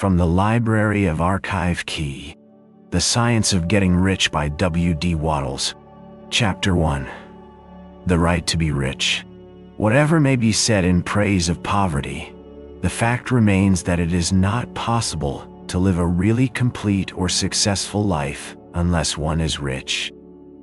From the Library of Archive Key, The Science of Getting Rich by W.D. Wattles. Chapter 1. The Right to be Rich. Whatever may be said in praise of poverty, the fact remains that it is not possible to live a really complete or successful life unless one is rich.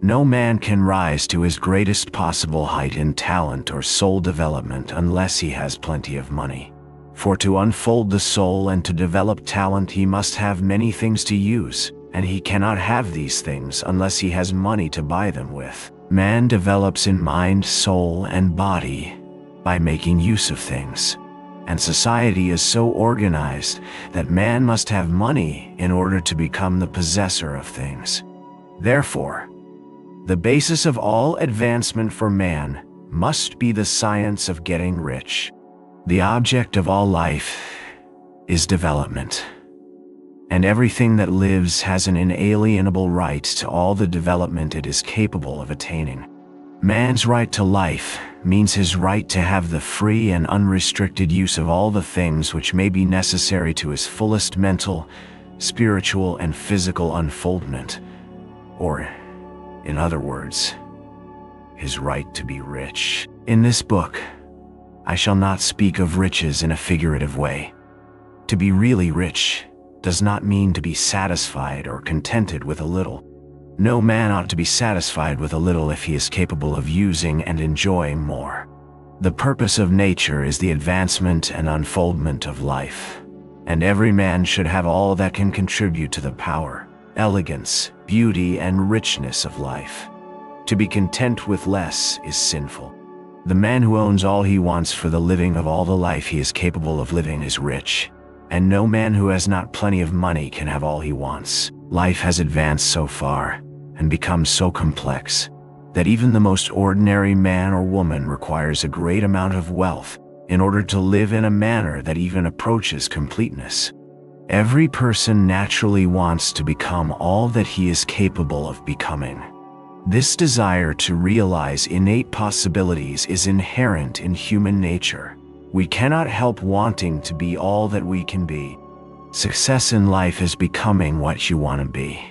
No man can rise to his greatest possible height in talent or soul development unless he has plenty of money. For to unfold the soul and to develop talent, he must have many things to use, and he cannot have these things unless he has money to buy them with. Man develops in mind, soul, and body by making use of things. And society is so organized that man must have money in order to become the possessor of things. Therefore, the basis of all advancement for man must be the science of getting rich. The object of all life is development, and everything that lives has an inalienable right to all the development it is capable of attaining. Man's right to life means his right to have the free and unrestricted use of all the things which may be necessary to his fullest mental, spiritual, and physical unfoldment, or, in other words, his right to be rich. In this book, I shall not speak of riches in a figurative way. To be really rich does not mean to be satisfied or contented with a little. No man ought to be satisfied with a little if he is capable of using and enjoying more. The purpose of nature is the advancement and unfoldment of life, and every man should have all that can contribute to the power, elegance, beauty, and richness of life. To be content with less is sinful. The man who owns all he wants for the living of all the life he is capable of living is rich, and no man who has not plenty of money can have all he wants. Life has advanced so far and become so complex that even the most ordinary man or woman requires a great amount of wealth in order to live in a manner that even approaches completeness. Every person naturally wants to become all that he is capable of becoming. This desire to realize innate possibilities is inherent in human nature. We cannot help wanting to be all that we can be. Success in life is becoming what you want to be.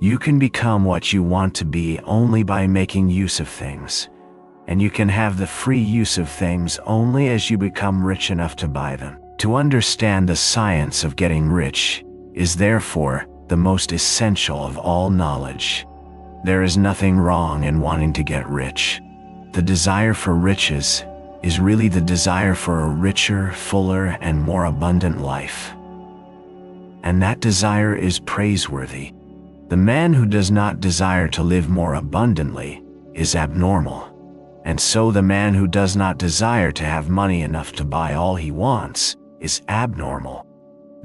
You can become what you want to be only by making use of things, and you can have the free use of things only as you become rich enough to buy them. To understand the science of getting rich is therefore the most essential of all knowledge. There is nothing wrong in wanting to get rich. The desire for riches is really the desire for a richer, fuller, and more abundant life. And that desire is praiseworthy. The man who does not desire to live more abundantly is abnormal. And so the man who does not desire to have money enough to buy all he wants is abnormal.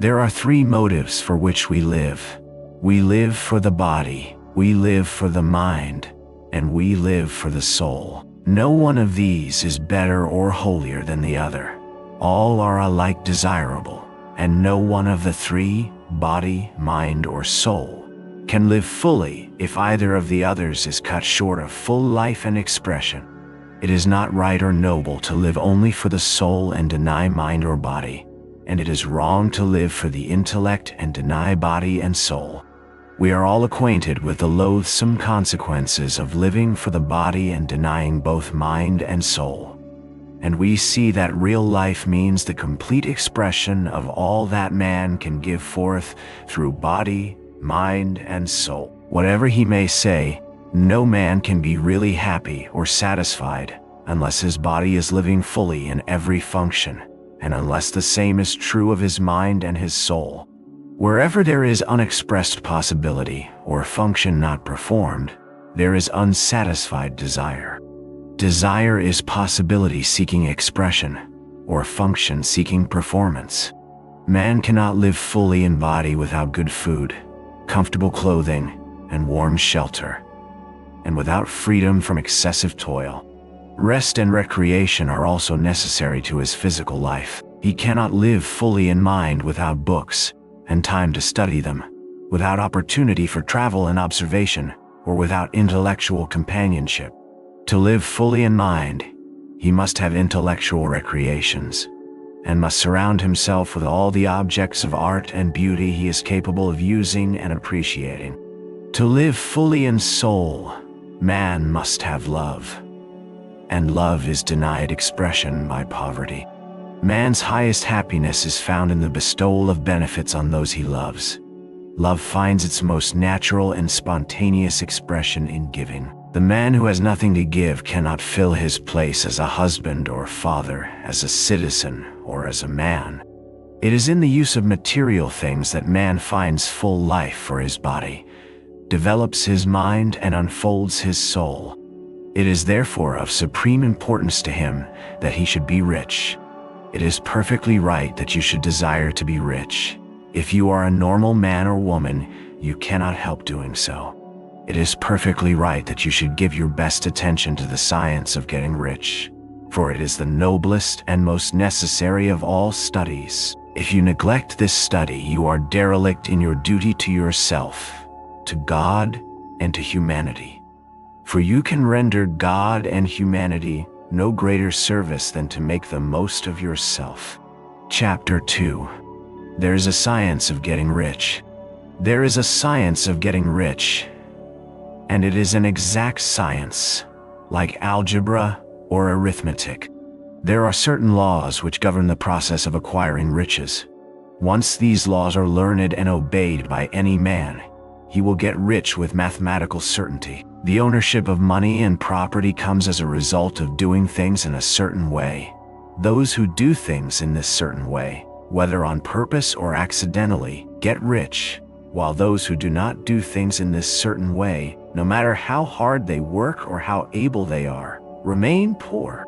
There are three motives for which we live. We live for the body, we live for the mind, and we live for the soul. No one of these is better or holier than the other. All are alike desirable, and no one of the three, body, mind, or soul, can live fully if either of the others is cut short of full life and expression. It is not right or noble to live only for the soul and deny mind or body, and it is wrong to live for the intellect and deny body and soul. We are all acquainted with the loathsome consequences of living for the body and denying both mind and soul. And we see that real life means the complete expression of all that man can give forth through body, mind, and soul. Whatever he may say, no man can be really happy or satisfied unless his body is living fully in every function, and unless the same is true of his mind and his soul. Wherever there is unexpressed possibility or function not performed, there is unsatisfied desire. Desire is possibility seeking expression, or function seeking performance. Man cannot live fully in body without good food, comfortable clothing, and warm shelter, and without freedom from excessive toil. Rest and recreation are also necessary to his physical life. He cannot live fully in mind without books and time to study them, without opportunity for travel and observation, or without intellectual companionship. To live fully in mind, he must have intellectual recreations, and must surround himself with all the objects of art and beauty he is capable of using and appreciating. To live fully in soul, man must have love, and love is denied expression by poverty. Man's highest happiness is found in the bestowal of benefits on those he loves. Love finds its most natural and spontaneous expression in giving. The man who has nothing to give cannot fill his place as a husband or father, as a citizen or as a man. It is in the use of material things that man finds full life for his body, develops his mind, and unfolds his soul. It is therefore of supreme importance to him that he should be rich. It is perfectly right that you should desire to be rich. If you are a normal man or woman, you cannot help doing so. It is perfectly right that you should give your best attention to the science of getting rich, for it is the noblest and most necessary of all studies. If you neglect this study, you are derelict in your duty to yourself, to God, and to humanity. For you can render God and humanity no greater service than to make the most of yourself. Chapter 2. There is a science of getting rich. There is a science of getting rich, and it is an exact science, like algebra or arithmetic. There are certain laws which govern the process of acquiring riches. Once these laws are learned and obeyed by any man, he will get rich with mathematical certainty. The ownership of money and property comes as a result of doing things in a certain way. Those who do things in this certain way, whether on purpose or accidentally, get rich, while those who do not do things in this certain way, no matter how hard they work or how able they are, remain poor.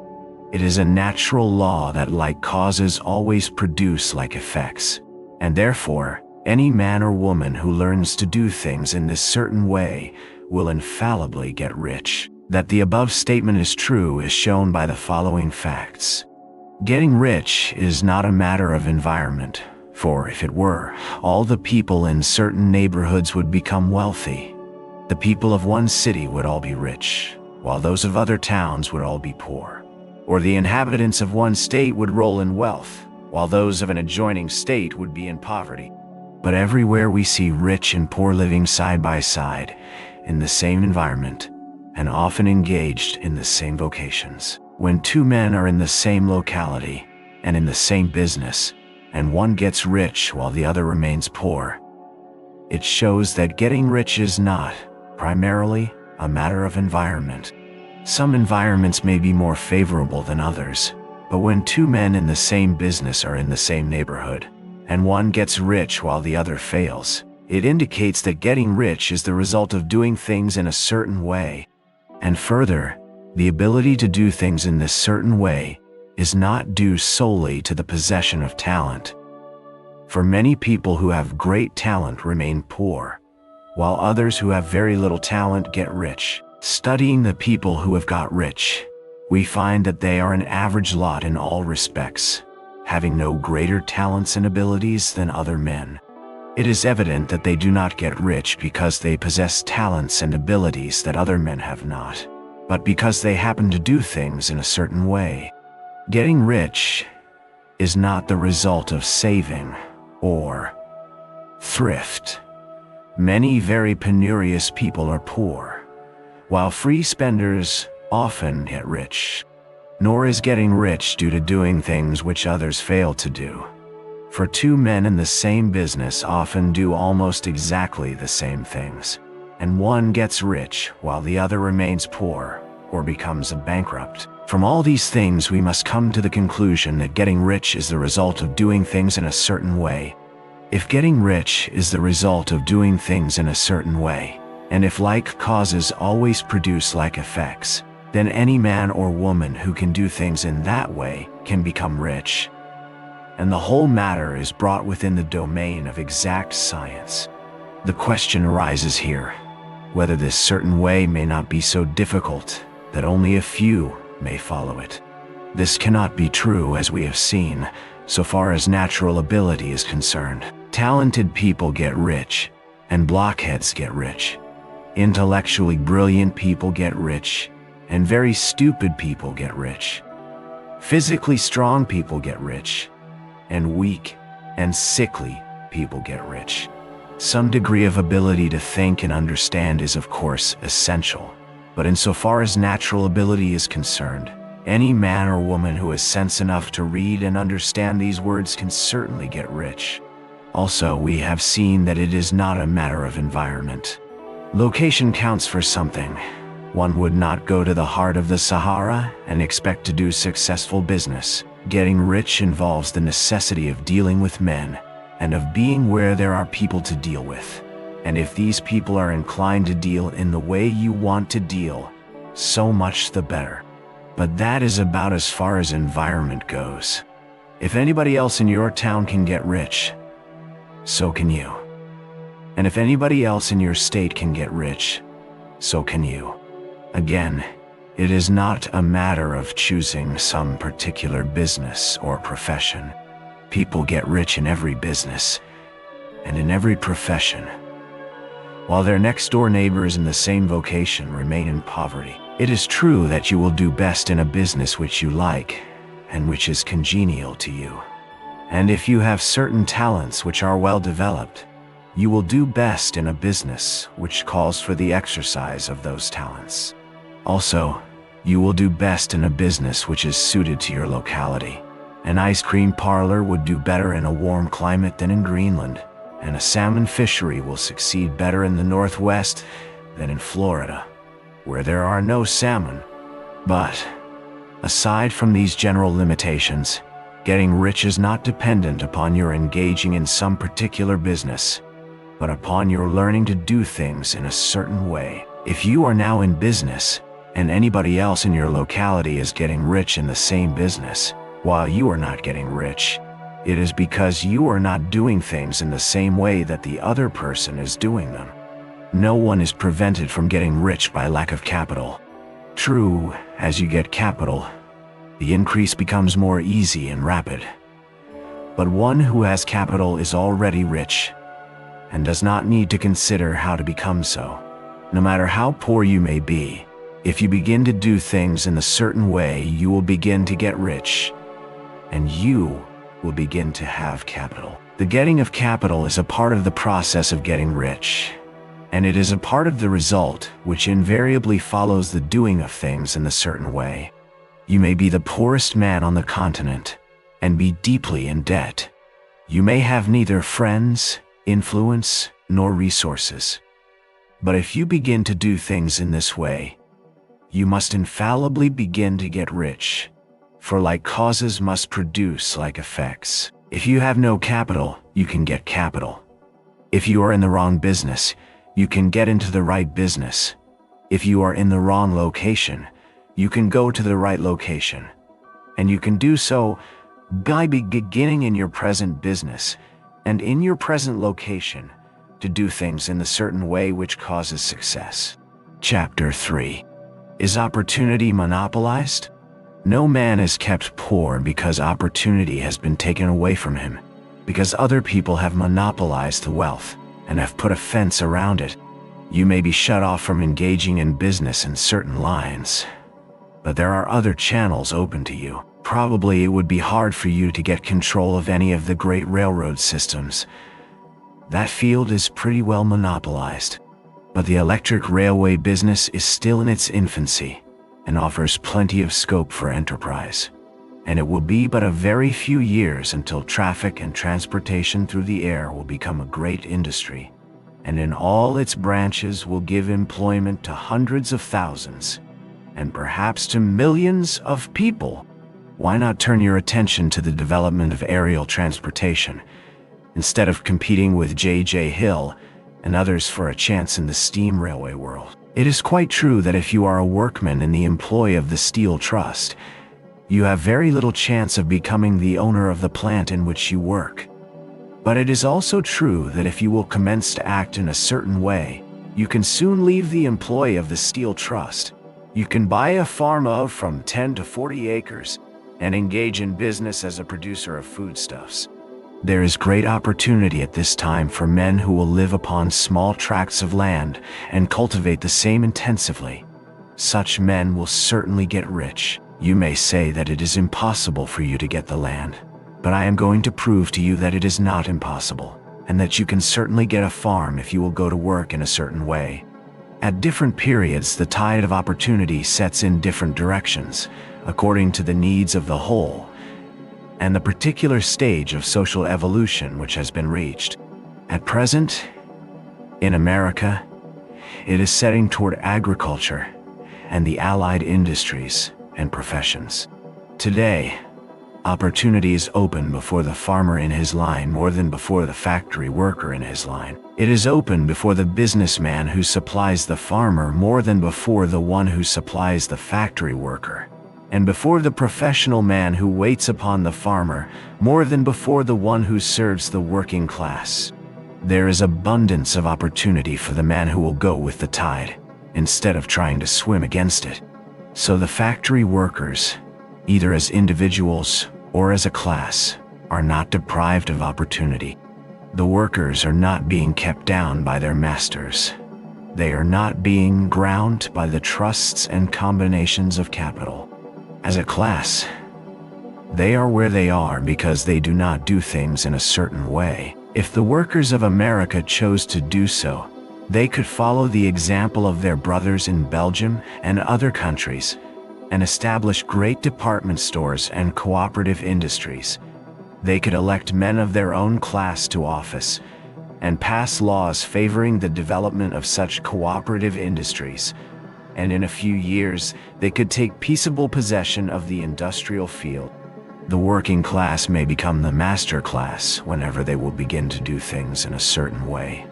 It is a natural law that like causes always produce like effects, and therefore, any man or woman who learns to do things in this certain way will infallibly get rich. That the above statement is true is shown by the following facts. Getting rich is not a matter of environment, for if it were, all the people in certain neighborhoods would become wealthy. The people of one city would all be rich, while those of other towns would all be poor. Or the inhabitants of one state would roll in wealth, while those of an adjoining state would be in poverty. But everywhere we see rich and poor living side by side, in the same environment, and often engaged in the same vocations. When two men are in the same locality, and in the same business, and one gets rich while the other remains poor, it shows that getting rich is not, primarily, a matter of environment. Some environments may be more favorable than others, but when two men in the same business are in the same neighborhood, and one gets rich while the other fails, it indicates that getting rich is the result of doing things in a certain way. And further, the ability to do things in this certain way is not due solely to the possession of talent. For many people who have great talent remain poor, while others who have very little talent get rich. Studying the people who have got rich, we find that they are an average lot in all respects, having no greater talents and abilities than other men. It is evident that they do not get rich because they possess talents and abilities that other men have not, but because they happen to do things in a certain way. Getting rich is not the result of saving or thrift. Many very penurious people are poor, while free spenders often get rich. Nor is getting rich due to doing things which others fail to do. For two men in the same business often do almost exactly the same things, and one gets rich while the other remains poor or becomes a bankrupt. From all these things we must come to the conclusion that getting rich is the result of doing things in a certain way. If getting rich is the result of doing things in a certain way, and if like causes always produce like effects, then any man or woman who can do things in that way can become rich. And the whole matter is brought within the domain of exact science. The question arises here, whether this certain way may not be so difficult that only a few may follow it. This cannot be true, as we have seen, so far as natural ability is concerned. Talented people get rich, and blockheads get rich. Intellectually brilliant people get rich, and very stupid people get rich. Physically strong people get rich, and weak and sickly people get rich. Some degree of ability to think and understand is, of course, essential, but insofar as natural ability is concerned, any man or woman who has sense enough to read and understand these words can certainly get rich. Also, we have seen that it is not a matter of environment. Location counts for something. One would not go to the heart of the Sahara and expect to do successful business. Getting rich involves the necessity of dealing with men and of being where there are people to deal with. And if these people are inclined to deal in the way you want to deal, so much the better. But that is about as far as environment goes. If anybody else in your town can get rich, so can you. And if anybody else in your state can get rich, so can you. Again, it is not a matter of choosing some particular business or profession. People get rich in every business and in every profession, while their next-door neighbors in the same vocation remain in poverty. It is true that you will do best in a business which you like and which is congenial to you. And if you have certain talents which are well developed, you will do best in a business which calls for the exercise of those talents. Also, you will do best in a business which is suited to your locality. An ice cream parlor would do better in a warm climate than in Greenland, and a salmon fishery will succeed better in the Northwest than in Florida, where there are no salmon. But, aside from these general limitations, getting rich is not dependent upon your engaging in some particular business, but upon your learning to do things in a certain way. If you are now in business, and anybody else in your locality is getting rich in the same business, while you are not getting rich, it is because you are not doing things in the same way that the other person is doing them. No one is prevented from getting rich by lack of capital. True, as you get capital, the increase becomes more easy and rapid. But one who has capital is already rich, and does not need to consider how to become so. No matter how poor you may be, if you begin to do things in a certain way, you will begin to get rich, and you will begin to have capital. The getting of capital is a part of the process of getting rich, and it is a part of the result which invariably follows the doing of things in a certain way. You may be the poorest man on the continent and be deeply in debt. You may have neither friends, influence, nor resources. But if you begin to do things in this way, you must infallibly begin to get rich. For like causes must produce like effects. If you have no capital, you can get capital. If you are in the wrong business, you can get into the right business. If you are in the wrong location, you can go to the right location. And you can do so by beginning in your present business and in your present location to do things in a certain way which causes success. Chapter 3. Is opportunity monopolized? No man is kept poor because opportunity has been taken away from him, because other people have monopolized the wealth and have put a fence around it. You may be shut off from engaging in business in certain lines, but there are other channels open to you. Probably it would be hard for you to get control of any of the great railroad systems. That field is pretty well monopolized. But the electric railway business is still in its infancy and offers plenty of scope for enterprise. And it will be but a very few years until traffic and transportation through the air will become a great industry, and in all its branches will give employment to hundreds of thousands, and perhaps to millions of people. Why not turn your attention to the development of aerial transportation, instead of competing with J.J. Hill and others for a chance in the steam railway world? It is quite true that if you are a workman in the employ of the Steel Trust, you have very little chance of becoming the owner of the plant in which you work. But it is also true that if you will commence to act in a certain way, you can soon leave the employ of the Steel Trust. You can buy a farm of from 10 to 40 acres and engage in business as a producer of foodstuffs. There is great opportunity at this time for men who will live upon small tracts of land and cultivate the same intensively. Such men will certainly get rich. You may say that it is impossible for you to get the land. But I am going to prove to you that it is not impossible, and that you can certainly get a farm if you will go to work in a certain way. At different periods, the tide of opportunity sets in different directions, according to the needs of the whole, and the particular stage of social evolution which has been reached. At present, in America, it is setting toward agriculture and the allied industries and professions. Today, opportunity is open before the farmer in his line more than before the factory worker in his line. It is open before the businessman who supplies the farmer more than before the one who supplies the factory worker, and before the professional man who waits upon the farmer more than before the one who serves the working class. There is abundance of opportunity for the man who will go with the tide, instead of trying to swim against it. So the factory workers, either as individuals or as a class, are not deprived of opportunity. The workers are not being kept down by their masters. They are not being ground by the trusts and combinations of capital. As a class, they are where they are because they do not do things in a certain way. If the workers of America chose to do so, they could follow the example of their brothers in Belgium and other countries and establish great department stores and cooperative industries. They could elect men of their own class to office and pass laws favoring the development of such cooperative industries, and in a few years they could take peaceable possession of the industrial field. The working class may become the master class whenever they will begin to do things in a certain way.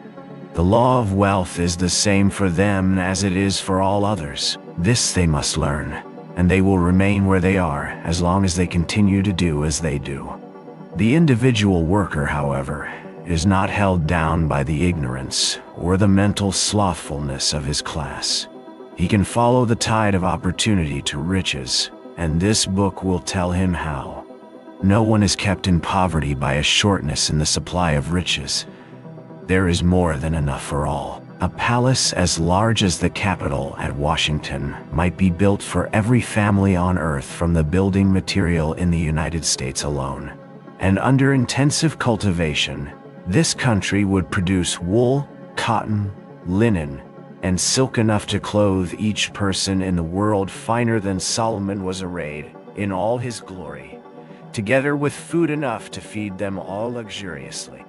The law of wealth is the same for them as it is for all others. This they must learn, and they will remain where they are as long as they continue to do as they do. The individual worker, however, is not held down by the ignorance or the mental slothfulness of his class. He can follow the tide of opportunity to riches, and this book will tell him how. No one is kept in poverty by a shortness in the supply of riches. There is more than enough for all. A palace as large as the Capitol at Washington might be built for every family on Earth from the building material in the United States alone. And under intensive cultivation, this country would produce wool, cotton, linen, and silk enough to clothe each person in the world finer than Solomon was arrayed in all his glory, together with food enough to feed them all luxuriously.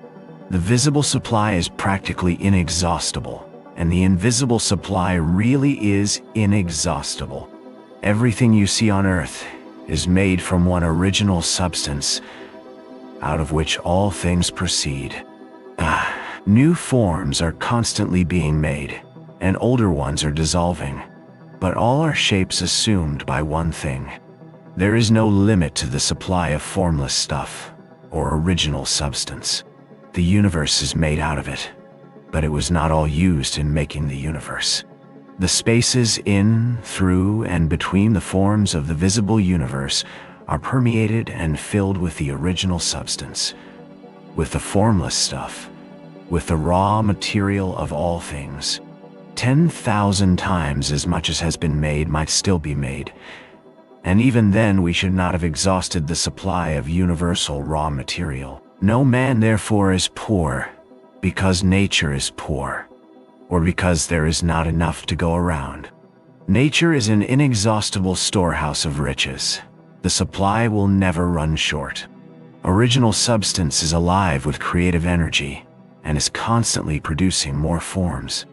The visible supply is practically inexhaustible, and the invisible supply really is inexhaustible. Everything you see on earth is made from one original substance, out of which all things proceed. New forms are constantly being made, and older ones are dissolving, but all are shapes assumed by one thing. There is no limit to the supply of formless stuff, or original substance. The universe is made out of it, but it was not all used in making the universe. The spaces in, through, and between the forms of the visible universe are permeated and filled with the original substance, with the formless stuff, with the raw material of all things. 10,000 times as much as has been made might still be made, and even then we should not have exhausted the supply of universal raw material. No man therefore is poor because nature is poor, or because there is not enough to go around. Nature is an inexhaustible storehouse of riches. The supply will never run short. Original substance is alive with creative energy and is constantly producing more forms.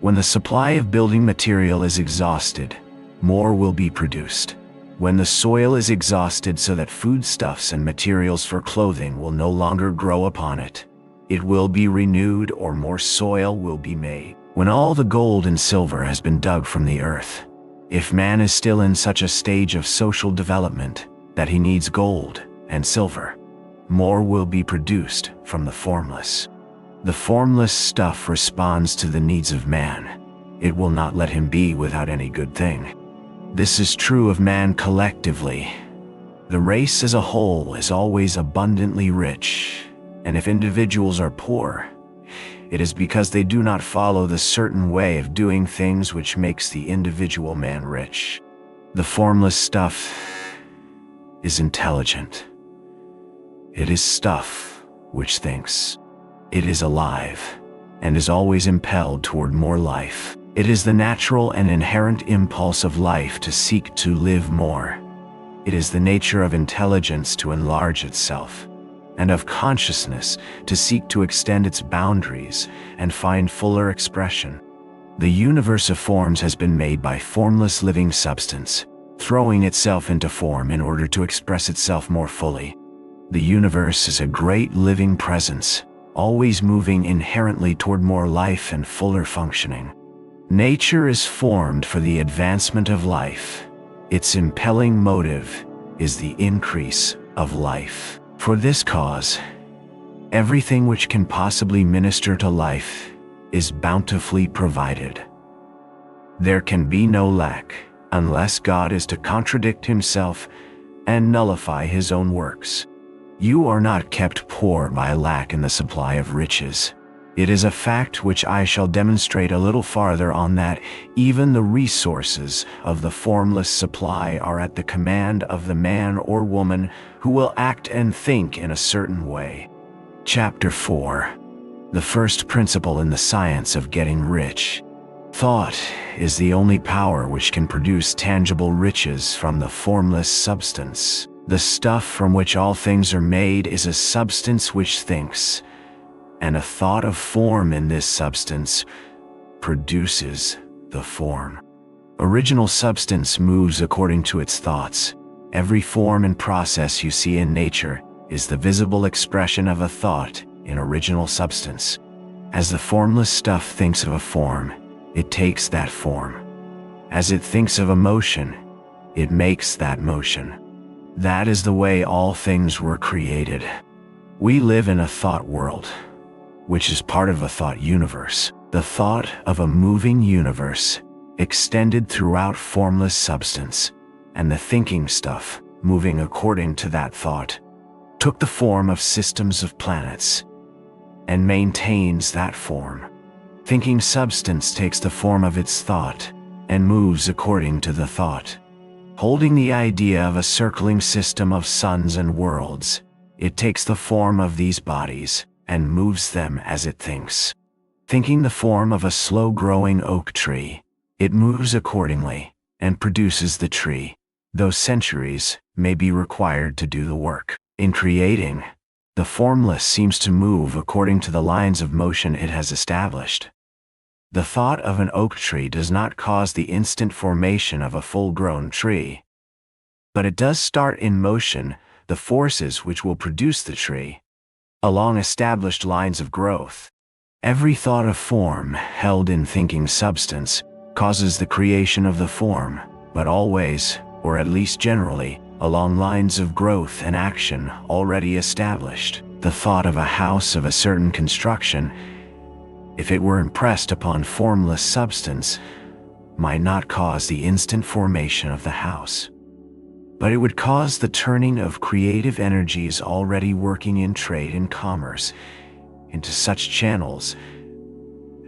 When the supply of building material is exhausted, more will be produced. When the soil is exhausted so that foodstuffs and materials for clothing will no longer grow upon it, it will be renewed or more soil will be made. When all the gold and silver has been dug from the earth, if man is still in such a stage of social development that he needs gold and silver, more will be produced from the formless. The formless stuff responds to the needs of man. It will not let him be without any good thing. This is true of man collectively. The race as a whole is always abundantly rich, and if individuals are poor, it is because they do not follow the certain way of doing things which makes the individual man rich. The formless stuff is intelligent. It is stuff which thinks. It is alive, and is always impelled toward more life. It is the natural and inherent impulse of life to seek to live more. It is the nature of intelligence to enlarge itself, and of consciousness to seek to extend its boundaries and find fuller expression. The universe of forms has been made by formless living substance, throwing itself into form in order to express itself more fully. The universe is a great living presence, always moving inherently toward more life and fuller functioning. Nature is formed for the advancement of life. Its impelling motive is the increase of life. For this cause, everything which can possibly minister to life is bountifully provided. There can be no lack unless God is to contradict himself and nullify his own works. You are not kept poor by lack in the supply of riches. It is a fact which I shall demonstrate a little farther on that even the resources of the formless supply are at the command of the man or woman who will act and think in a certain way. Chapter 4. The first principle in the science of getting rich. Thought is the only power which can produce tangible riches from the formless substance. The stuff from which all things are made is a substance which thinks, and a thought of form in this substance produces the form. Original substance moves according to its thoughts. Every form and process you see in nature is the visible expression of a thought in original substance. As the formless stuff thinks of a form, it takes that form. As it thinks of a motion, it makes that motion. That is the way all things were created. We live in a thought world, which is part of a thought universe. The thought of a moving universe extended throughout formless substance, and the thinking stuff, moving according to that thought, took the form of systems of planets and maintains that form. Thinking substance takes the form of its thought and moves according to the thought. Holding the idea of a circling system of suns and worlds, it takes the form of these bodies and moves them as it thinks. Thinking the form of a slow-growing oak tree, it moves accordingly and produces the tree, though centuries may be required to do the work. In creating, the formless seems to move according to the lines of motion it has established. The thought of an oak tree does not cause the instant formation of a full-grown tree, but it does start in motion the forces which will produce the tree, along established lines of growth. Every thought of form held in thinking substance causes the creation of the form, but always, or at least generally, along lines of growth and action already established. The thought of a house of a certain construction, if it were impressed upon formless substance, might not cause the instant formation of the house, but it would cause the turning of creative energies already working in trade and commerce into such channels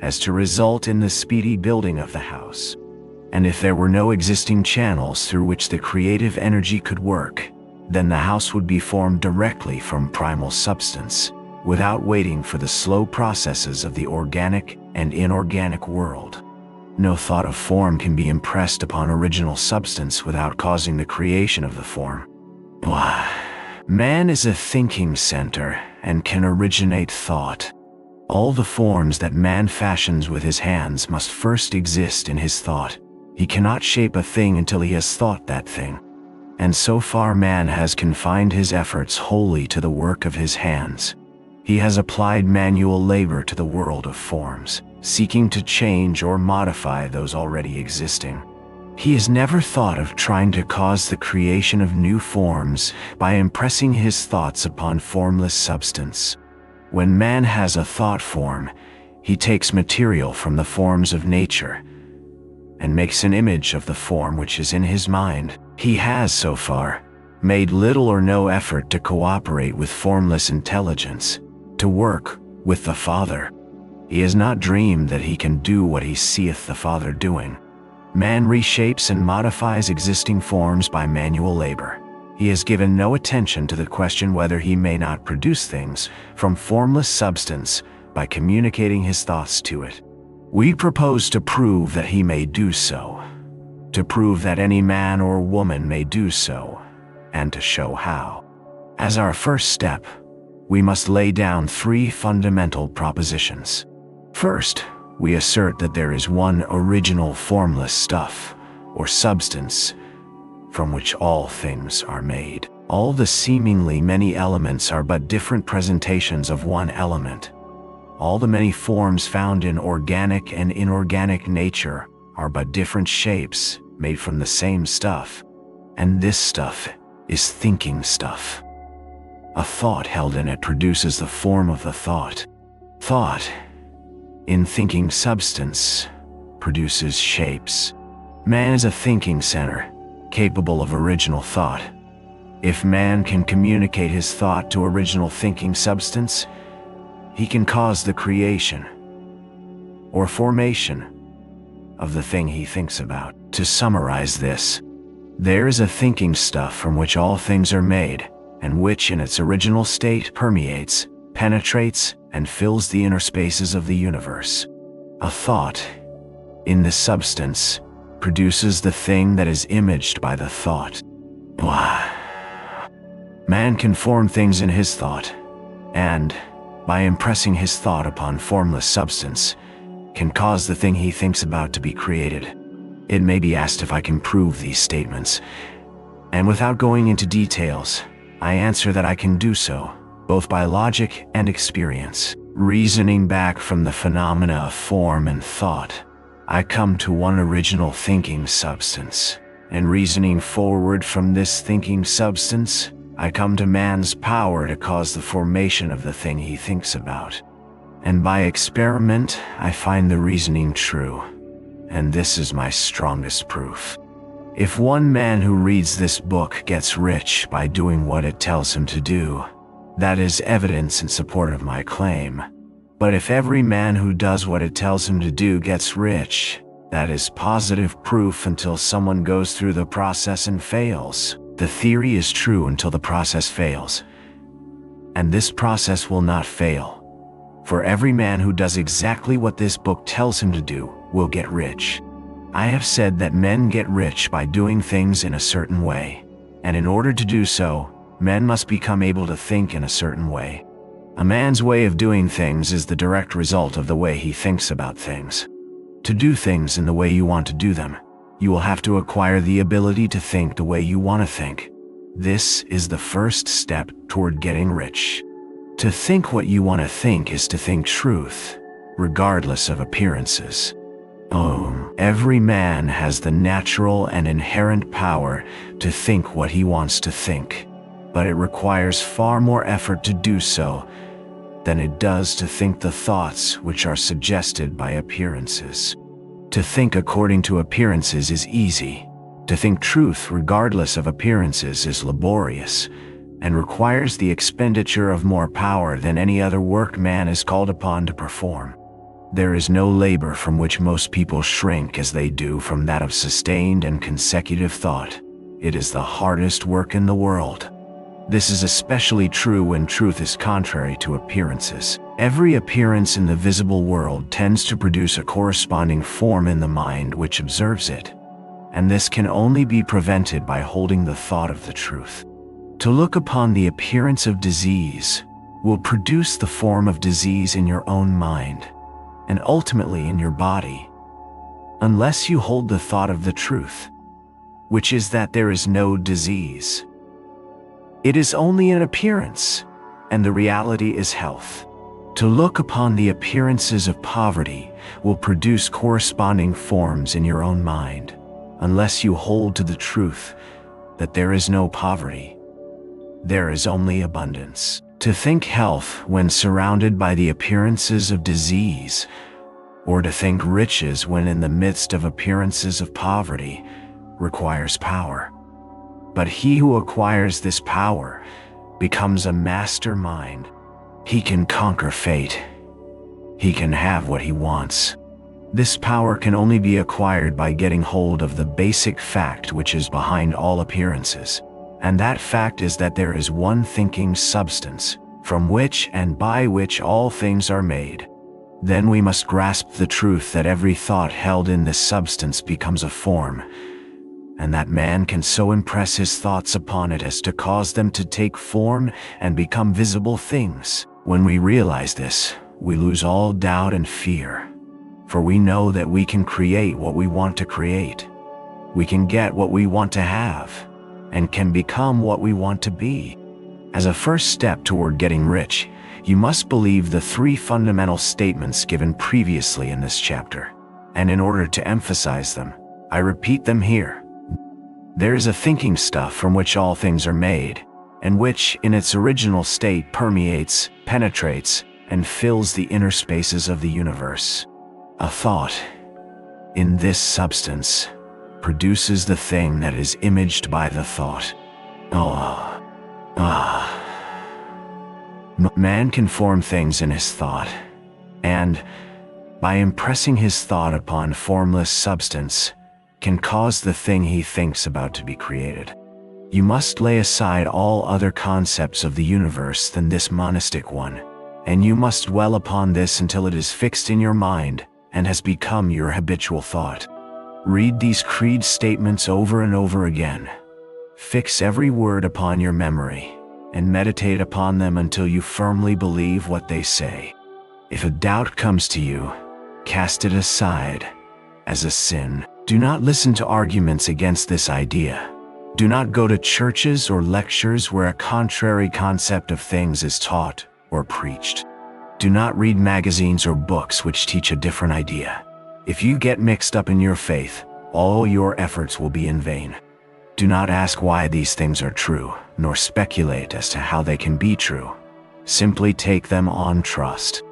as to result in the speedy building of the house. And if there were no existing channels through which the creative energy could work, then the house would be formed directly from primal substance, without waiting for the slow processes of the organic and inorganic world. No thought of form can be impressed upon original substance without causing the creation of the form. Man is a thinking center and can originate thought. All the forms that man fashions with his hands must first exist in his thought. He cannot shape a thing until he has thought that thing. And so far man has confined his efforts wholly to the work of his hands. He has applied manual labor to the world of forms, seeking to change or modify those already existing. He has never thought of trying to cause the creation of new forms by impressing his thoughts upon formless substance. When man has a thought form, he takes material from the forms of nature and makes an image of the form which is in his mind. He has, so far, made little or no effort to cooperate with formless intelligence, to work with the Father. He has not dreamed that he can do what he seeth the Father doing. Man reshapes and modifies existing forms by manual labor. he has given no attention to the question whether he may not produce things from formless substance by communicating his thoughts to it. We propose to prove that he may do so, to prove that any man or woman may do so, and to show how. As our first step, we must lay down 3 fundamental propositions. First, we assert that there is one original formless stuff, or substance, from which all things are made. All the seemingly many elements are but different presentations of one element. All the many forms found in organic and inorganic nature are but different shapes made from the same stuff. And this stuff is thinking stuff. A thought held in it produces the form of the thought. Thought, in thinking substance, produces shapes. Man is a thinking center, capable of original thought. If man can communicate his thought to original thinking substance, he can cause the creation or formation of the thing he thinks about. To summarize this, there is a thinking stuff from which all things are made, and which in its original state permeates, penetrates, and fills the inner spaces of the universe. A thought, in this substance, produces the thing that is imaged by the thought. Man can form things in his thought, and, by impressing his thought upon formless substance, can cause the thing he thinks about to be created. It may be asked if I can prove these statements, and without going into details, I answer that I can do so, both by logic and experience. Reasoning back from the phenomena of form and thought, I come to one original thinking substance, and reasoning forward from this thinking substance, I come to man's power to cause the formation of the thing he thinks about. And by experiment, I find the reasoning true, and this is my strongest proof. If one man who reads this book gets rich by doing what it tells him to do, that is evidence in support of my claim. But if every man who does what it tells him to do gets rich, that is positive proof until someone goes through the process and fails. The theory is true until the process fails. And this process will not fail. For every man who does exactly what this book tells him to do will get rich. I have said that men get rich by doing things in a certain way, and in order to do so, men must become able to think in a certain way. A man's way of doing things is the direct result of the way he thinks about things. To do things in the way you want to do them, you will have to acquire the ability to think the way you want to think. This is the first step toward getting rich. To think what you want to think is to think truth, regardless of appearances. Every man has the natural and inherent power to think what he wants to think, but it requires far more effort to do so than it does to think the thoughts which are suggested by appearances. To think according to appearances is easy. To think truth regardless of appearances is laborious, and requires the expenditure of more power than any other work man is called upon to perform. There is no labor from which most people shrink as they do from that of sustained and consecutive thought. It is the hardest work in the world. This is especially true when truth is contrary to appearances. Every appearance in the visible world tends to produce a corresponding form in the mind which observes it, and this can only be prevented by holding the thought of the truth. To look upon the appearance of disease will produce the form of disease in your own mind, and ultimately in your body, unless you hold the thought of the truth, which is that there is no disease. It is only an appearance, and the reality is health. To look upon the appearances of poverty will produce corresponding forms in your own mind, unless you hold to the truth that there is no poverty. There is only abundance. To think health when surrounded by the appearances of disease, or to think riches when in the midst of appearances of poverty, requires power. But he who acquires this power becomes a mastermind. He can conquer fate. He can have what he wants. This power can only be acquired by getting hold of the basic fact which is behind all appearances, And that fact is that there is one thinking substance, from which and by which all things are made. Then we must grasp the truth that every thought held in this substance becomes a form, and that man can so impress his thoughts upon it as to cause them to take form and become visible things. When we realize this, we lose all doubt and fear, for we know that we can create what we want to create. We can get what we want to have, and can become what we want to be. As a first step toward getting rich, you must believe the 3 fundamental statements given previously in this chapter, and in order to emphasize them, I repeat them here. There is a thinking stuff from which all things are made, and which, in its original state, permeates, penetrates, and fills the inner spaces of the universe. A thought, in this substance, produces the thing that is imaged by the thought. Man can form things in his thought, and, by impressing his thought upon formless substance, can cause the thing he thinks about to be created. You must lay aside all other concepts of the universe than this monistic one, and you must dwell upon this until it is fixed in your mind and has become your habitual thought. Read these creed statements over and over again. Fix every word upon your memory, and meditate upon them until you firmly believe what they say. If a doubt comes to you, cast it aside as a sin. Do not listen to arguments against this idea. Do not go to churches or lectures where a contrary concept of things is taught or preached. Do not read magazines or books which teach a different idea. If you get mixed up in your faith, all your efforts will be in vain. Do not ask why these things are true, nor speculate as to how they can be true. Simply take them on trust.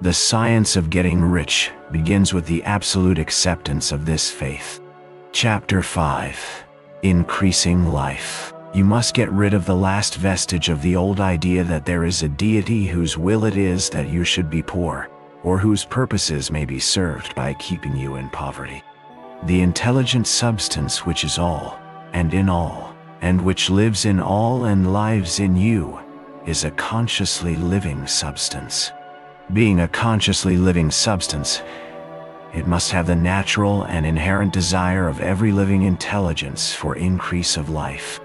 The science of getting rich begins with the absolute acceptance of this faith. Chapter 5. Increasing life. You must get rid of the last vestige of the old idea that there is a deity whose will it is that you should be poor, or whose purposes may be served by keeping you in poverty. The intelligent substance which is all, and in all, and which lives in all and lives in you, is a consciously living substance. Being a consciously living substance, it must have the natural and inherent desire of every living intelligence for increase of life.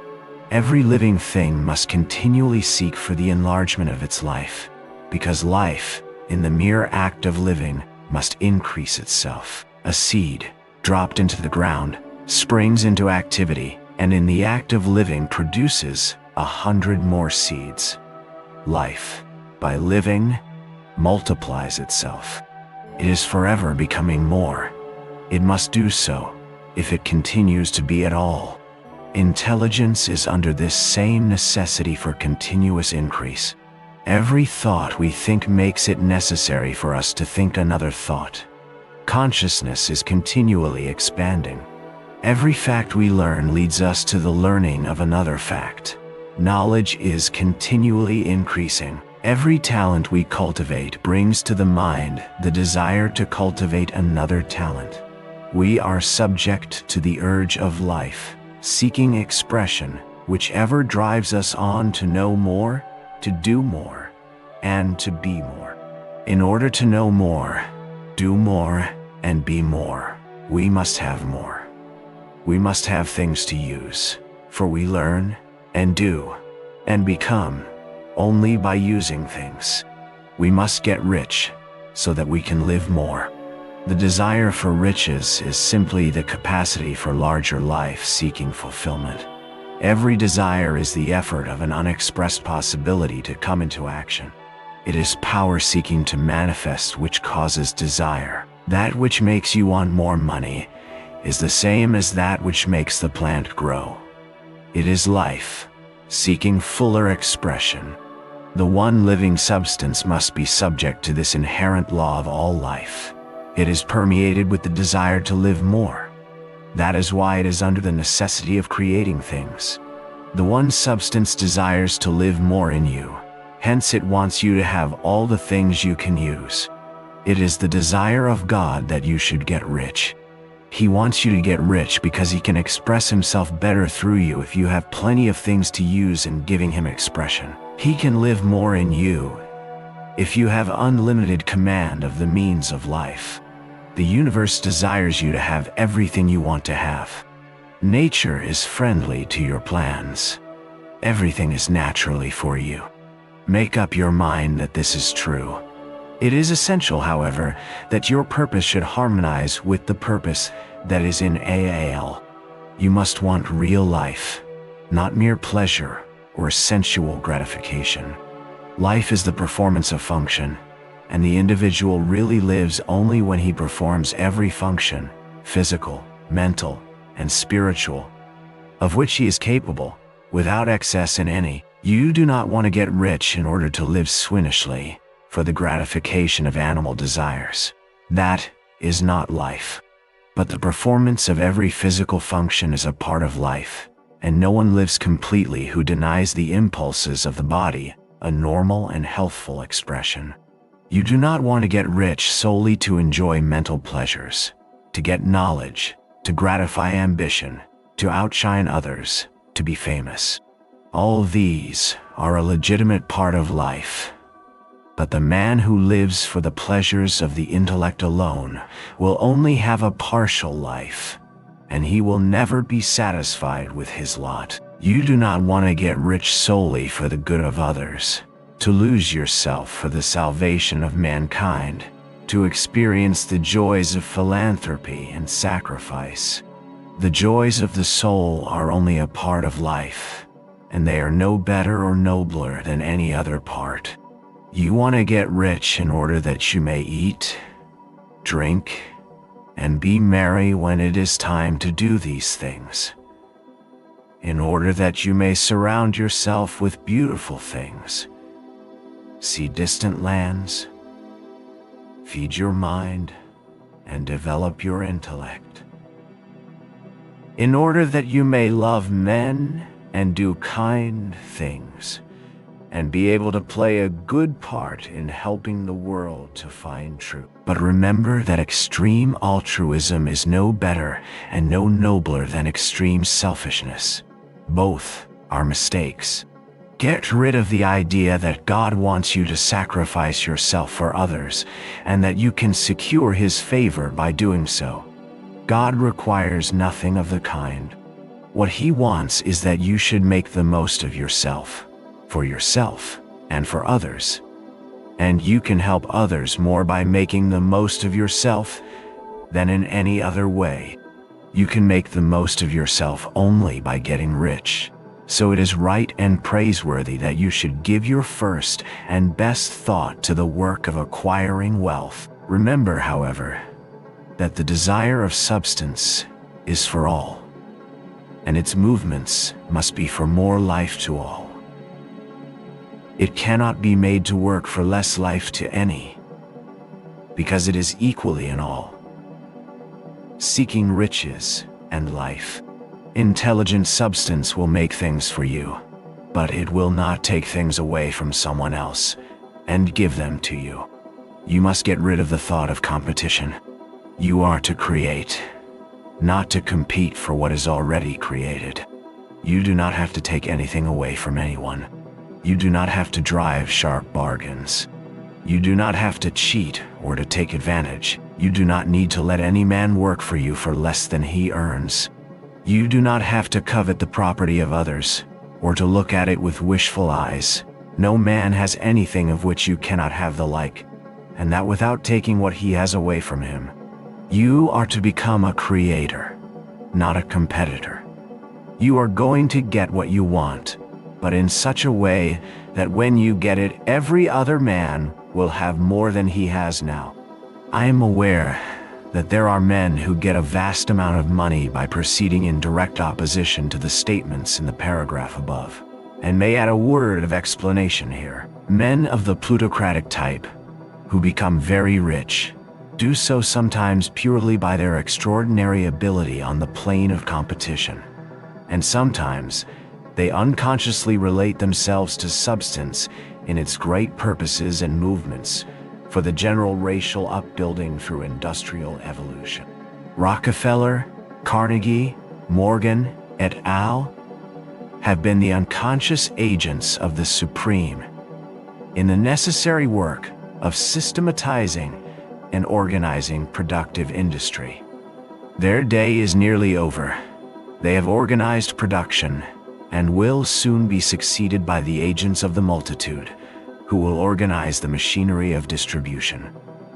Every living thing must continually seek for the enlargement of its life, because life, in the mere act of living, must increase itself. A seed, dropped into the ground, springs into activity, and in the act of living produces 100 more seeds. Life, by living, multiplies itself. It is forever becoming more. It must do so, if it continues to be at all. Intelligence is under this same necessity for continuous increase. Every thought we think makes it necessary for us to think another thought. Consciousness is continually expanding. Every fact we learn leads us to the learning of another fact. Knowledge is continually increasing. Every talent we cultivate brings to the mind the desire to cultivate another talent. We are subject to the urge of life, seeking expression, whichever drives us on to know more, to do more, and to be more. In order to know more, do more, and be more, we must have more. We must have things to use, for we learn, and do, and become, only by using things. We must get rich, so that we can live more. The desire for riches is simply the capacity for larger life seeking fulfillment. Every desire is the effort of an unexpressed possibility to come into action. It is power seeking to manifest which causes desire. That which makes you want more money is the same as that which makes the plant grow. It is life, seeking fuller expression. The one living substance must be subject to this inherent law of all life. It is permeated with the desire to live more. That is why it is under the necessity of creating things. The one substance desires to live more in you, hence it wants you to have all the things you can use. It is the desire of God that you should get rich. He wants you to get rich because he can express himself better through you if you have plenty of things to use in giving him expression. He can live more in you if you have unlimited command of the means of life. The universe desires you to have everything you want to have. Nature is friendly to your plans. Everything is naturally for you. Make up your mind that this is true. It is essential, however, that your purpose should harmonize with the purpose that is in AAL. You must want real life, not mere pleasure or sensual gratification. Life is the performance of function, and the individual really lives only when he performs every function, physical, mental, and spiritual, of which he is capable, without excess in any. You do not want to get rich in order to live swinishly for the gratification of animal desires. That is not life. But the performance of every physical function is a part of life, and no one lives completely who denies the impulses of the body a normal and healthful expression. You do not want to get rich solely to enjoy mental pleasures, to get knowledge, to gratify ambition, to outshine others, to be famous. All these are a legitimate part of life. But the man who lives for the pleasures of the intellect alone will only have a partial life, and he will never be satisfied with his lot. You do not want to get rich solely for the good of others, to lose yourself for the salvation of mankind, to experience the joys of philanthropy and sacrifice. The joys of the soul are only a part of life, and they are no better or nobler than any other part. You want to get rich in order that you may eat, drink, and be merry when it is time to do these things. In order that you may surround yourself with beautiful things, see distant lands, feed your mind, and develop your intellect. In order that you may love men and do kind things, and be able to play a good part in helping the world to find truth. But remember that extreme altruism is no better and no nobler than extreme selfishness. Both are mistakes. Get rid of the idea that God wants you to sacrifice yourself for others, and that you can secure His favor by doing so. God requires nothing of the kind. What He wants is that you should make the most of yourself, for yourself and for others. And you can help others more by making the most of yourself than in any other way. You can make the most of yourself only by getting rich. So it is right and praiseworthy that you should give your first and best thought to the work of acquiring wealth. Remember, however, that the desire of substance is for all, and its movements must be for more life to all. It cannot be made to work for less life to any, because it is equally in all. Seeking riches and life. Intelligent substance will make things for you, but it will not take things away from someone else and give them to you. You must get rid of the thought of competition. You are to create, not to compete for what is already created. You do not have to take anything away from anyone. You do not have to drive sharp bargains. You do not have to cheat or to take advantage. You do not need to let any man work for you for less than he earns. You do not have to covet the property of others, or to look at it with wishful eyes. No man has anything of which you cannot have the like, and that without taking what he has away from him. You are to become a creator, not a competitor. You are going to get what you want, but in such a way that when you get it, every other man will have more than he has now. I am aware that there are men who get a vast amount of money by proceeding in direct opposition to the statements in the paragraph above, and may add a word of explanation here. Men of the plutocratic type, who become very rich, do so sometimes purely by their extraordinary ability on the plane of competition, and sometimes they unconsciously relate themselves to substance in its great purposes and movements for the general racial upbuilding through industrial evolution. Rockefeller, Carnegie, Morgan, et al. Have been the unconscious agents of the supreme in the necessary work of systematizing and organizing productive industry. Their day is nearly over. They have organized production and will soon be succeeded by the agents of the multitude, who will organize the machinery of distribution.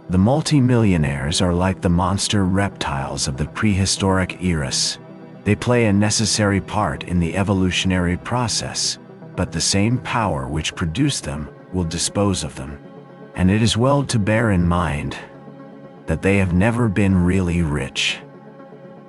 The multimillionaires are like the monster reptiles of the prehistoric eras. They play a necessary part in the evolutionary process, but the same power which produced them will dispose of them. And it is well to bear in mind that they have never been really rich.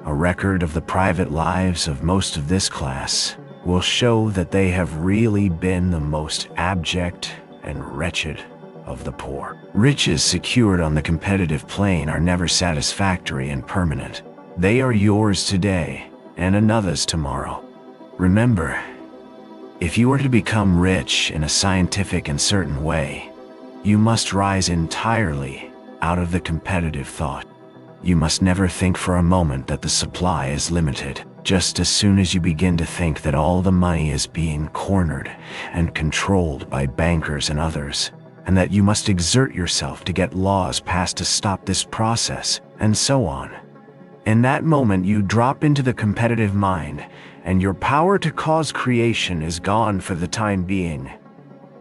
A record of the private lives of most of this class will show that they have really been the most abject and wretched of the poor. Riches secured on the competitive plane are never satisfactory and permanent. They are yours today and another's tomorrow. Remember, if you are to become rich in a scientific and certain way, you must rise entirely out of the competitive thought. You must never think for a moment that the supply is limited. Just as soon as you begin to think that all the money is being cornered and controlled by bankers and others, and that you must exert yourself to get laws passed to stop this process, and so on. In that moment you drop into the competitive mind, and your power to cause creation is gone for the time being.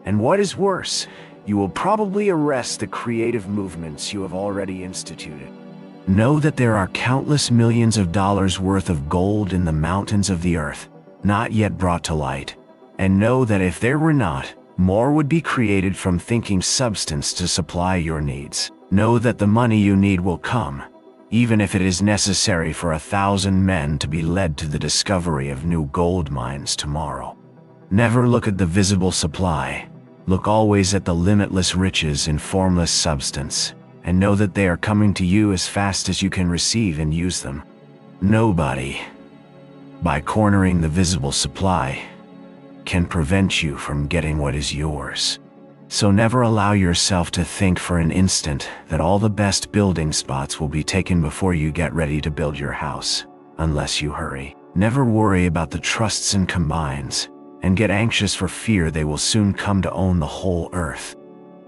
And what is worse, you will probably arrest the creative movements you have already instituted. Know that there are countless millions of dollars worth of gold in the mountains of the earth, not yet brought to light. And know that if there were not, more would be created from thinking substance to supply your needs. Know that the money you need will come, even if it is necessary for 1,000 men to be led to the discovery of new gold mines tomorrow. Never look at the visible supply. Look always at the limitless riches in formless substance, and know that they are coming to you as fast as you can receive and use them. Nobody, by cornering the visible supply, can prevent you from getting what is yours. So never allow yourself to think for an instant that all the best building spots will be taken before you get ready to build your house, unless you hurry. Never worry about the trusts and combines, and get anxious for fear they will soon come to own the whole earth.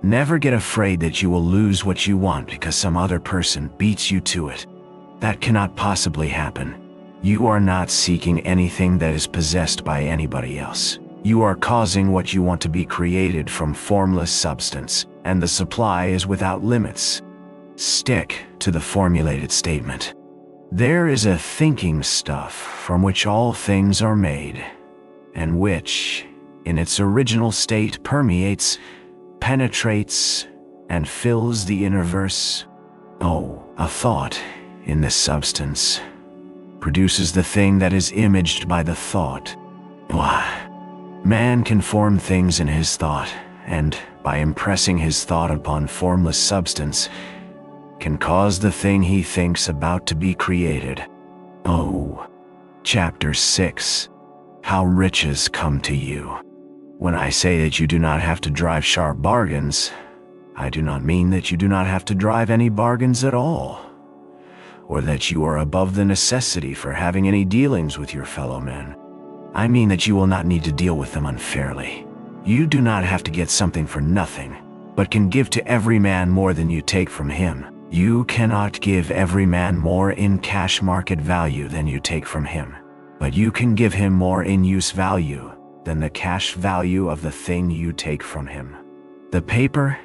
Never get afraid that you will lose what you want because some other person beats you to it. That cannot possibly happen. You are not seeking anything that is possessed by anybody else. You are causing what you want to be created from formless substance, and the supply is without limits. Stick to the formulated statement. There is a thinking stuff from which all things are made, and which, in its original state, permeates, penetrates, and fills the universe. Oh, a thought in this substance produces the thing that is imaged by the thought. Why? Man can form things in his thought, and, by impressing his thought upon formless substance, can cause the thing he thinks about to be created. Oh. Chapter 6. How Riches Come to You. When I say that you do not have to drive sharp bargains, I do not mean that you do not have to drive any bargains at all, or that you are above the necessity for having any dealings with your fellow men. I mean that you will not need to deal with them unfairly. You do not have to get something for nothing, but can give to every man more than you take from him. You cannot give every man more in cash market value than you take from him, but you can give him more in use value than the cash value of the thing you take from him. The paper,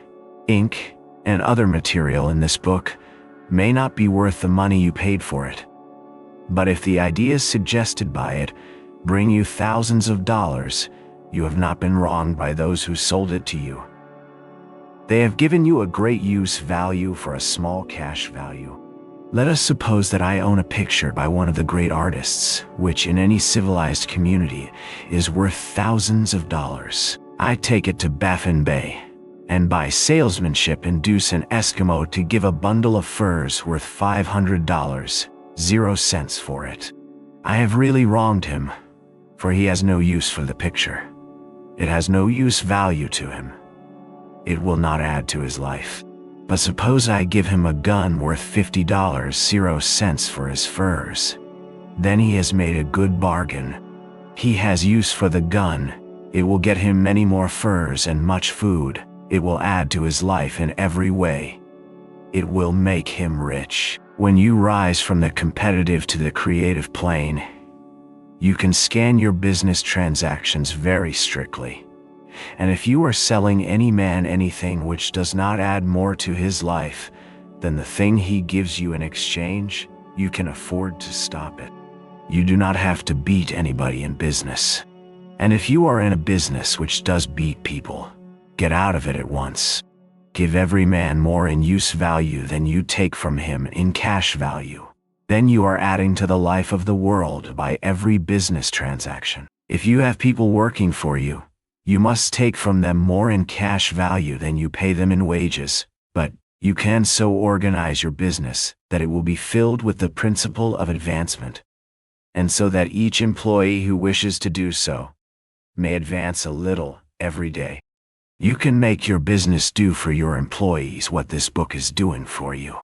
ink, and other material in this book may not be worth the money you paid for it, but if the ideas suggested by it bring you thousands of dollars, you have not been wronged by those who sold it to you. They have given you a great use value for a small cash value. Let us suppose that I own a picture by one of the great artists, which in any civilized community is worth thousands of dollars. I take it to Baffin Bay, and by salesmanship induce an Eskimo to give a bundle of furs worth $500, 0 cents for it. I have really wronged him, for he has no use for the picture. It has no use value to him. It will not add to his life. But suppose I give him a gun worth $50.00 for his furs. Then he has made a good bargain. He has use for the gun. It will get him many more furs and much food. It will add to his life in every way. It will make him rich. When you rise from the competitive to the creative plane, you can scan your business transactions very strictly. And if you are selling any man anything which does not add more to his life than the thing he gives you in exchange, you can afford to stop it. You do not have to beat anybody in business. And if you are in a business which does beat people, get out of it at once. Give every man more in use value than you take from him in cash value. Then you are adding to the life of the world by every business transaction. If you have people working for you, you must take from them more in cash value than you pay them in wages, but you can so organize your business that it will be filled with the principle of advancement, and so that each employee who wishes to do so may advance a little every day. You can make your business do for your employees what this book is doing for you.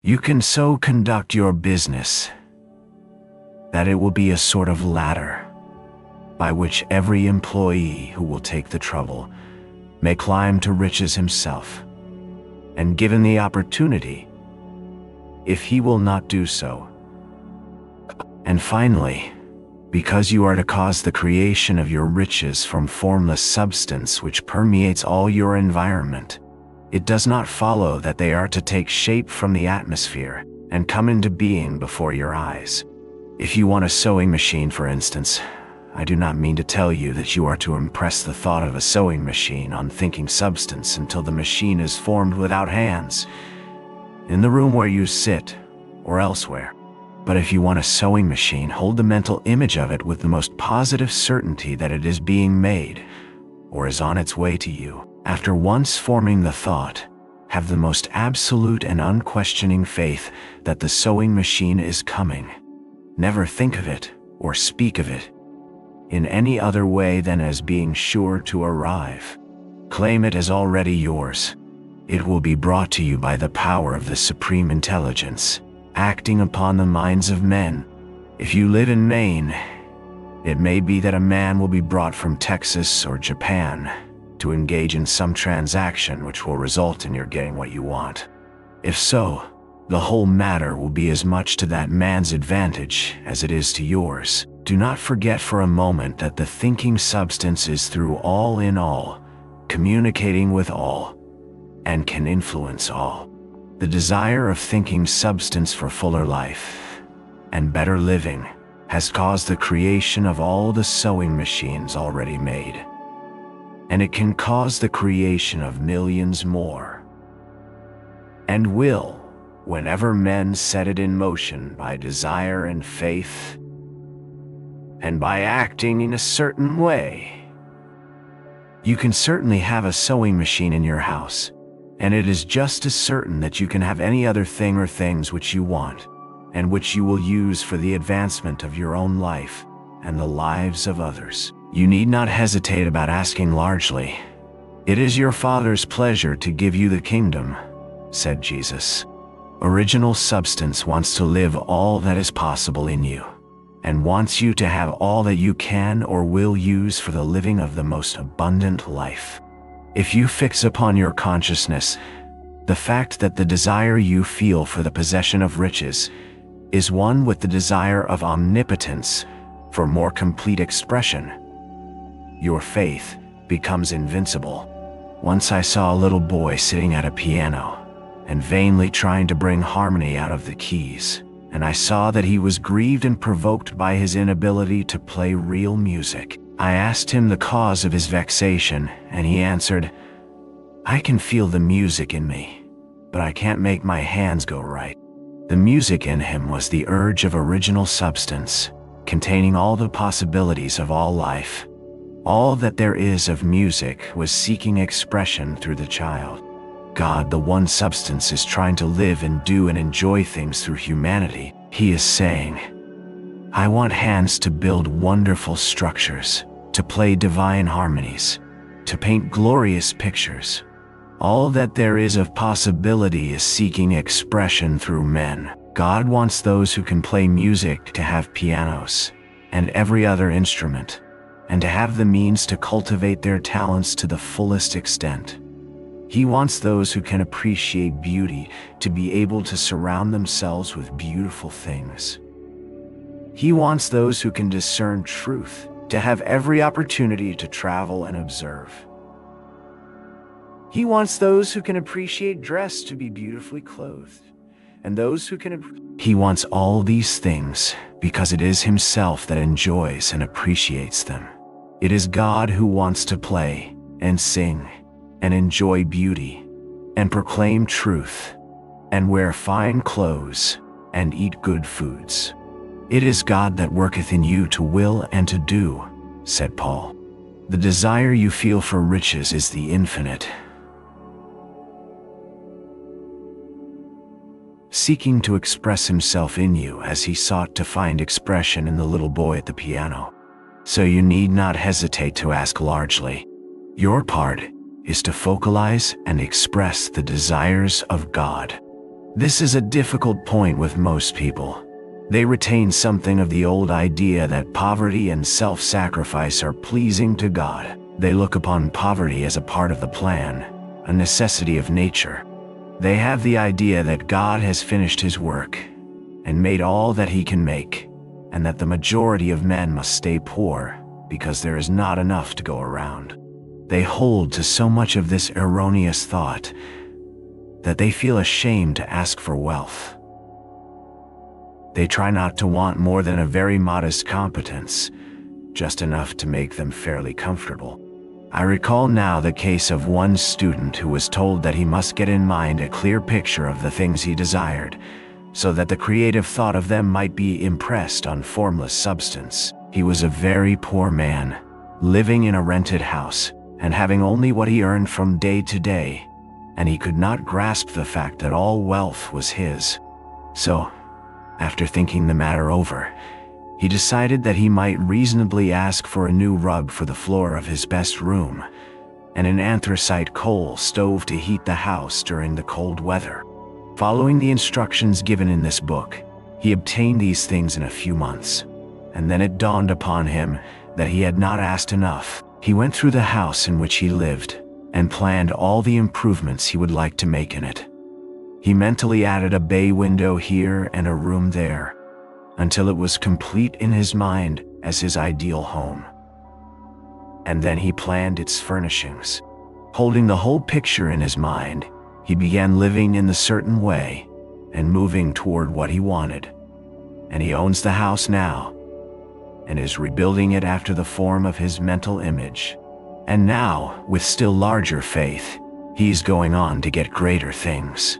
You can so conduct your business that it will be a sort of ladder by which every employee who will take the trouble may climb to riches himself, and given the opportunity, if he will not do so. And finally, because you are to cause the creation of your riches from formless substance which permeates all your environment, it does not follow that they are to take shape from the atmosphere and come into being before your eyes. If you want a sewing machine, for instance, I do not mean to tell you that you are to impress the thought of a sewing machine on thinking substance until the machine is formed without hands, in the room where you sit or elsewhere. But if you want a sewing machine, hold the mental image of it with the most positive certainty that it is being made, or is on its way to you. After once forming the thought, have the most absolute and unquestioning faith that the sewing machine is coming. Never think of it or speak of it in any other way than as being sure to arrive. Claim it as already yours. It will be brought to you by the power of the Supreme Intelligence, acting upon the minds of men. If you live in Maine, it may be that a man will be brought from Texas or Japan to engage in some transaction which will result in your getting what you want. If so, the whole matter will be as much to that man's advantage as it is to yours. Do not forget for a moment that the thinking substance is through all in all, communicating with all, and can influence all. The desire of thinking substance for fuller life and better living has caused the creation of all the sewing machines already made, and it can cause the creation of millions more, and will, whenever men set it in motion by desire and faith, and by acting in a certain way. You can certainly have a sewing machine in your house, and it is just as certain that you can have any other thing or things which you want, and which you will use for the advancement of your own life and the lives of others. You need not hesitate about asking largely. It is your Father's pleasure to give you the kingdom, said Jesus. Original substance wants to live all that is possible in you, and wants you to have all that you can or will use for the living of the most abundant life. If you fix upon your consciousness the fact that the desire you feel for the possession of riches is one with the desire of omnipotence for more complete expression, your faith becomes invincible. Once I saw a little boy sitting at a piano and vainly trying to bring harmony out of the keys, and I saw that he was grieved and provoked by his inability to play real music. I asked him the cause of his vexation, and he answered, "I can feel the music in me, but I can't make my hands go right." The music in him was the urge of original substance, containing all the possibilities of all life. All that there is of music was seeking expression through the child. God, the one substance, is trying to live and do and enjoy things through humanity. He is saying, I want hands to build wonderful structures, to play divine harmonies, to paint glorious pictures. All that there is of possibility is seeking expression through men. God wants those who can play music to have pianos and every other instrument, and to have the means to cultivate their talents to the fullest extent. He wants those who can appreciate beauty to be able to surround themselves with beautiful things. He wants those who can discern truth to have every opportunity to travel and observe. He wants those who can appreciate dress to be beautifully clothed, and those who can He wants all these things because it is Himself that enjoys and appreciates them. It is God who wants to play and sing and enjoy beauty and proclaim truth and wear fine clothes and eat good foods. It is God that worketh in you to will and to do, said Paul. The desire you feel for riches is the infinite, seeking to express Himself in you as He sought to find expression in the little boy at the piano. So you need not hesitate to ask largely. Your part is to focalize and express the desires of God. This is a difficult point with most people. They retain something of the old idea that poverty and self-sacrifice are pleasing to God. They look upon poverty as a part of the plan, a necessity of nature. They have the idea that God has finished His work and made all that He can make, and that the majority of men must stay poor because there is not enough to go around. They hold to so much of this erroneous thought that they feel ashamed to ask for wealth. They try not to want more than a very modest competence, just enough to make them fairly comfortable. I recall now the case of one student who was told that he must get in mind a clear picture of the things he desired, so that the creative thought of them might be impressed on formless substance. He was a very poor man, living in a rented house, and having only what he earned from day to day, and he could not grasp the fact that all wealth was his. So, after thinking the matter over, he decided that he might reasonably ask for a new rug for the floor of his best room, and an anthracite coal stove to heat the house during the cold weather. Following the instructions given in this book, he obtained these things in a few months, and then it dawned upon him that he had not asked enough. He went through the house in which he lived, and planned all the improvements he would like to make in it. He mentally added a bay window here and a room there, until it was complete in his mind as his ideal home. And then he planned its furnishings. Holding the whole picture in his mind, he began living in the certain way and moving toward what he wanted. And he owns the house now, and is rebuilding it after the form of his mental image. And now, with still larger faith, he's going on to get greater things.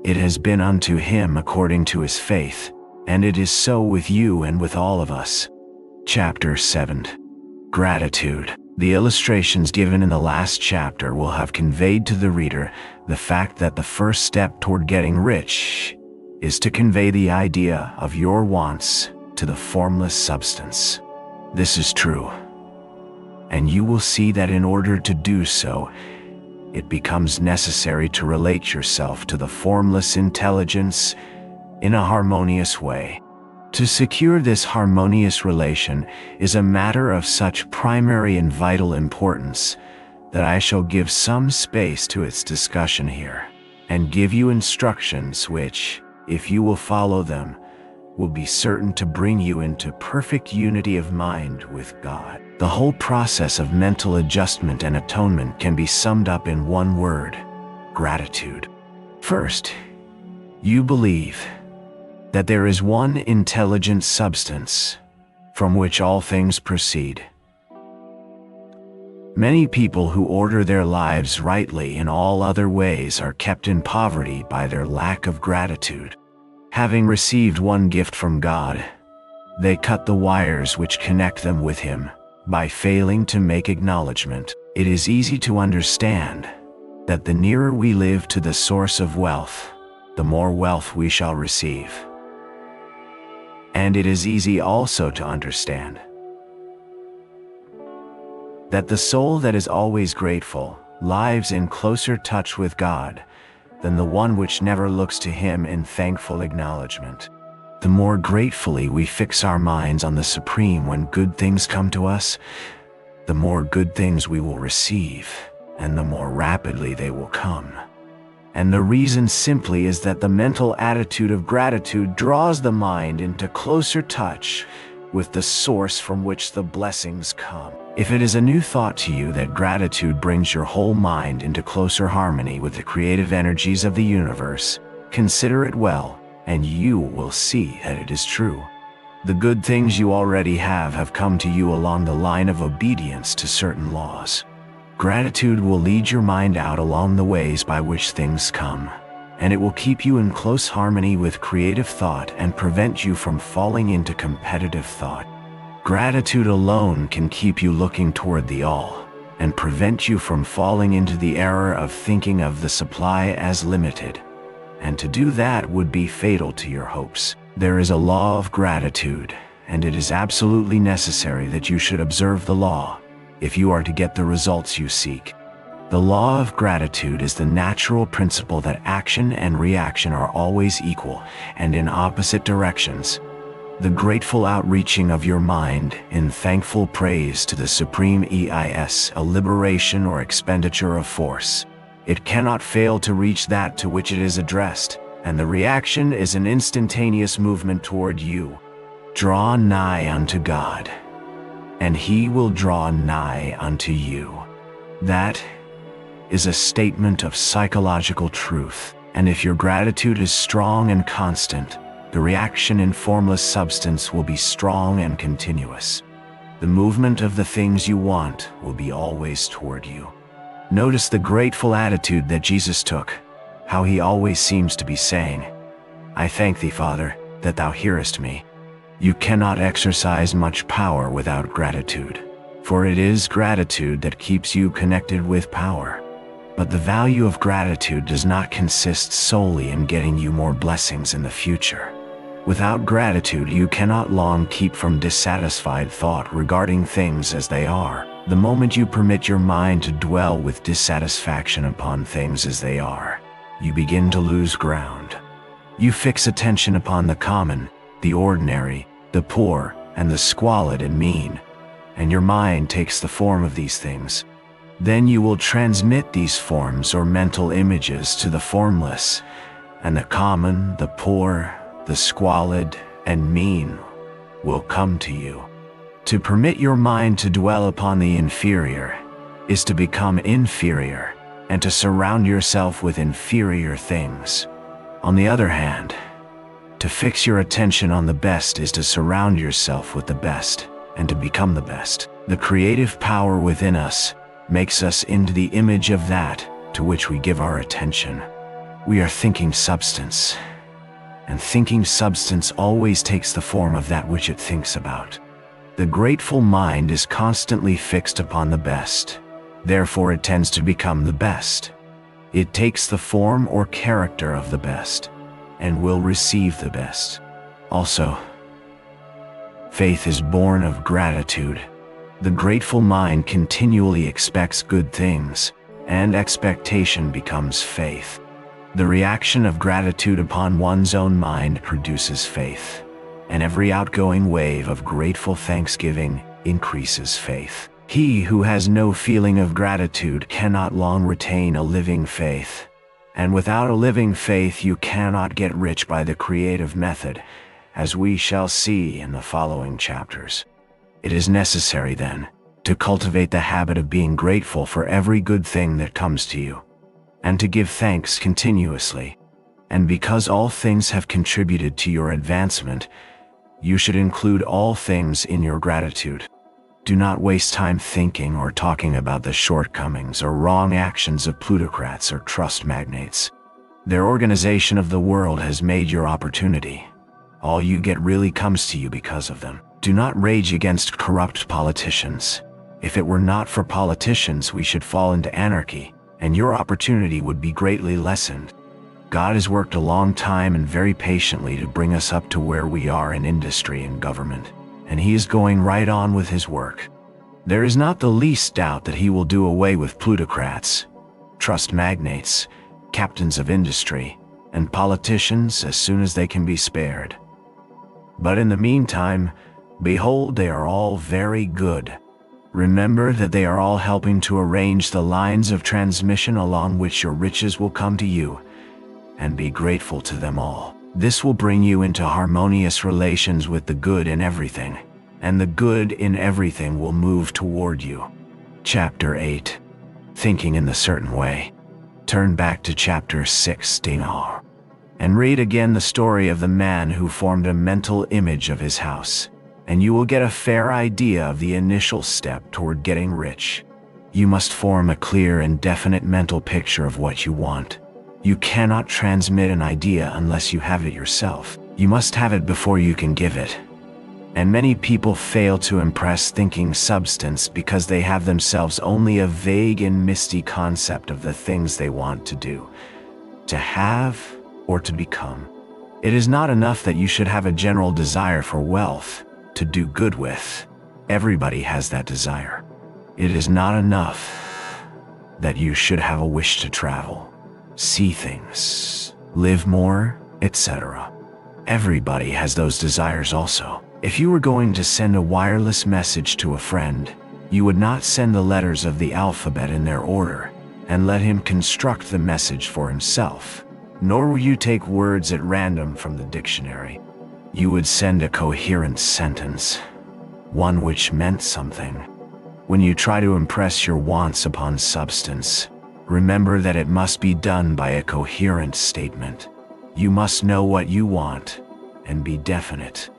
It has been unto him according to his faith, and it is so with you and with all of us. Chapter 7. Gratitude. The illustrations given in the last chapter will have conveyed to the reader the fact that the first step toward getting rich is to convey the idea of your wants to the formless substance. This is true, and you will see that in order to do so, it becomes necessary to relate yourself to the formless intelligence in a harmonious way. To secure this harmonious relation is a matter of such primary and vital importance that I shall give some space to its discussion here, and give you instructions which, if you will follow them, will be certain to bring you into perfect unity of mind with God. The whole process of mental adjustment and atonement can be summed up in one word: gratitude. First, you believe that there is one intelligent substance from which all things proceed. Many people who order their lives rightly in all other ways are kept in poverty by their lack of gratitude. Having received one gift from God, they cut the wires which connect them with Him by failing to make acknowledgement. It is easy to understand that the nearer we live to the source of wealth, the more wealth we shall receive. And it is easy also to understand that the soul that is always grateful lives in closer touch with God than the one which never looks to Him in thankful acknowledgement. The more gratefully we fix our minds on the Supreme when good things come to us, the more good things we will receive, and the more rapidly they will come. And the reason simply is that the mental attitude of gratitude draws the mind into closer touch with the source from which the blessings come. If it is a new thought to you that gratitude brings your whole mind into closer harmony with the creative energies of the universe, consider it well, and you will see that it is true. The good things you already have come to you along the line of obedience to certain laws. Gratitude will lead your mind out along the ways by which things come, and it will keep you in close harmony with creative thought and prevent you from falling into competitive thought. Gratitude alone can keep you looking toward the all, and prevent you from falling into the error of thinking of the supply as limited. And to do that would be fatal to your hopes. There is a law of gratitude, and it is absolutely necessary that you should observe the law if you are to get the results you seek. The law of gratitude is the natural principle that action and reaction are always equal and in opposite directions. The grateful outreaching of your mind in thankful praise to the Supreme is a liberation or expenditure of force. It cannot fail to reach that to which it is addressed, and the reaction is an instantaneous movement toward you. Draw nigh unto God, and He will draw nigh unto you. That is a statement of psychological truth, and if your gratitude is strong and constant, the reaction in formless substance will be strong and continuous. The movement of the things you want will be always toward you. Notice the grateful attitude that Jesus took, how He always seems to be saying, "I thank Thee, Father, that Thou hearest me." You cannot exercise much power without gratitude, for it is gratitude that keeps you connected with power. But the value of gratitude does not consist solely in getting you more blessings in the future. Without gratitude, you cannot long keep from dissatisfied thought regarding things as they are. The moment you permit your mind to dwell with dissatisfaction upon things as they are, you begin to lose ground. You fix attention upon the common, the ordinary, the poor, and the squalid and mean, and your mind takes the form of these things. Then you will transmit these forms or mental images to the formless, and the common, the poor, the squalid, and mean will come to you. To permit your mind to dwell upon the inferior is to become inferior, and to surround yourself with inferior things. On the other hand, to fix your attention on the best is to surround yourself with the best, and to become the best. The creative power within us makes us into the image of that to which we give our attention. We are thinking substance, and thinking substance always takes the form of that which it thinks about. The grateful mind is constantly fixed upon the best, therefore it tends to become the best. It takes the form or character of the best, and will receive the best. Also, faith is born of gratitude. The grateful mind continually expects good things, and expectation becomes faith. The reaction of gratitude upon one's own mind produces faith, and every outgoing wave of grateful thanksgiving increases faith. He who has no feeling of gratitude cannot long retain a living faith, and without a living faith you cannot get rich by the creative method, as we shall see in the following chapters. It is necessary, then, to cultivate the habit of being grateful for every good thing that comes to you, and to give thanks continuously. And because all things have contributed to your advancement, you should include all things in your gratitude. Do not waste time thinking or talking about the shortcomings or wrong actions of plutocrats or trust magnates. Their organization of the world has made your opportunity. All you get really comes to you because of them. Do not rage against corrupt politicians. If it were not for politicians, we should fall into anarchy, and your opportunity would be greatly lessened. God has worked a long time and very patiently to bring us up to where we are in industry and government, and He is going right on with His work. There is not the least doubt that He will do away with plutocrats, trust magnates, captains of industry, and politicians as soon as they can be spared. But in the meantime, behold, they are all very good. Remember that they are all helping to arrange the lines of transmission along which your riches will come to you, and be grateful to them all. This will bring you into harmonious relations with the good in everything, and the good in everything will move toward you. Chapter 8. Thinking in the Certain Way. Turn back to chapter 16 and read again the story of the man who formed a mental image of his house, and you will get a fair idea of the initial step toward getting rich. You must form a clear and definite mental picture of what you want. You cannot transmit an idea unless you have it yourself. You must have it before you can give it. And many people fail to impress thinking substance because they have themselves only a vague and misty concept of the things they want to do, to have, or to become. It is not enough that you should have a general desire for wealth, to do good with. Everybody has that desire. It is not enough that you should have a wish to travel, see things, live more, etc. Everybody has those desires also. If you were going to send a wireless message to a friend, you would not send the letters of the alphabet in their order and let him construct the message for himself, nor would you take words at random from the dictionary. You would send a coherent sentence, one which meant something. When you try to impress your wants upon substance, remember that it must be done by a coherent statement. You must know what you want and be definite.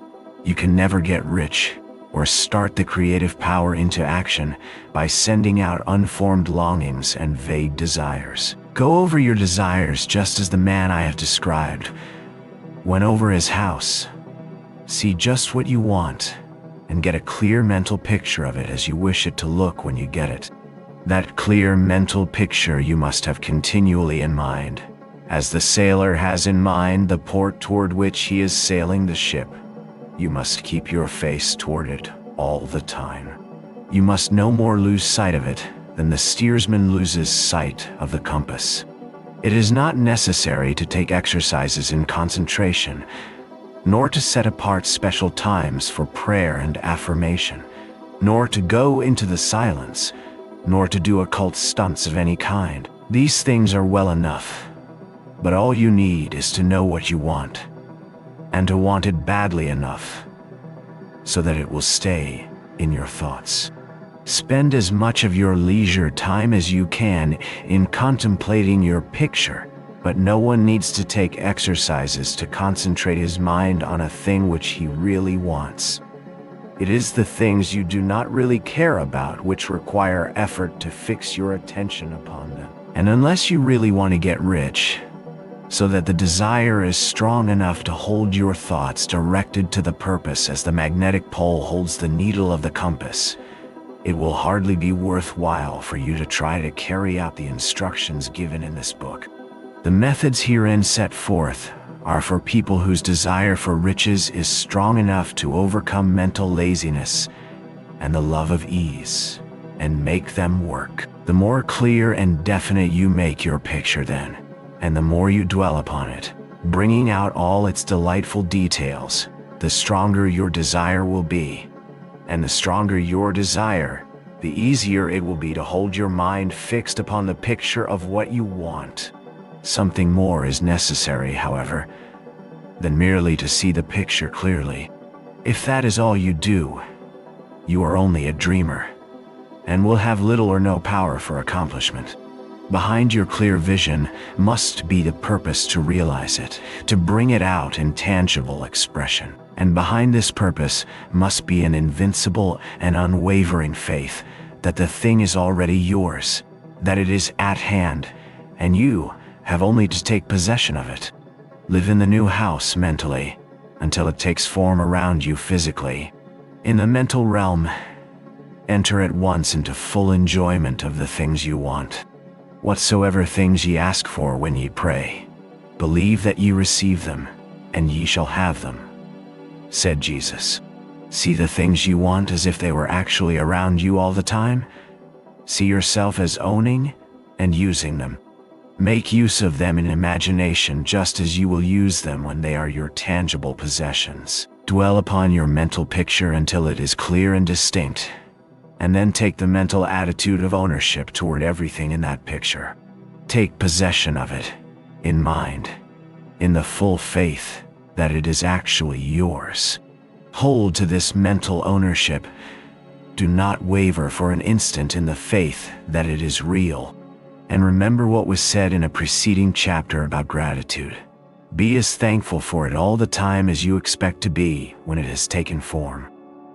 You can never get rich or start the creative power into action by sending out unformed longings and vague desires. Go over your desires just as the man I have described went over his house. See just what you want and get a clear mental picture of it as you wish it to look when you get it. That clear mental picture you must have continually in mind, as the sailor has in mind the port toward which he is sailing the ship. You must keep your face toward it all the time. You must no more lose sight of it than the steersman loses sight of the compass. It is not necessary to take exercises in concentration, nor to set apart special times for prayer and affirmation, nor to go into the silence, nor to do occult stunts of any kind. These things are well enough, but all you need is to know what you want, and to want it badly enough so that it will stay in your thoughts. Spend as much of your leisure time as you can in contemplating your picture, but no one needs to take exercises to concentrate his mind on a thing which he really wants. It is the things you do not really care about which require effort to fix your attention upon them. And unless you really want to get rich, so that the desire is strong enough to hold your thoughts directed to the purpose as the magnetic pole holds the needle of the compass, it will hardly be worthwhile for you to try to carry out the instructions given in this book. The methods herein set forth are for people whose desire for riches is strong enough to overcome mental laziness and the love of ease, and make them work. The more clear and definite you make your picture then, and the more you dwell upon it, bringing out all its delightful details, the stronger your desire will be. And the stronger your desire, the easier it will be to hold your mind fixed upon the picture of what you want. Something more is necessary, however, than merely to see the picture clearly. If that is all you do, you are only a dreamer, and will have little or no power for accomplishment. Behind your clear vision must be the purpose to realize it, to bring it out in tangible expression. And behind this purpose must be an invincible and unwavering faith that the thing is already yours, that it is at hand, and you have only to take possession of it. Live in the new house mentally, until it takes form around you physically. In the mental realm, enter at once into full enjoyment of the things you want. Whatsoever things ye ask for when ye pray, believe that ye receive them, and ye shall have them, said Jesus. See the things you want as if they were actually around you all the time. See yourself as owning and using them. Make use of them in imagination just as you will use them when they are your tangible possessions. Dwell upon your mental picture until it is clear and distinct, and then take the mental attitude of ownership toward everything in that picture. Take possession of it, in mind, in the full faith that it is actually yours. Hold to this mental ownership. Do not waver for an instant in the faith that it is real. And remember what was said in a preceding chapter about gratitude. Be as thankful for it all the time as you expect to be when it has taken form.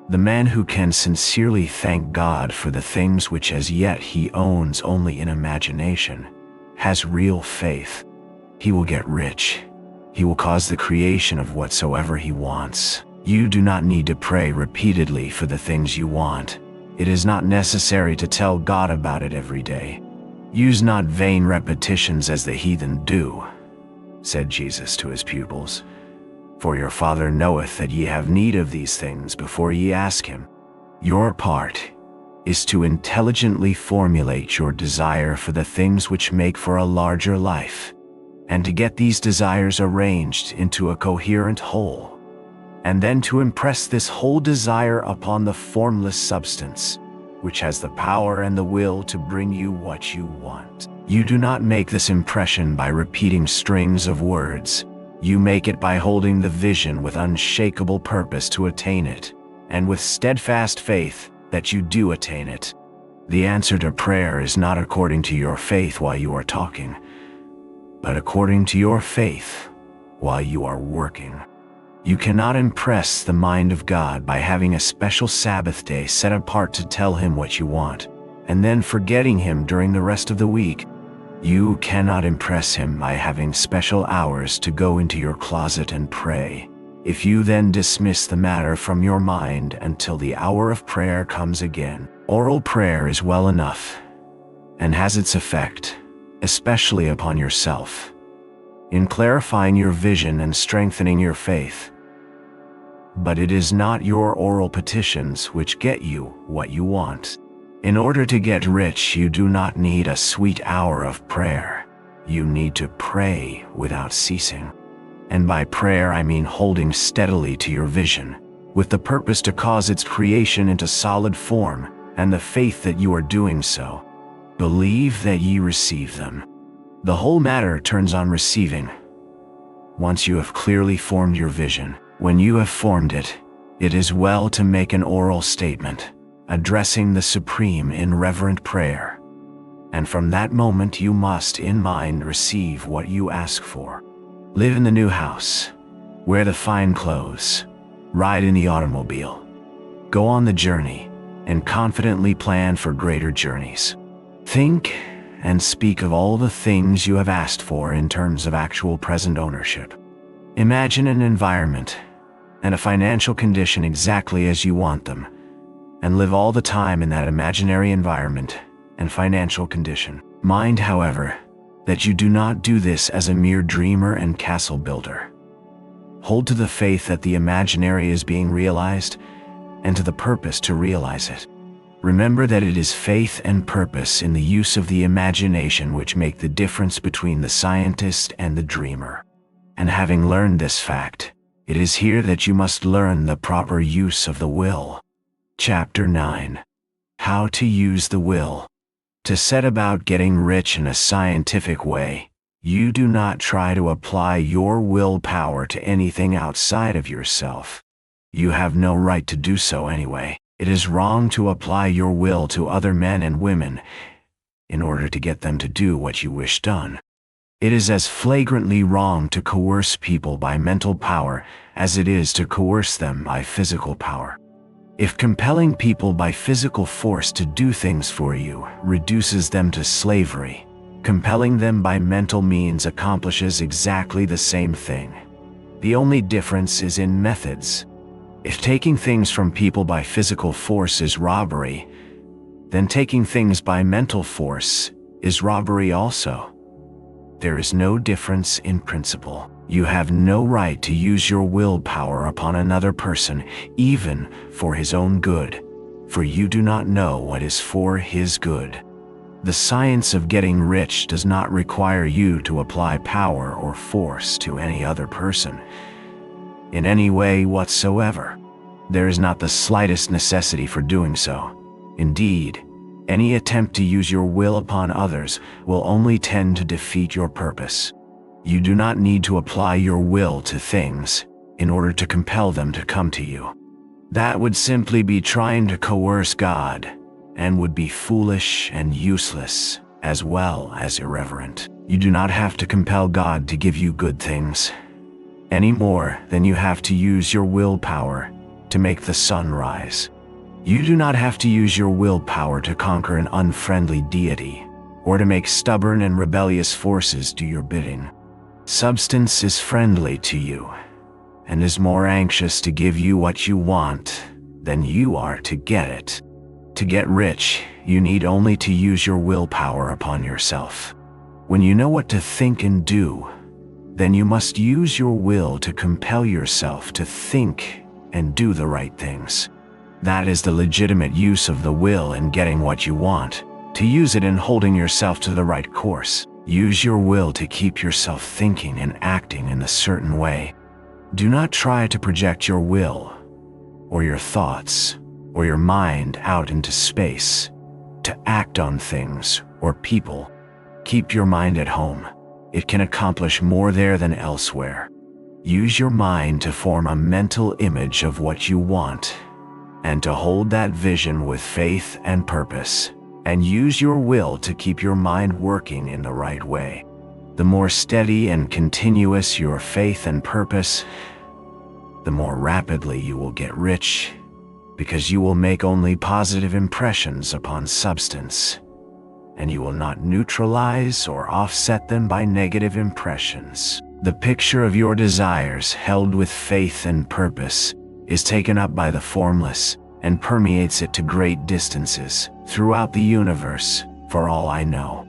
The man who can sincerely thank God for the things which as yet he owns only in imagination has real faith. He will get rich. He will cause the creation of whatsoever he wants. You do not need to pray repeatedly for the things you want. It is not necessary to tell God about it every day. Use not vain repetitions as the heathen do, said Jesus to his pupils. For your Father knoweth that ye have need of these things before ye ask him. Your part is to intelligently formulate your desire for the things which make for a larger life, and to get these desires arranged into a coherent whole, and then to impress this whole desire upon the formless substance, which has the power and the will to bring you what you want. You do not make this impression by repeating strings of words. You make it by holding the vision with unshakable purpose to attain it, and with steadfast faith that you do attain it. The answer to prayer is not according to your faith while you are talking, but according to your faith while you are working. You cannot impress the mind of God by having a special Sabbath day set apart to tell him what you want, and then forgetting him during the rest of the week. You cannot impress him by having special hours to go into your closet and pray. If you then dismiss the matter from your mind until the hour of prayer comes again, oral prayer is well enough, and has its effect, especially upon yourself, in clarifying your vision and strengthening your faith. But it is not your oral petitions which get you what you want. In order to get rich, you do not need a sweet hour of prayer. You need to pray without ceasing. And by prayer I mean holding steadily to your vision, with the purpose to cause its creation into solid form, and the faith that you are doing so. Believe that ye receive them. The whole matter turns on receiving. Once you have clearly formed your vision, when you have formed it, it is well to make an oral statement, addressing the Supreme in reverent prayer. And from that moment you must, in mind, receive what you ask for. Live in the new house, wear the fine clothes, ride in the automobile, go on the journey, and confidently plan for greater journeys. Think and speak of all the things you have asked for in terms of actual present ownership. Imagine an environment and a financial condition exactly as you want them, and live all the time in that imaginary environment and financial condition. Mind, however, that you do not do this as a mere dreamer and castle builder. Hold to the faith that the imaginary is being realized, and to the purpose to realize it. Remember that it is faith and purpose in the use of the imagination which make the difference between the scientist and the dreamer. And having learned this fact, it is here that you must learn the proper use of the will. Chapter 9. How to use the will. To set about getting rich in a scientific way, you do not try to apply your willpower to anything outside of yourself. You have no right to do so anyway. It is wrong to apply your will to other men and women in order to get them to do what you wish done. It is as flagrantly wrong to coerce people by mental power as it is to coerce them by physical power. If compelling people by physical force to do things for you reduces them to slavery, compelling them by mental means accomplishes exactly the same thing. The only difference is in methods. If taking things from people by physical force is robbery, then taking things by mental force is robbery also. There is no difference in principle. You have no right to use your willpower upon another person, even for his own good, for you do not know what is for his good. The science of getting rich does not require you to apply power or force to any other person in any way whatsoever. There is not the slightest necessity for doing so. Indeed, any attempt to use your will upon others will only tend to defeat your purpose. You do not need to apply your will to things in order to compel them to come to you. That would simply be trying to coerce God, and would be foolish and useless, as well as irreverent. You do not have to compel God to give you good things, any more than you have to use your willpower to make the sun rise. You do not have to use your willpower to conquer an unfriendly deity, or to make stubborn and rebellious forces do your bidding. Substance is friendly to you, and is more anxious to give you what you want than you are to get it. To get rich, you need only to use your willpower upon yourself. When you know what to think and do, then you must use your will to compel yourself to think and do the right things. That is the legitimate use of the will in getting what you want, to use it in holding yourself to the right course. Use your will to keep yourself thinking and acting in a certain way. Do not try to project your will, or your thoughts, or your mind out into space, to act on things or people. Keep your mind at home. It can accomplish more there than elsewhere. Use your mind to form a mental image of what you want, and to hold that vision with faith and purpose, and use your will to keep your mind working in the right way. The more steady and continuous your faith and purpose, the more rapidly you will get rich, because you will make only positive impressions upon substance, and you will not neutralize or offset them by negative impressions. The picture of your desires held with faith and purpose is taken up by the formless and permeates it to great distances throughout the universe, for all I know.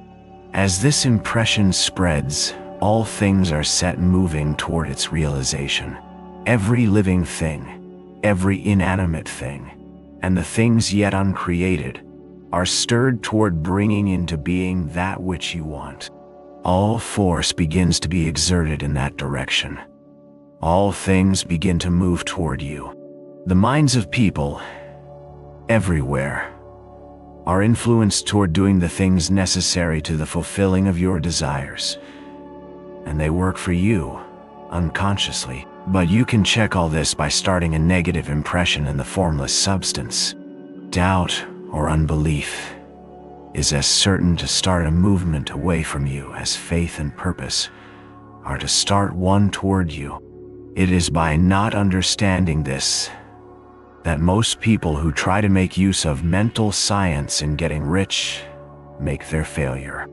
As this impression spreads, all things are set moving toward its realization. Every living thing, every inanimate thing, and the things yet uncreated are stirred toward bringing into being that which you want. All force begins to be exerted in that direction. All things begin to move toward you. The minds of people, everywhere, are influenced toward doing the things necessary to the fulfilling of your desires. And they work for you, unconsciously. But you can check all this by starting a negative impression in the formless substance. Doubt or unbelief is as certain to start a movement away from you as faith and purpose are to start one toward you. It is by not understanding this that most people who try to make use of mental science in getting rich make their failure.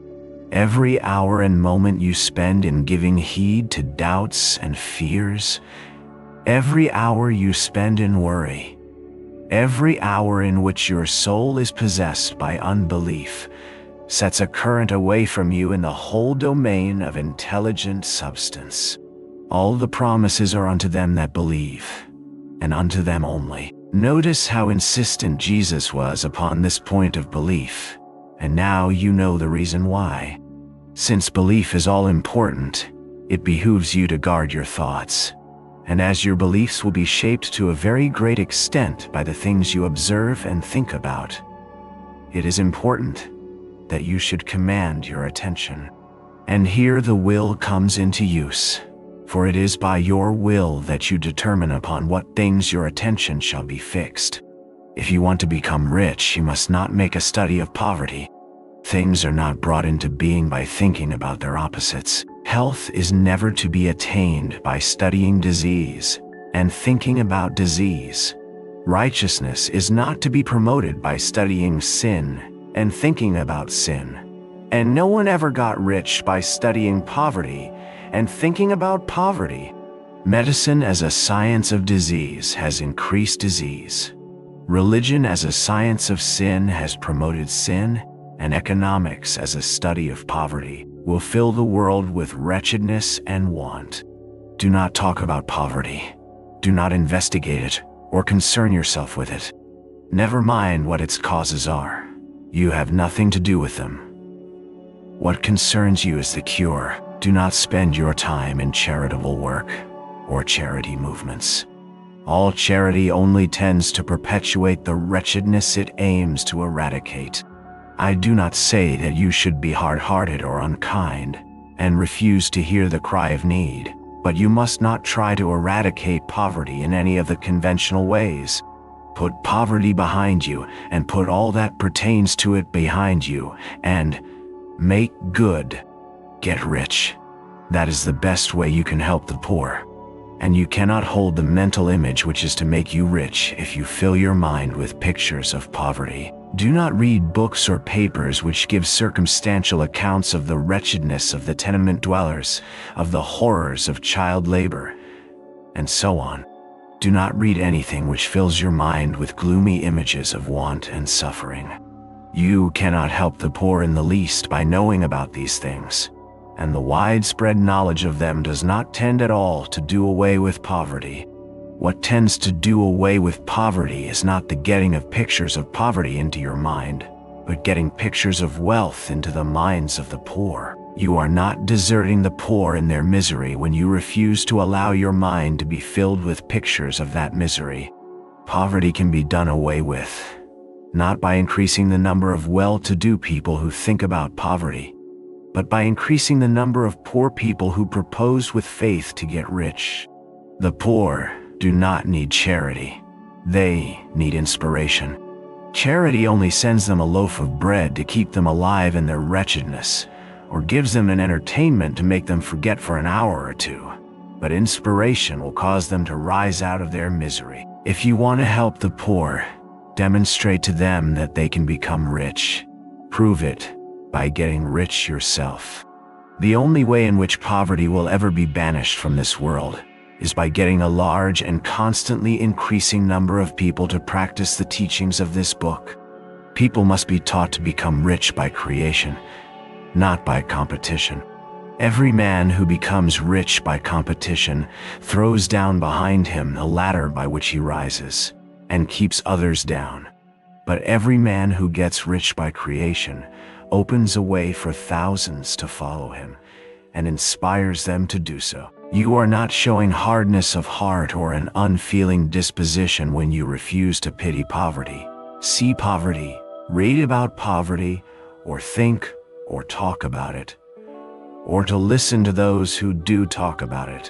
Every hour and moment you spend in giving heed to doubts and fears, every hour you spend in worry, every hour in which your soul is possessed by unbelief, sets a current away from you in the whole domain of intelligent substance. All the promises are unto them that believe, and unto them only. Notice how insistent Jesus was upon this point of belief, and now you know the reason why. Since belief is all important, it behooves you to guard your thoughts, and as your beliefs will be shaped to a very great extent by the things you observe and think about, it is important that you should command your attention. And here the will comes into use, for it is by your will that you determine upon what things your attention shall be fixed. If you want to become rich, you must not make a study of poverty. Things are not brought into being by thinking about their opposites. Health is never to be attained by studying disease and thinking about disease. Righteousness is not to be promoted by studying sin and thinking about sin. And no one ever got rich by studying poverty and thinking about poverty. Medicine as a science of disease has increased disease. Religion as a science of sin has promoted sin, and economics as a study of poverty will fill the world with wretchedness and want. Do not talk about poverty. Do not investigate it or concern yourself with it. Never mind what its causes are. You have nothing to do with them. What concerns you is the cure. Do not spend your time in charitable work or charity movements. All charity only tends to perpetuate the wretchedness it aims to eradicate. I do not say that you should be hard-hearted or unkind and refuse to hear the cry of need, but you must not try to eradicate poverty in any of the conventional ways. Put poverty behind you and put all that pertains to it behind you and make good. Get rich. That is the best way you can help the poor. And you cannot hold the mental image which is to make you rich if you fill your mind with pictures of poverty. Do not read books or papers which give circumstantial accounts of the wretchedness of the tenement dwellers, of the horrors of child labor, and so on. Do not read anything which fills your mind with gloomy images of want and suffering. You cannot help the poor in the least by knowing about these things, and the widespread knowledge of them does not tend at all to do away with poverty. What tends to do away with poverty is not the getting of pictures of poverty into your mind, but getting pictures of wealth into the minds of the poor. You are not deserting the poor in their misery when you refuse to allow your mind to be filled with pictures of that misery. Poverty can be done away with, not by increasing the number of well-to-do people who think about poverty, but by increasing the number of poor people who propose with faith to get rich. The poor do not need charity. They need inspiration. Charity only sends them a loaf of bread to keep them alive in their wretchedness, or gives them an entertainment to make them forget for an hour or two. But inspiration will cause them to rise out of their misery. If you want to help the poor, demonstrate to them that they can become rich. Prove it by getting rich yourself. The only way in which poverty will ever be banished from this world is by getting a large and constantly increasing number of people to practice the teachings of this book. People must be taught to become rich by creation, not by competition. Every man who becomes rich by competition throws down behind him the ladder by which he rises, and keeps others down. But every man who gets rich by creation opens a way for thousands to follow him, and inspires them to do so. You are not showing hardness of heart or an unfeeling disposition when you refuse to pity poverty, see poverty, read about poverty, or think or talk about it, or to listen to those who do talk about it.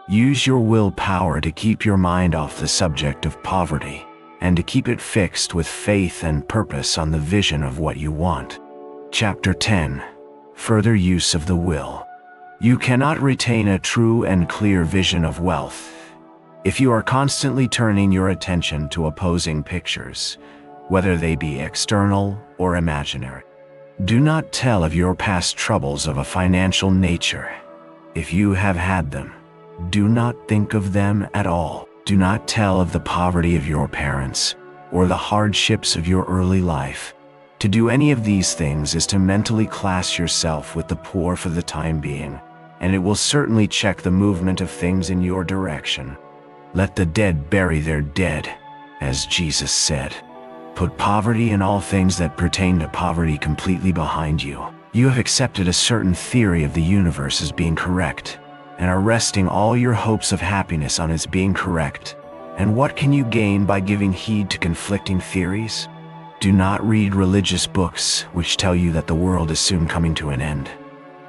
Use your willpower to keep your mind off the subject of poverty, and to keep it fixed with faith and purpose on the vision of what you want. Chapter 10. Further use of the will. You cannot retain a true and clear vision of wealth if you are constantly turning your attention to opposing pictures, whether they be external or imaginary. Do not tell of your past troubles of a financial nature. If you have had them, do not think of them at all. Do not tell of the poverty of your parents or the hardships of your early life. To do any of these things is to mentally class yourself with the poor for the time being, and it will certainly check the movement of things in your direction. Let the dead bury their dead, as Jesus said. Put poverty and all things that pertain to poverty completely behind you. You have accepted a certain theory of the universe as being correct, and are resting all your hopes of happiness on its being correct. And what can you gain by giving heed to conflicting theories? Do not read religious books which tell you that the world is soon coming to an end.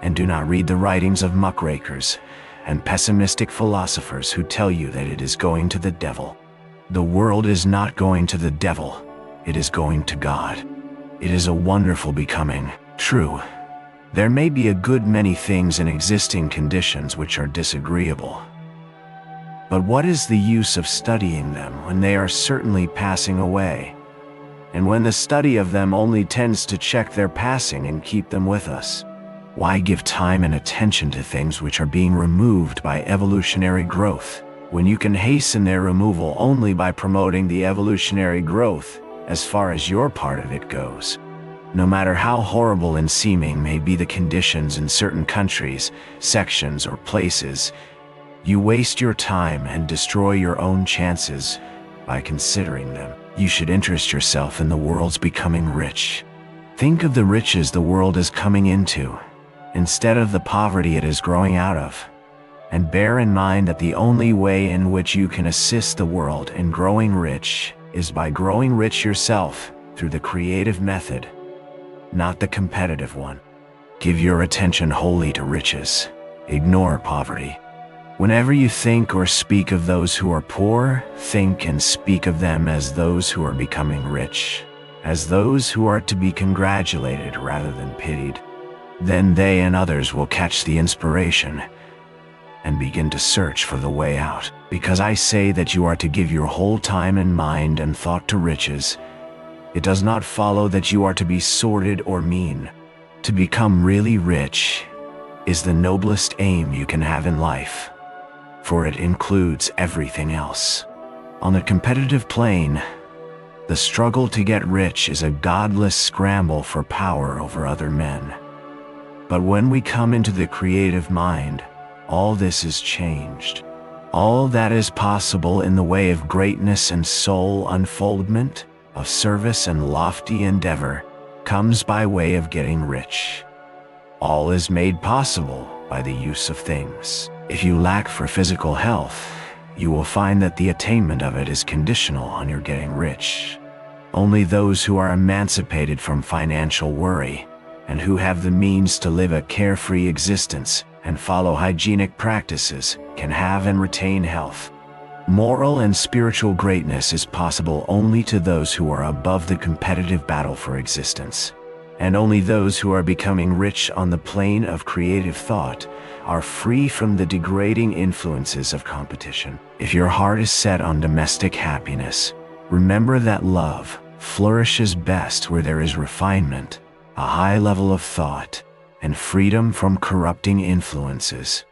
And do not read the writings of muckrakers and pessimistic philosophers who tell you that it is going to the devil. The world is not going to the devil, it is going to God. It is a wonderful becoming. True, there may be a good many things in existing conditions which are disagreeable. But what is the use of studying them when they are certainly passing away, and when the study of them only tends to check their passing and keep them with us? Why give time and attention to things which are being removed by evolutionary growth, when you can hasten their removal only by promoting the evolutionary growth as far as your part of it goes? No matter how horrible and seeming may be the conditions in certain countries, sections, or places, you waste your time and destroy your own chances by considering them. You should interest yourself in the world's becoming rich. Think of the riches the world is coming into, instead of the poverty it is growing out of. And bear in mind that the only way in which you can assist the world in growing rich is by growing rich yourself through the creative method, not the competitive one. Give your attention wholly to riches. Ignore poverty. Whenever you think or speak of those who are poor, think and speak of them as those who are becoming rich, as those who are to be congratulated rather than pitied. Then they and others will catch the inspiration and begin to search for the way out. Because I say that you are to give your whole time and mind and thought to riches, it does not follow that you are to be sordid or mean. To become really rich is the noblest aim you can have in life, for it includes everything else. On the competitive plane, the struggle to get rich is a godless scramble for power over other men. But when we come into the creative mind, all this is changed. All that is possible in the way of greatness and soul unfoldment, of service and lofty endeavor, comes by way of getting rich. All is made possible by the use of things. If you lack for physical health, you will find that the attainment of it is conditional on your getting rich. Only those who are emancipated from financial worry and who have the means to live a carefree existence and follow hygienic practices can have and retain health. Moral and spiritual greatness is possible only to those who are above the competitive battle for existence. And only those who are becoming rich on the plane of creative thought are free from the degrading influences of competition. If your heart is set on domestic happiness, remember that love flourishes best where there is refinement, a high level of thought, and freedom from corrupting influences.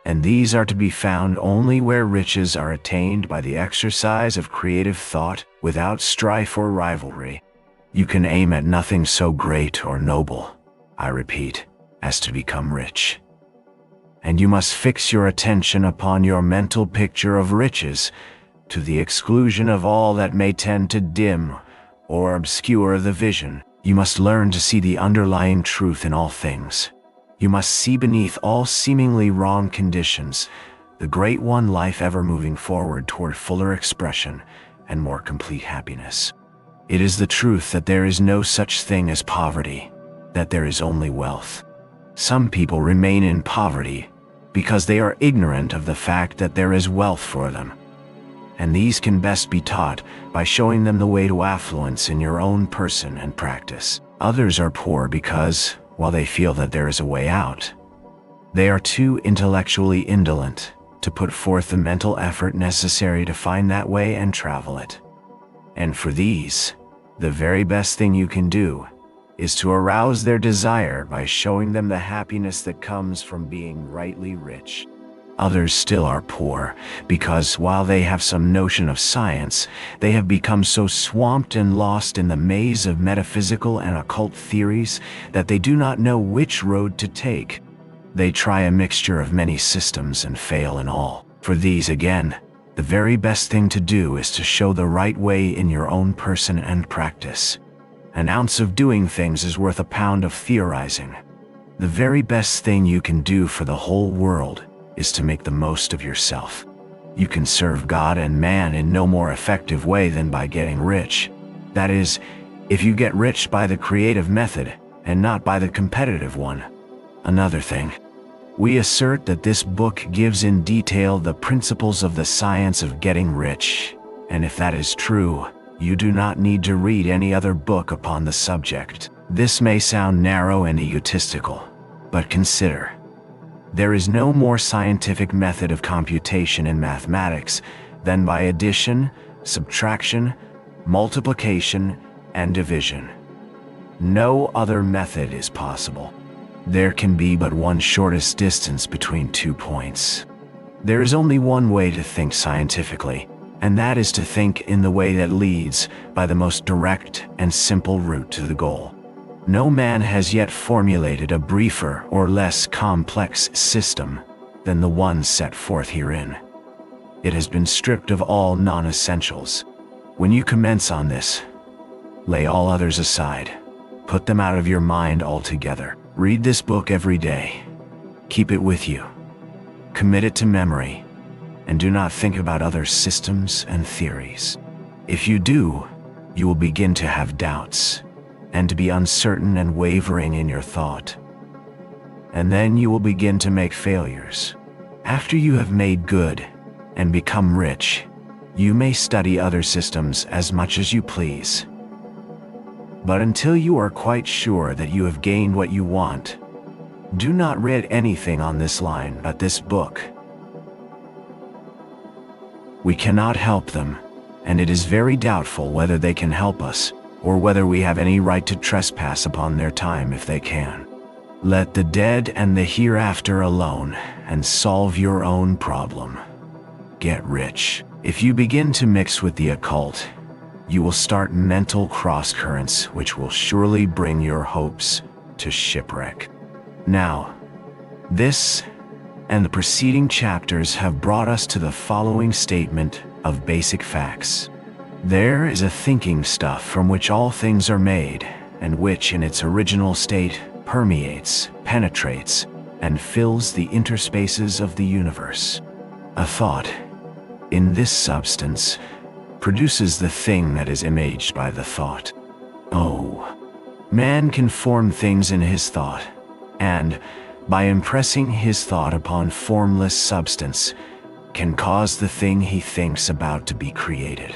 And these are to be found only where riches are attained by the exercise of creative thought without strife or rivalry. You can aim at nothing so great or noble, I repeat, as to become rich. And you must fix your attention upon your mental picture of riches, to the exclusion of all that may tend to dim or obscure the vision. You must learn to see the underlying truth in all things. You must see beneath all seemingly wrong conditions the great one life ever moving forward toward fuller expression and more complete happiness. It is the truth that there is no such thing as poverty, that there is only wealth. Some people remain in poverty because they are ignorant of the fact that there is wealth for them. And these can best be taught by showing them the way to affluence in your own person and practice. Others are poor because, while they feel that there is a way out, they are too intellectually indolent to put forth the mental effort necessary to find that way and travel it. And for these, the very best thing you can do is to arouse their desire by showing them the happiness that comes from being rightly rich. Others still are poor because, while they have some notion of science, they have become so swamped and lost in the maze of metaphysical and occult theories that they do not know which road to take. They try a mixture of many systems and fail in all. For these, again, the very best thing to do is to show the right way in your own person and practice. An ounce of doing things is worth a pound of theorizing. The very best thing you can do for the whole world is to make the most of yourself. You can serve God and man in no more effective way than by getting rich. That is, if you get rich by the creative method and not by the competitive one. Another thing, we assert that this book gives in detail the principles of the science of getting rich, and if that is true, you do not need to read any other book upon the subject. This may sound narrow and egotistical, but consider. There is no more scientific method of computation in mathematics than by addition, subtraction, multiplication, and division. No other method is possible. There can be but one shortest distance between 2 points. There is only one way to think scientifically, and that is to think in the way that leads by the most direct and simple route to the goal. No man has yet formulated a briefer or less complex system than the one set forth herein. It has been stripped of all non-essentials. When you commence on this, lay all others aside. Put them out of your mind altogether. Read this book every day. Keep it with you. Commit it to memory, and do not think about other systems and theories. If you do, you will begin to have doubts, and to be uncertain and wavering in your thought. And then you will begin to make failures. After you have made good and become rich, you may study other systems as much as you please. But until you are quite sure that you have gained what you want, do not read anything on this line but this book. We cannot help them, and it is very doubtful whether they can help us, or whether we have any right to trespass upon their time if they can. Let the dead and the hereafter alone, and solve your own problem. Get rich. If you begin to mix with the occult, you will start mental cross-currents which will surely bring your hopes to shipwreck. Now, this and the preceding chapters have brought us to the following statement of basic facts. There is a thinking stuff from which all things are made, and which in its original state permeates, penetrates, and fills the interspaces of the universe. A thought, in this substance, produces the thing that is imaged by the thought. Oh, man can form things in his thought, and, by impressing his thought upon formless substance, can cause the thing he thinks about to be created.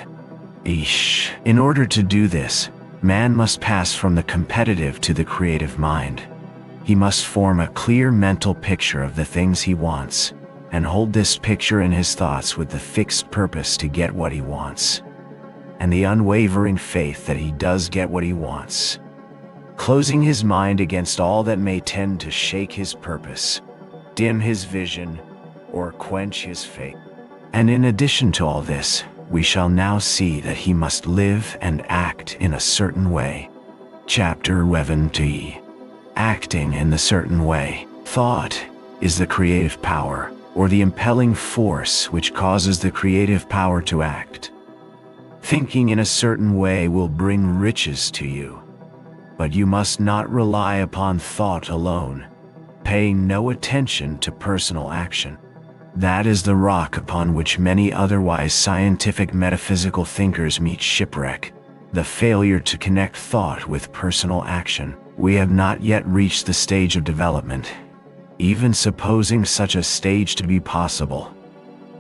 Eesh. In order to do this, man must pass from the competitive to the creative mind. He must form a clear mental picture of the things he wants, and hold this picture in his thoughts with the fixed purpose to get what he wants, and the unwavering faith that he does get what he wants, closing his mind against all that may tend to shake his purpose, dim his vision, or quench his faith. And in addition to all this, we shall now see that he must live and act in a certain way. Chapter 11. Acting in the certain way. Thought is the creative power, or the impelling force which causes the creative power to act. Thinking in a certain way will bring riches to you, but you must not rely upon thought alone, paying no attention to personal action. That is the rock upon which many otherwise scientific metaphysical thinkers meet shipwreck, the failure to connect thought with personal action. We have not yet reached the stage of development, even supposing such a stage to be possible,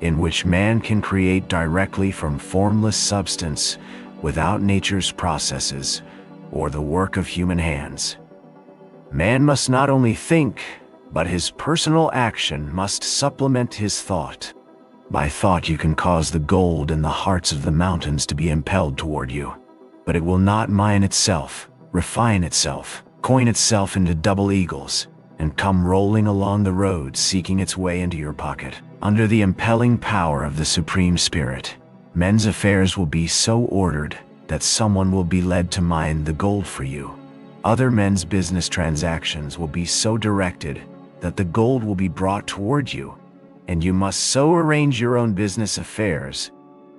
in which man can create directly from formless substance without nature's processes or the work of human hands. Man must not only think, but his personal action must supplement his thought. By thought you can cause the gold in the hearts of the mountains to be impelled toward you, but it will not mine itself, refine itself, coin itself into double eagles, and come rolling along the road seeking its way into your pocket. Under the impelling power of the Supreme Spirit, men's affairs will be so ordered that someone will be led to mine the gold for you. Other men's business transactions will be so directed that the gold will be brought toward you, and you must so arrange your own business affairs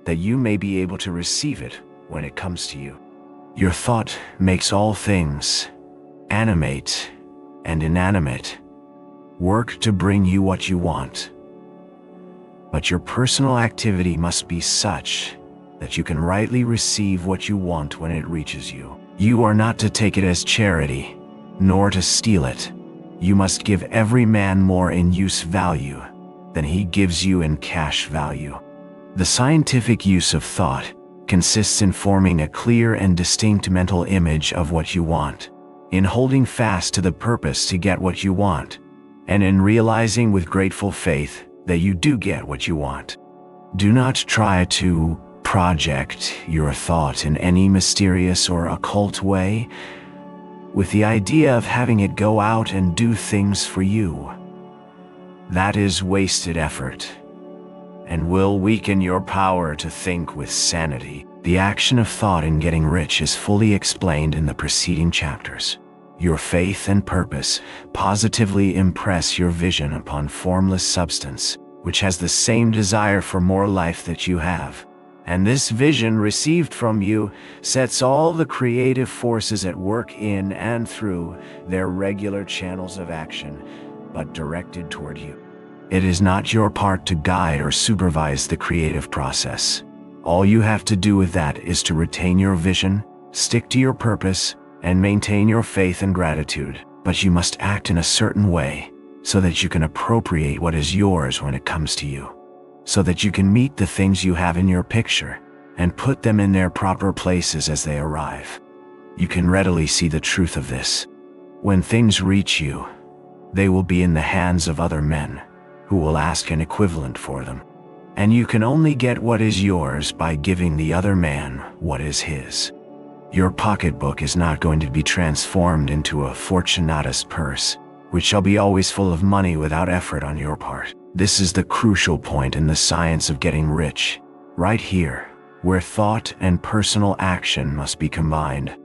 that you may be able to receive it when it comes to you. Your thought makes all things, animate and inanimate, work to bring you what you want. But your personal activity must be such that you can rightly receive what you want when it reaches you. You are not to take it as charity, nor to steal it. You must give every man more in use value than he gives you in cash value. The scientific use of thought consists in forming a clear and distinct mental image of what you want, in holding fast to the purpose to get what you want, and in realizing with grateful faith that you do get what you want. Do not try to project your thought in any mysterious or occult way, with the idea of having it go out and do things for you. That is wasted effort, and will weaken your power to think with sanity. The action of thought in getting rich is fully explained in the preceding chapters. Your faith and purpose positively impress your vision upon formless substance, which has the same desire for more life that you have, And this vision received from you sets all the creative forces at work in and through their regular channels of action, but directed toward you. It is not your part to guide or supervise the creative process. All you have to do with that is to retain your vision, stick to your purpose, and maintain your faith and gratitude. But you must act in a certain way so that you can appropriate what is yours when it comes to you, so that you can meet the things you have in your picture and put them in their proper places as they arrive. You can readily see the truth of this. When things reach you, they will be in the hands of other men who will ask an equivalent for them. And you can only get what is yours by giving the other man what is his. Your pocketbook is not going to be transformed into a Fortunatus purse, which shall be always full of money without effort on your part. This is the crucial point in the science of getting rich, right here, where thought and personal action must be combined.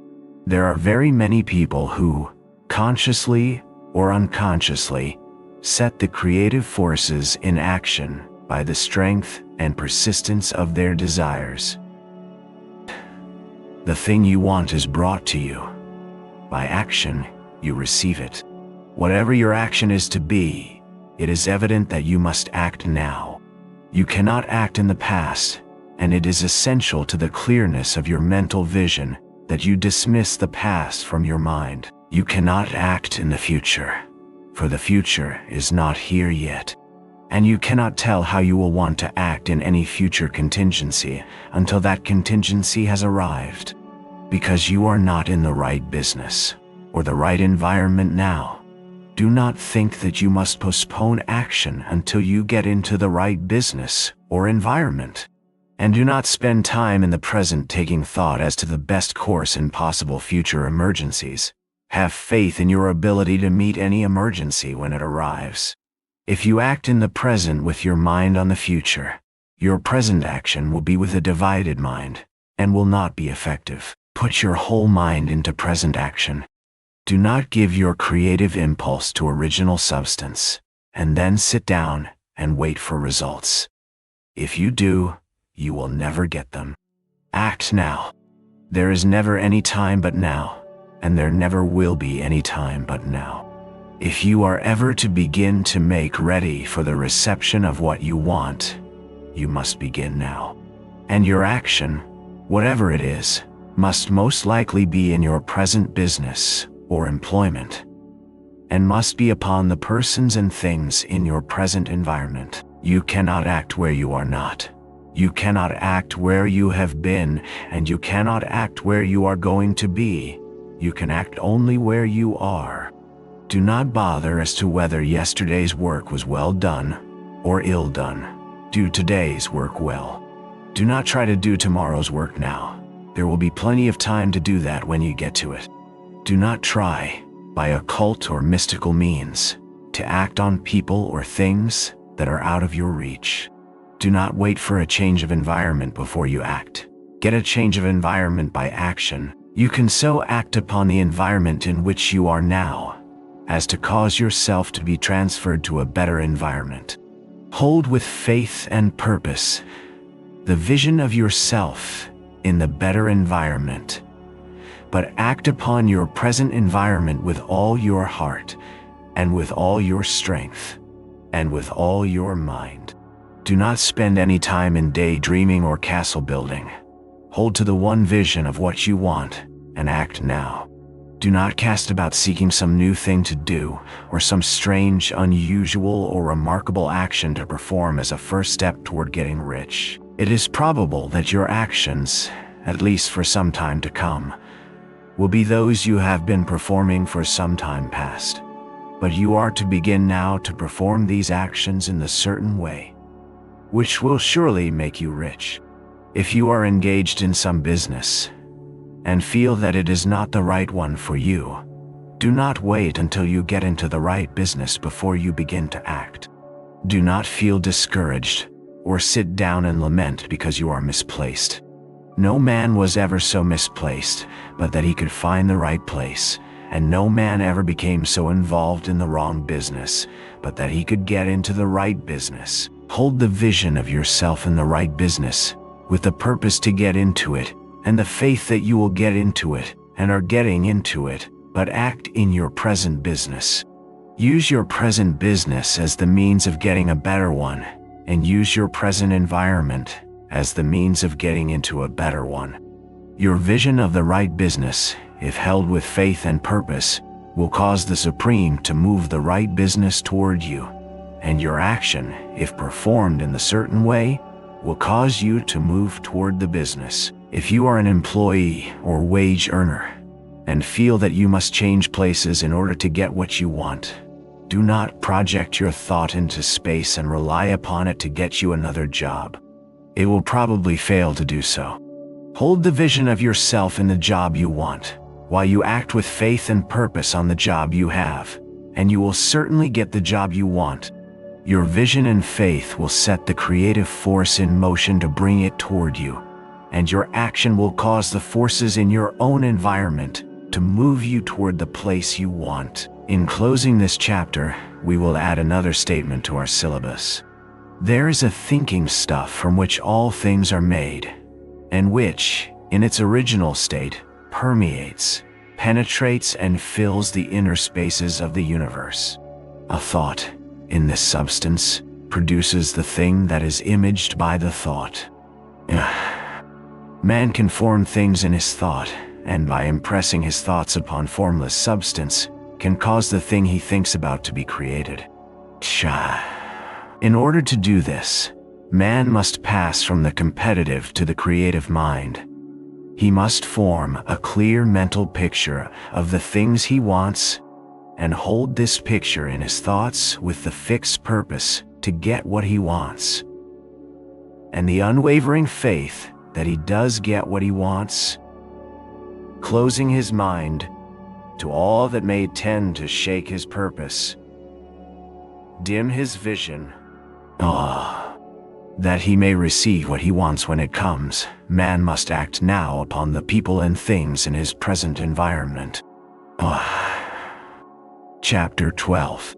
There are very many people who, consciously or unconsciously, set the creative forces in action by the strength and persistence of their desires. The thing you want is brought to you. By action, you receive it. Whatever your action is to be, it is evident that you must act now. You cannot act in the past, and it is essential to the clearness of your mental vision that you dismiss the past from your mind. You cannot act in the future, for the future is not here yet. And you cannot tell how you will want to act in any future contingency until that contingency has arrived, because you are not in the right business or the right environment now. Do not think that you must postpone action until you get into the right business or environment. And do not spend time in the present taking thought as to the best course in possible future emergencies. Have faith in your ability to meet any emergency when it arrives. If you act in the present with your mind on the future, your present action will be with a divided mind and will not be effective. Put your whole mind into present action. Do not give your creative impulse to original substance, and then sit down and wait for results. If you do, you will never get them. Act now. There is never any time but now, and there never will be any time but now. If you are ever to begin to make ready for the reception of what you want, you must begin now. And your action, whatever it is, must most likely be in your present business or employment, and must be upon the persons and things in your present environment. You cannot act where you are not. You cannot act where you have been, and you cannot act where you are going to be. You can act only where you are. Do not bother as to whether yesterday's work was well done or ill done. Do today's work well. Do not try to do tomorrow's work now. There will be plenty of time to do that when you get to it. Do not try, by occult or mystical means, to act on people or things that are out of your reach. Do not wait for a change of environment before you act. Get a change of environment by action. You can so act upon the environment in which you are now as to cause yourself to be transferred to a better environment. Hold with faith and purpose the vision of yourself in the better environment, but act upon your present environment with all your heart, and with all your strength, and with all your mind. Do not spend any time in daydreaming or castle building. Hold to the one vision of what you want, and act now. Do not cast about seeking some new thing to do, or some strange, unusual, or remarkable action to perform as a first step toward getting rich. It is probable that your actions, at least for some time to come, will be those you have been performing for some time past. But you are to begin now to perform these actions in the certain way, which will surely make you rich. If you are engaged in some business, and feel that it is not the right one for you, do not wait until you get into the right business before you begin to act. Do not feel discouraged, or sit down and lament because you are misplaced. No man was ever so misplaced, but that he could find the right place, and no man ever became so involved in the wrong business, but that he could get into the right business. Hold the vision of yourself in the right business, with the purpose to get into it, and the faith that you will get into it, and are getting into it, but act in your present business. Use your present business as the means of getting a better one, and use your present environment as the means of getting into a better one. Your vision of the right business, if held with faith and purpose, will cause the Supreme to move the right business toward you, and your action, if performed in the certain way, will cause you to move toward the business. If you are an employee or wage earner, and feel that you must change places in order to get what you want, do not project your thought into space and rely upon it to get you another job. It will probably fail to do so. Hold the vision of yourself in the job you want, while you act with faith and purpose on the job you have, and you will certainly get the job you want. Your vision and faith will set the creative force in motion to bring it toward you, and your action will cause the forces in your own environment to move you toward the place you want. In closing this chapter, we will add another statement to our syllabus. There is a thinking stuff from which all things are made, and which, in its original state, permeates, penetrates, and fills the inner spaces of the universe. A thought, in this substance, produces the thing that is imaged by the thought. Man can form things in his thought, and by impressing his thoughts upon formless substance, can cause the thing he thinks about to be created. In order to do this, man must pass from the competitive to the creative mind. He must form a clear mental picture of the things he wants, and hold this picture in his thoughts with the fixed purpose to get what he wants, and the unwavering faith that he does get what he wants, closing his mind to all that may tend to shake his purpose, dim his vision, that he may receive what he wants when it comes. Man must act now upon the people and things in his present environment. Chapter 12.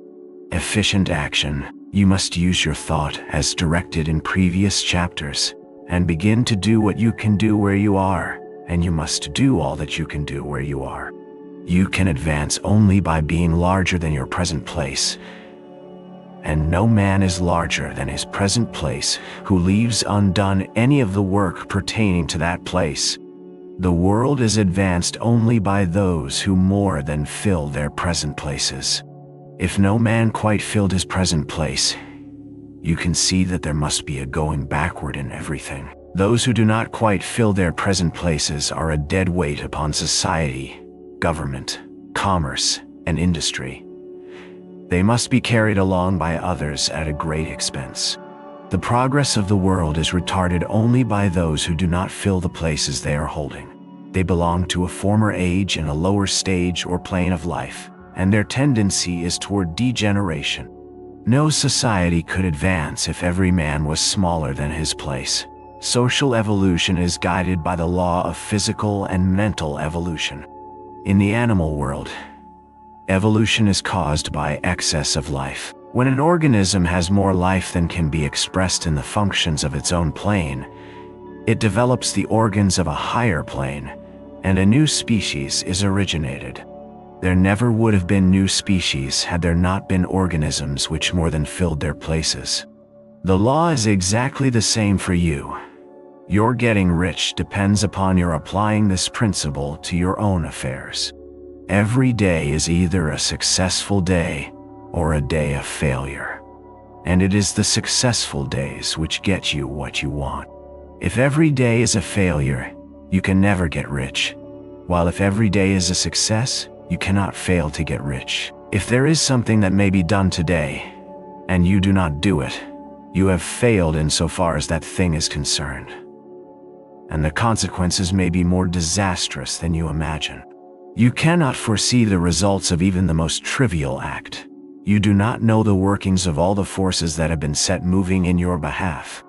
Efficient action. You must use your thought as directed in previous chapters, and begin to do what you can do where you are, and you must do all that you can do where you are. You can advance only by being larger than your present place, and no man is larger than his present place who leaves undone any of the work pertaining to that place. The world is advanced only by those who more than fill their present places. If no man quite filled his present place, you can see that there must be a going backward in everything. Those who do not quite fill their present places are a dead weight upon society, government, commerce, and industry. They must be carried along by others at a great expense. The progress of the world is retarded only by those who do not fill the places they are holding. They belong to a former age and a lower stage or plane of life, and their tendency is toward degeneration. No society could advance if every man was smaller than his place. Social evolution is guided by the law of physical and mental evolution. In the animal world, evolution is caused by excess of life. When an organism has more life than can be expressed in the functions of its own plane, it develops the organs of a higher plane, and a new species is originated. There never would have been new species had there not been organisms which more than filled their places. The law is exactly the same for you. Your getting rich depends upon your applying this principle to your own affairs. Every day is either a successful day or a day of failure. And it is the successful days which get you what you want. If every day is a failure, you can never get rich. While if every day is a success, you cannot fail to get rich. If there is something that may be done today, and you do not do it, you have failed insofar as that thing is concerned. And the consequences may be more disastrous than you imagine. You cannot foresee the results of even the most trivial act. You do not know the workings of all the forces that have been set moving in your behalf.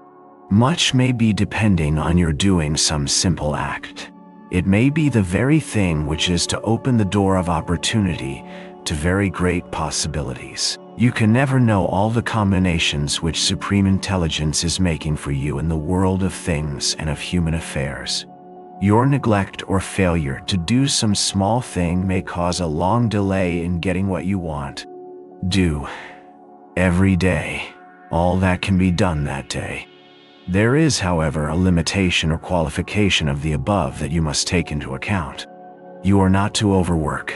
Much may be depending on your doing some simple act. It may be the very thing which is to open the door of opportunity to very great possibilities. You can never know all the combinations which Supreme Intelligence is making for you in the world of things and of human affairs. Your neglect or failure to do some small thing may cause a long delay in getting what you want. Do, every day, all that can be done that day. There is, however, a limitation or qualification of the above that you must take into account. You are not to overwork,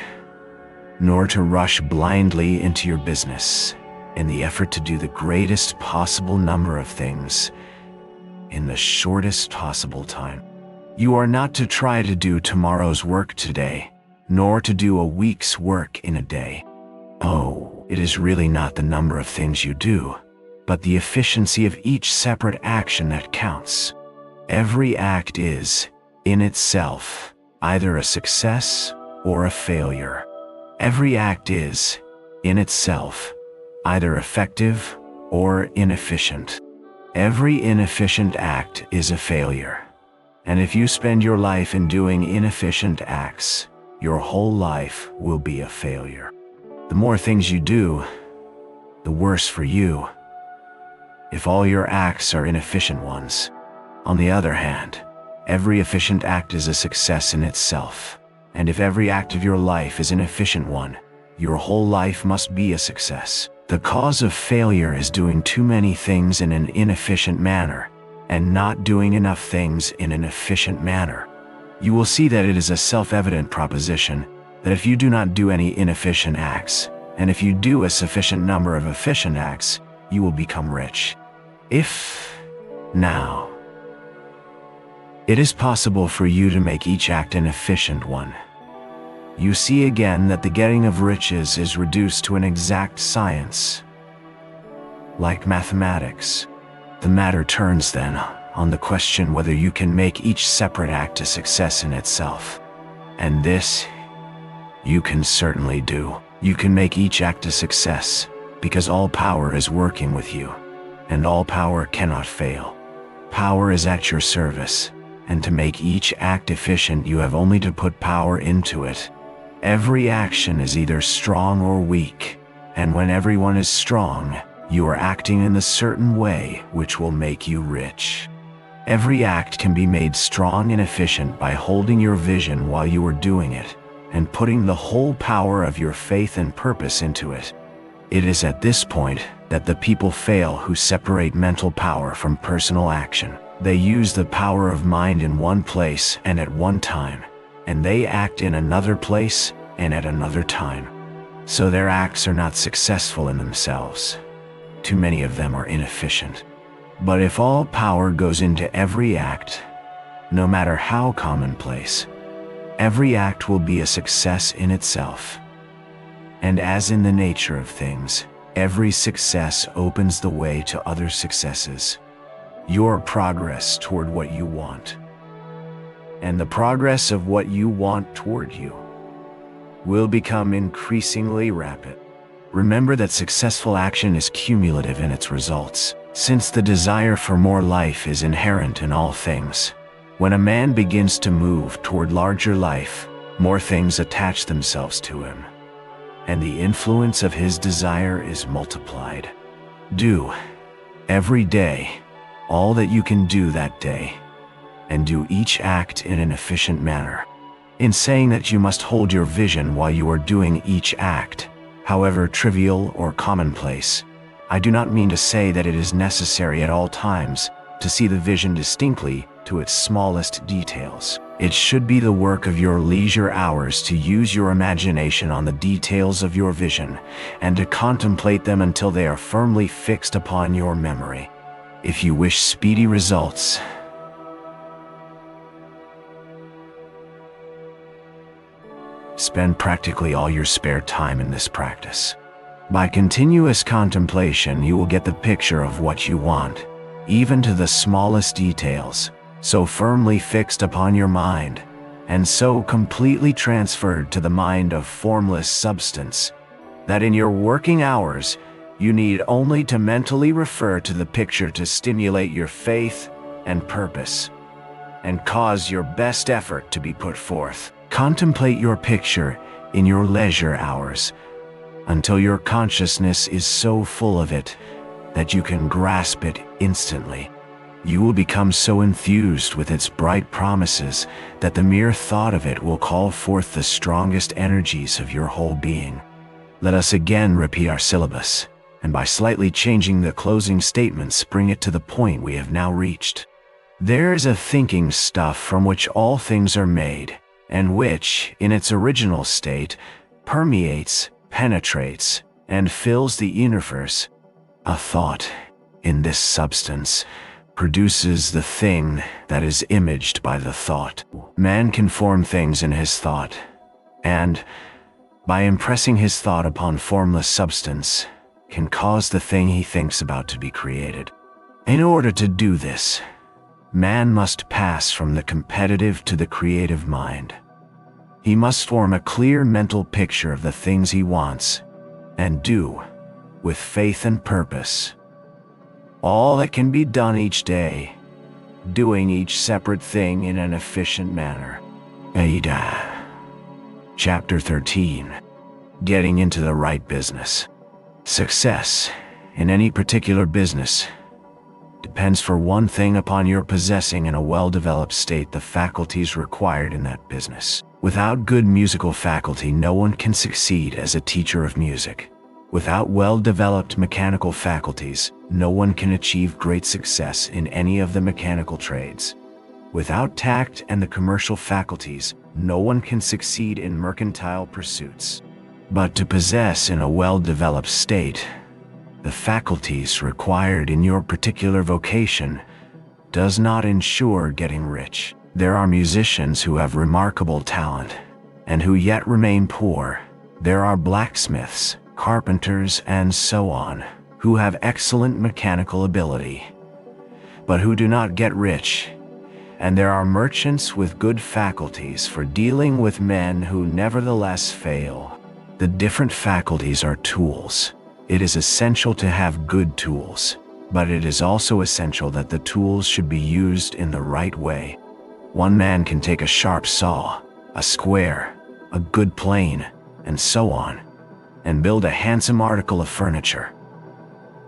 nor to rush blindly into your business in the effort to do the greatest possible number of things in the shortest possible time. You are not to try to do tomorrow's work today, nor to do a week's work in a day. Oh, it is really not the number of things you do, but the efficiency of each separate action that counts. Every act is, in itself, either a success or a failure. Every act is, in itself, either effective or inefficient. Every inefficient act is a failure. And if you spend your life in doing inefficient acts, your whole life will be a failure. The more things you do, the worse for you, if all your acts are inefficient ones. On the other hand, every efficient act is a success in itself. And if every act of your life is an efficient one, your whole life must be a success. The cause of failure is doing too many things in an inefficient manner, and not doing enough things in an efficient manner. You will see that it is a self-evident proposition that if you do not do any inefficient acts, and if you do a sufficient number of efficient acts, you will become rich. If, now, it is possible for you to make each act an efficient one, you see again that the getting of riches is reduced to an exact science. Like mathematics, the matter turns then on the question whether you can make each separate act a success in itself. And this, you can certainly do. You can make each act a success, because all power is working with you, and all power cannot fail. Power is at your service, and to make each act efficient you have only to put power into it. Every action is either strong or weak, and when everyone is strong, you are acting in the certain way which will make you rich. Every act can be made strong and efficient by holding your vision while you are doing it, and putting the whole power of your faith and purpose into it. It is at this point that the people fail who separate mental power from personal action. They use the power of mind in one place and at one time, and they act in another place and at another time. So their acts are not successful in themselves. Too many of them are inefficient. But if all power goes into every act, no matter how commonplace, every act will be a success in itself. And as in the nature of things, every success opens the way to other successes. Your progress toward what you want, and the progress of what you want toward you, will become increasingly rapid. Remember that successful action is cumulative in its results, since the desire for more life is inherent in all things. When a man begins to move toward larger life, more things attach themselves to him, and the influence of his desire is multiplied. Do, every day, all that you can do that day, and do each act in an efficient manner. In saying that you must hold your vision while you are doing each act, however trivial or commonplace, I do not mean to say that it is necessary at all times to see the vision distinctly to its smallest details. It should be the work of your leisure hours to use your imagination on the details of your vision, and to contemplate them until they are firmly fixed upon your memory. If you wish speedy results, spend practically all your spare time in this practice. By continuous contemplation, you will get the picture of what you want, even to the smallest details, so firmly fixed upon your mind, and so completely transferred to the mind of formless substance, that in your working hours, you need only to mentally refer to the picture to stimulate your faith and purpose, and cause your best effort to be put forth. Contemplate your picture in your leisure hours, until your consciousness is so full of it that you can grasp it instantly. You will become so enthused with its bright promises that the mere thought of it will call forth the strongest energies of your whole being. Let us again repeat our syllabus, and by slightly changing the closing statements, bring it to the point we have now reached. There is a thinking stuff from which all things are made, and which, in its original state, permeates, penetrates, and fills the universe. A thought, in this substance, produces the thing that is imaged by the thought. Man can form things in his thought, and, by impressing his thought upon formless substance, can cause the thing he thinks about to be created. In order to do this, man must pass from the competitive to the creative mind. He must form a clear mental picture of the things he wants, and do, with faith and purpose, all that can be done each day, doing each separate thing in an efficient manner. Ada. Chapter 13. Getting into the right business. Success, in any particular business, depends for one thing upon your possessing in a well-developed state the faculties required in that business. Without good musical faculty, no one can succeed as a teacher of music. Without well-developed mechanical faculties, no one can achieve great success in any of the mechanical trades. Without tact and the commercial faculties, no one can succeed in mercantile pursuits. But to possess in a well-developed state the faculties required in your particular vocation does not ensure getting rich. There are musicians who have remarkable talent and who yet remain poor. There are blacksmiths, carpenters, and so on, who have excellent mechanical ability, but who do not get rich. And there are merchants with good faculties for dealing with men who nevertheless fail. The different faculties are tools. It is essential to have good tools, but it is also essential that the tools should be used in the right way. One man can take a sharp saw, a square, a good plane, and so on, and build a handsome article of furniture.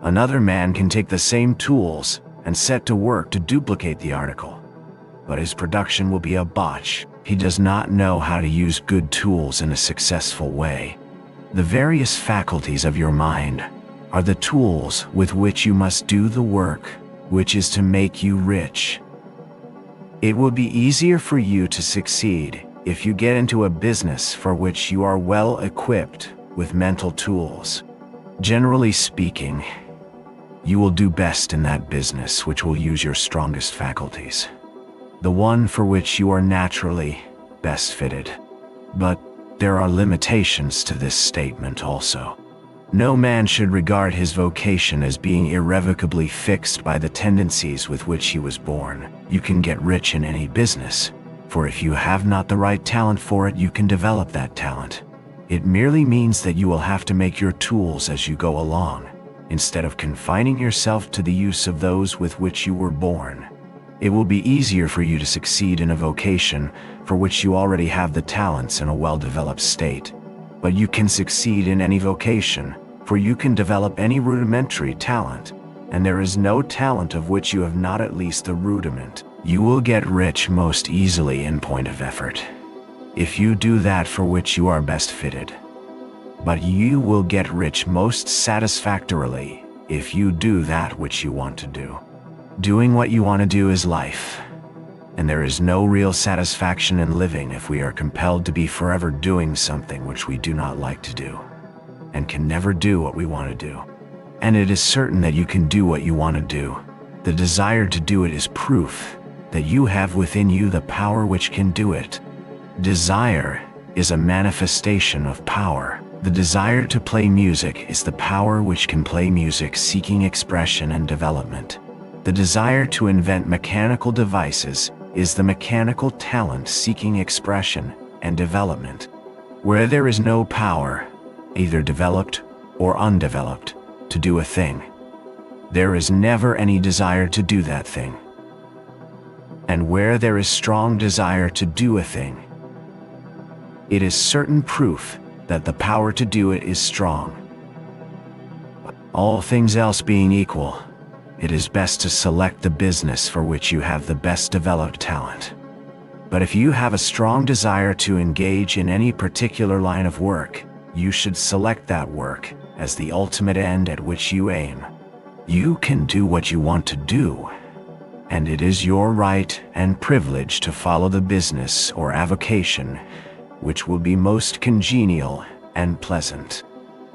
Another man can take the same tools and set to work to duplicate the article, but his production will be a botch. He does not know how to use good tools in a successful way. The various faculties of your mind are the tools with which you must do the work, which is to make you rich. It will be easier for you to succeed if you get into a business for which you are well equipped with mental tools. Generally speaking, you will do best in that business which will use your strongest faculties, the one for which you are naturally best fitted. But there are limitations to this statement also. No man should regard his vocation as being irrevocably fixed by the tendencies with which he was born. You can get rich in any business, for if you have not the right talent for it, you can develop that talent. It merely means that you will have to make your tools as you go along, instead of confining yourself to the use of those with which you were born. It will be easier for you to succeed in a vocation for which you already have the talents in a well-developed state. But you can succeed in any vocation, for you can develop any rudimentary talent, and there is no talent of which you have not at least the rudiment. You will get rich most easily in point of effort, if you do that for which you are best fitted. But you will get rich most satisfactorily if you do that which you want to do. Doing what you want to do is life, and there is no real satisfaction in living if we are compelled to be forever doing something which we do not like to do, and can never do what we want to do. And it is certain that you can do what you want to do. The desire to do it is proof that you have within you the power which can do it. Desire is a manifestation of power. The desire to play music is the power which can play music, seeking expression and development. The desire to invent mechanical devices is the mechanical talent seeking expression and development. Where there is no power, either developed or undeveloped, to do a thing, there is never any desire to do that thing. And where there is strong desire to do a thing, it is certain proof that the power to do it is strong. All things else being equal, it is best to select the business for which you have the best developed talent. But if you have a strong desire to engage in any particular line of work, you should select that work as the ultimate end at which you aim. You can do what you want to do, and it is your right and privilege to follow the business or avocation which will be most congenial and pleasant.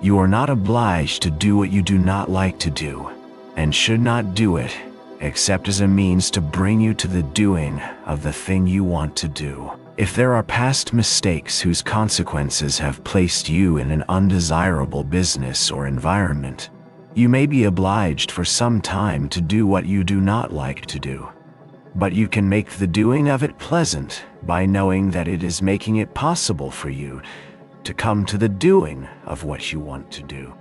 You are not obliged to do what you do not like to do, and should not do it except as a means to bring you to the doing of the thing you want to do. If there are past mistakes whose consequences have placed you in an undesirable business or environment, you may be obliged for some time to do what you do not like to do. But you can make the doing of it pleasant by knowing that it is making it possible for you to come to the doing of what you want to do.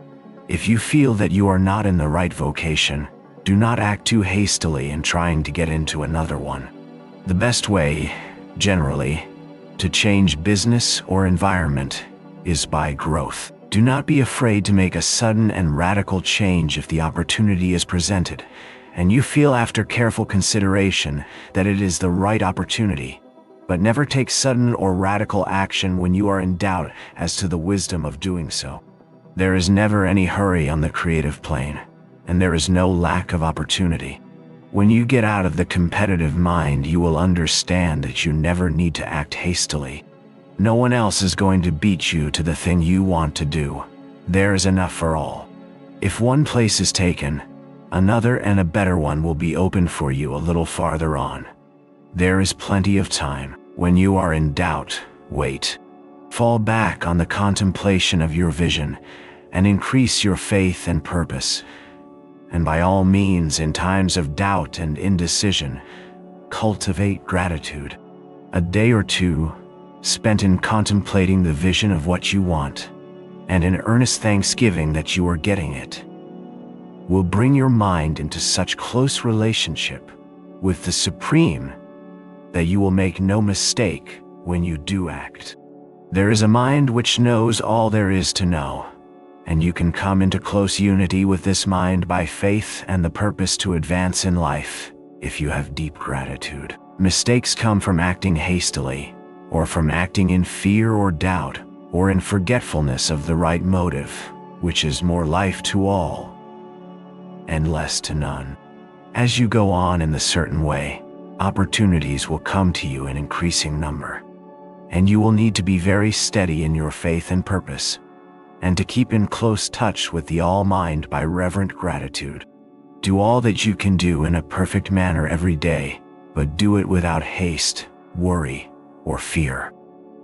If you feel that you are not in the right vocation, do not act too hastily in trying to get into another one. The best way, generally, to change business or environment is by growth. Do not be afraid to make a sudden and radical change if the opportunity is presented, and you feel after careful consideration that it is the right opportunity. But never take sudden or radical action when you are in doubt as to the wisdom of doing so. There is never any hurry on the creative plane, and there is no lack of opportunity. When you get out of the competitive mind, you will understand that you never need to act hastily. No one else is going to beat you to the thing you want to do. There is enough for all. If one place is taken, another and a better one will be open for you a little farther on. There is plenty of time. When you are in doubt, wait. Fall back on the contemplation of your vision and increase your faith and purpose. And by all means, in times of doubt and indecision, cultivate gratitude. A day or two spent in contemplating the vision of what you want, and in earnest thanksgiving that you are getting it, will bring your mind into such close relationship with the Supreme that you will make no mistake when you do act. There is a mind which knows all there is to know, and you can come into close unity with this mind by faith and the purpose to advance in life if you have deep gratitude. Mistakes come from acting hastily, or from acting in fear or doubt, or in forgetfulness of the right motive, which is more life to all and less to none. As you go on in the certain way, opportunities will come to you in increasing number, and you will need to be very steady in your faith and purpose, and to keep in close touch with the All-Mind by reverent gratitude. Do all that you can do in a perfect manner every day, but do it without haste, worry, or fear.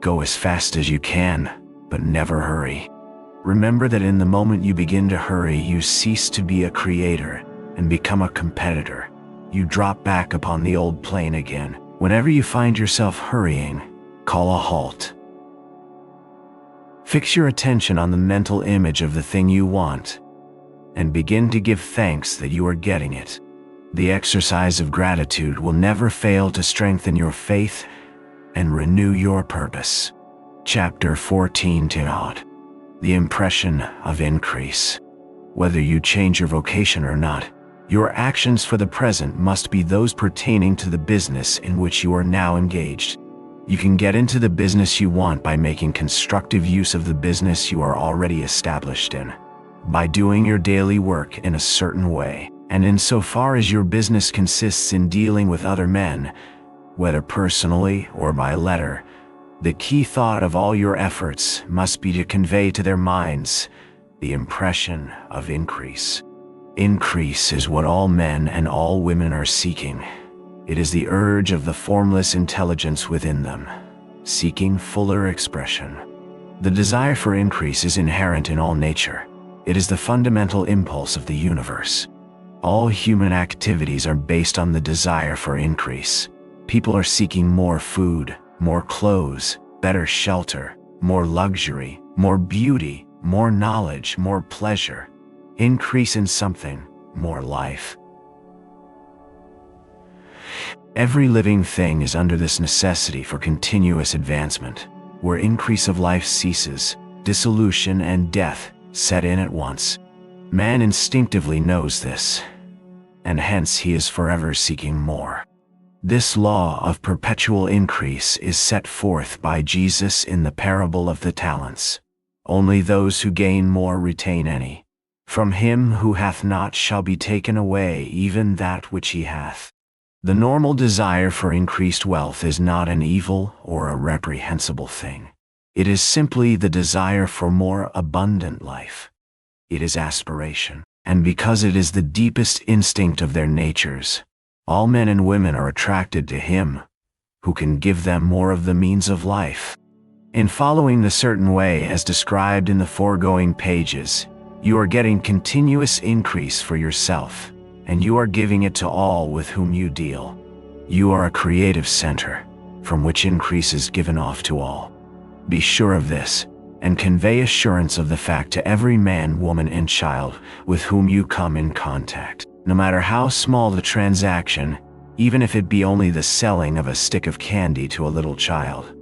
Go as fast as you can, but never hurry. Remember that in the moment you begin to hurry, you cease to be a creator and become a competitor. You drop back upon the old plane again. Whenever you find yourself hurrying, call a halt. Fix your attention on the mental image of the thing you want, and begin to give thanks that you are getting it. The exercise of gratitude will never fail to strengthen your faith and renew your purpose. Chapter 14 The Impression of Increase. Whether you change your vocation or not, your actions for the present must be those pertaining to the business in which you are now engaged. You can get into the business you want by making constructive use of the business you are already established in, by doing your daily work in a certain way, and insofar as your business consists in dealing with other men, whether personally or by letter, the key thought of all your efforts must be to convey to their minds the impression of increase. Increase is what all men and all women are seeking. It is the urge of the formless intelligence within them, seeking fuller expression. The desire for increase is inherent in all nature. It is the fundamental impulse of the universe. All human activities are based on the desire for increase. People are seeking more food, more clothes, better shelter, more luxury, more beauty, more knowledge, more pleasure. Increase in something, more life. Every living thing is under this necessity for continuous advancement. Where increase of life ceases, dissolution and death set in at once. Man instinctively knows this, and hence he is forever seeking more. This law of perpetual increase is set forth by Jesus in the parable of the talents. Only those who gain more retain any. From him who hath not shall be taken away even that which he hath. The normal desire for increased wealth is not an evil or a reprehensible thing. It is simply the desire for more abundant life. It is aspiration, and because it is the deepest instinct of their natures, all men and women are attracted to him who can give them more of the means of life. In following the certain way as described in the foregoing pages, you are getting continuous increase for yourself, and you are giving it to all with whom you deal. You are a creative center, from which increase is given off to all. Be sure of this, and convey assurance of the fact to every man, woman, and child with whom you come in contact. No matter how small the transaction, even if it be only the selling of a stick of candy to a little child,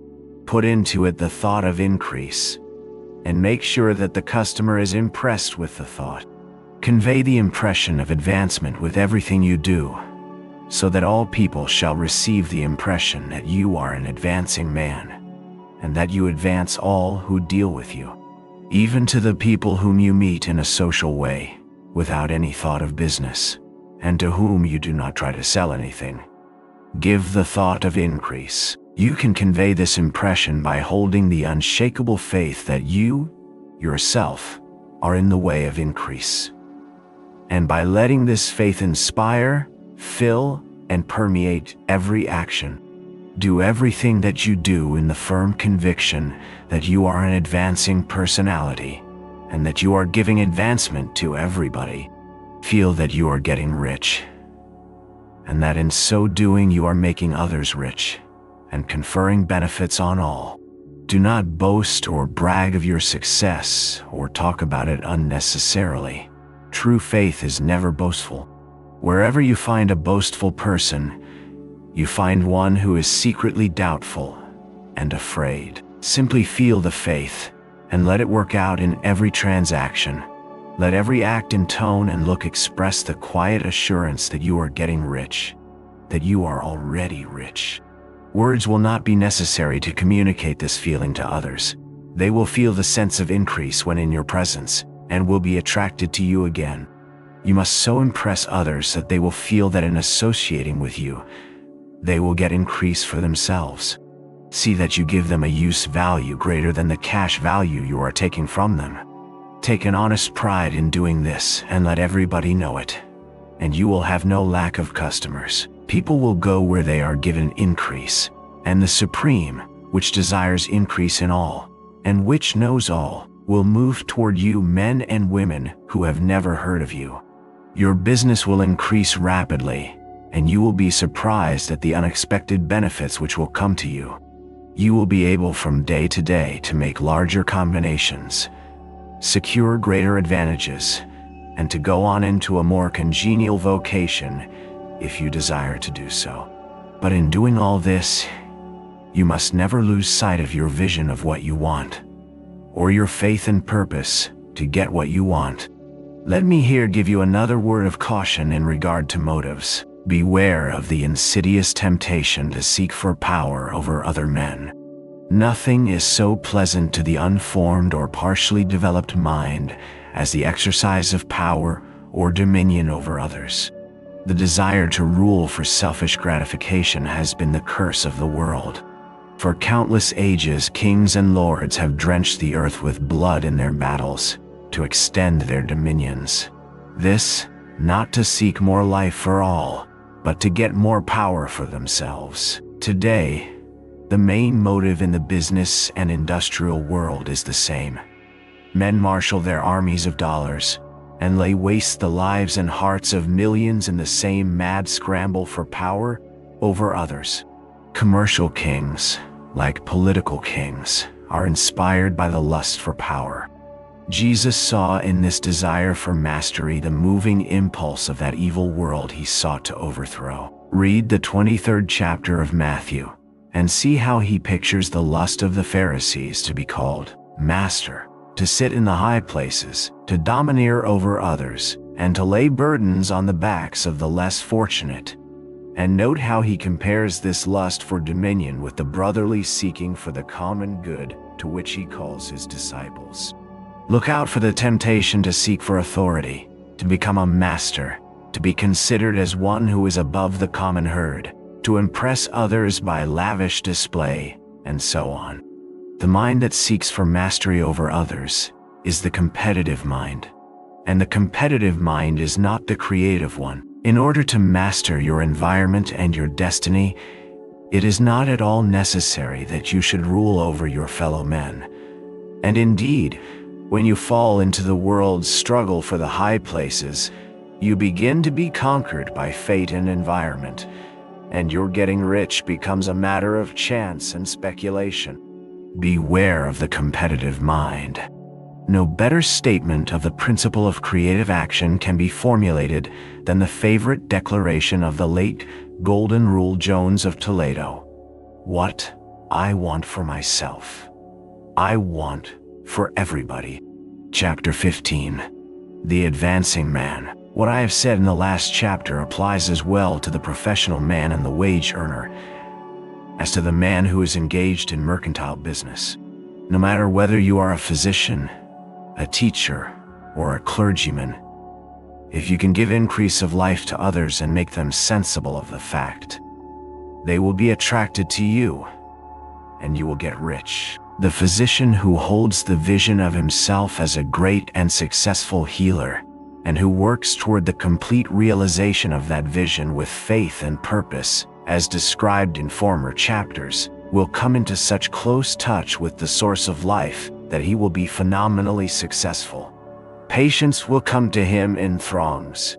put into it the thought of increase, and make sure that the customer is impressed with the thought. Convey the impression of advancement with everything you do, so that all people shall receive the impression that you are an advancing man, and that you advance all who deal with you, even to the people whom you meet in a social way, without any thought of business, and to whom you do not try to sell anything. Give the thought of increase. You can convey this impression by holding the unshakable faith that you, yourself, are in the way of increase. And by letting this faith inspire, fill, and permeate every action. Do everything that you do in the firm conviction that you are an advancing personality, and that you are giving advancement to everybody. Feel that you are getting rich, and that in so doing you are making others rich, and conferring benefits on all. Do not boast or brag of your success, or talk about it unnecessarily. True faith is never boastful. Wherever you find a boastful person, you find one who is secretly doubtful and afraid. Simply feel the faith, and let it work out in every transaction. Let every act and tone and look express the quiet assurance that you are getting rich, that you are already rich. Words will not be necessary to communicate this feeling to others. They will feel the sense of increase when in your presence, and will be attracted to you again. You must so impress others that they will feel that in associating with you, they will get increase for themselves. See that you give them a use value greater than the cash value you are taking from them. Take an honest pride in doing this and let everybody know it, and you will have no lack of customers. People will go where they are given increase, and the Supreme, which desires increase in all, and which knows all, will move toward you, men and women who have never heard of you. Your business will increase rapidly, and you will be surprised at the unexpected benefits which will come to you. You will be able from day to day to make larger combinations, secure greater advantages, and to go on into a more congenial vocation if you desire to do so. But in doing all this, you must never lose sight of your vision of what you want, or your faith and purpose to get what you want. Let me here give you another word of caution in regard to motives. Beware of the insidious temptation to seek for power over other men. Nothing is so pleasant to the unformed or partially developed mind as the exercise of power or dominion over others. The desire to rule for selfish gratification has been the curse of the world. For countless ages, kings and lords have drenched the earth with blood in their battles to extend their dominions. This, not to seek more life for all, but to get more power for themselves. Today, the main motive in the business and industrial world is the same. Men marshal their armies of dollars and lay waste the lives and hearts of millions in the same mad scramble for power over others. Commercial kings, like political kings, are inspired by the lust for power. Jesus saw in this desire for mastery the moving impulse of that evil world he sought to overthrow. Read the 23rd chapter of Matthew, and see how he pictures the lust of the Pharisees to be called master. to sit in the high places, to domineer over others, and to lay burdens on the backs of the less fortunate. And note how he compares this lust for dominion with the brotherly seeking for the common good to which he calls his disciples. Look out for the temptation to seek for authority, to become a master, to be considered as one who is above the common herd, to impress others by lavish display, and so on. The mind that seeks for mastery over others is the competitive mind. And the competitive mind is not the creative one. In order to master your environment and your destiny, it is not at all necessary that you should rule over your fellow men. And indeed, when you fall into the world's struggle for the high places, you begin to be conquered by fate and environment, and your getting rich becomes a matter of chance and speculation. Beware of the competitive mind. No better statement of the principle of creative action can be formulated than the favorite declaration of the late Golden Rule Jones of Toledo. What I want for myself, I want for everybody. Chapter 15. The Advancing Man. What I have said in the last chapter applies as well to the professional man and the wage earner as to the man who is engaged in mercantile business. No matter whether you are a physician, a teacher, or a clergyman, if you can give increase of life to others and make them sensible of the fact, they will be attracted to you, and you will get rich. The physician who holds the vision of himself as a great and successful healer, and who works toward the complete realization of that vision with faith and purpose, as described in former chapters, will come into such close touch with the source of life that he will be phenomenally successful. Patients will come to him in throngs.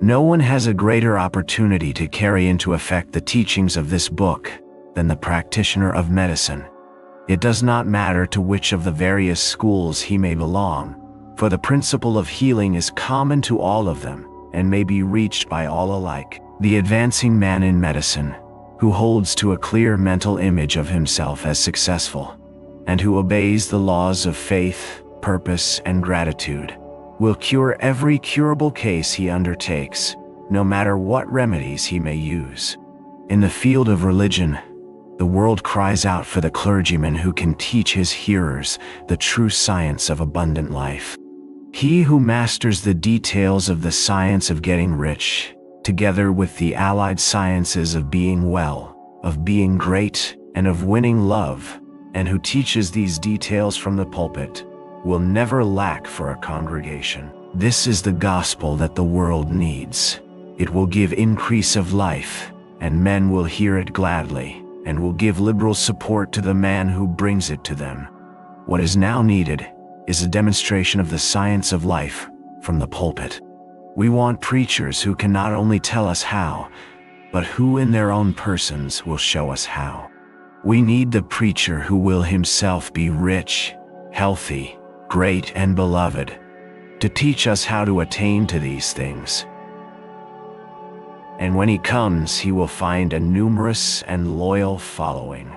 No one has a greater opportunity to carry into effect the teachings of this book than the practitioner of medicine. It does not matter to which of the various schools he may belong, for the principle of healing is common to all of them and may be reached by all alike. The advancing man in medicine, who holds to a clear mental image of himself as successful, and who obeys the laws of faith, purpose, and gratitude, will cure every curable case he undertakes, no matter what remedies he may use. In the field of religion, the world cries out for the clergyman who can teach his hearers the true science of abundant life. He who masters the details of the science of getting rich, together with the allied sciences of being well, of being great, and of winning love, and who teaches these details from the pulpit, will never lack for a congregation. This is the gospel that the world needs. It will give increase of life, and men will hear it gladly, and will give liberal support to the man who brings it to them. What is now needed is a demonstration of the science of life from the pulpit. We want preachers who can not only tell us how, but who in their own persons will show us how. We need the preacher who will himself be rich, healthy, great, and beloved, to teach us how to attain to these things. And when he comes, he will find a numerous and loyal following.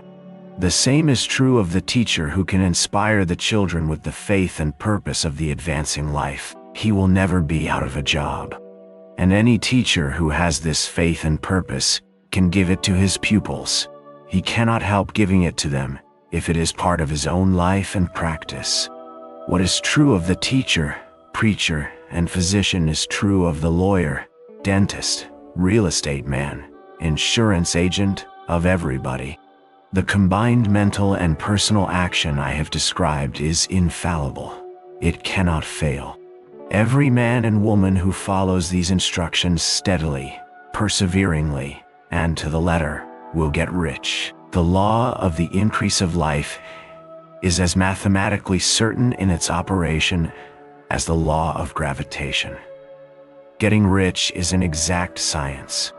The same is true of the teacher who can inspire the children with the faith and purpose of the advancing life. He will never be out of a job. And any teacher who has this faith and purpose can give it to his pupils. He cannot help giving it to them if it is part of his own life and practice. What is true of the teacher, preacher, and physician is true of the lawyer, dentist, real estate man, insurance agent, of everybody. The combined mental and personal action I have described is infallible. It cannot fail. Every man and woman who follows these instructions steadily, perseveringly, and to the letter, will get rich. The law of the increase of life is as mathematically certain in its operation as the law of gravitation. Getting rich is an exact science.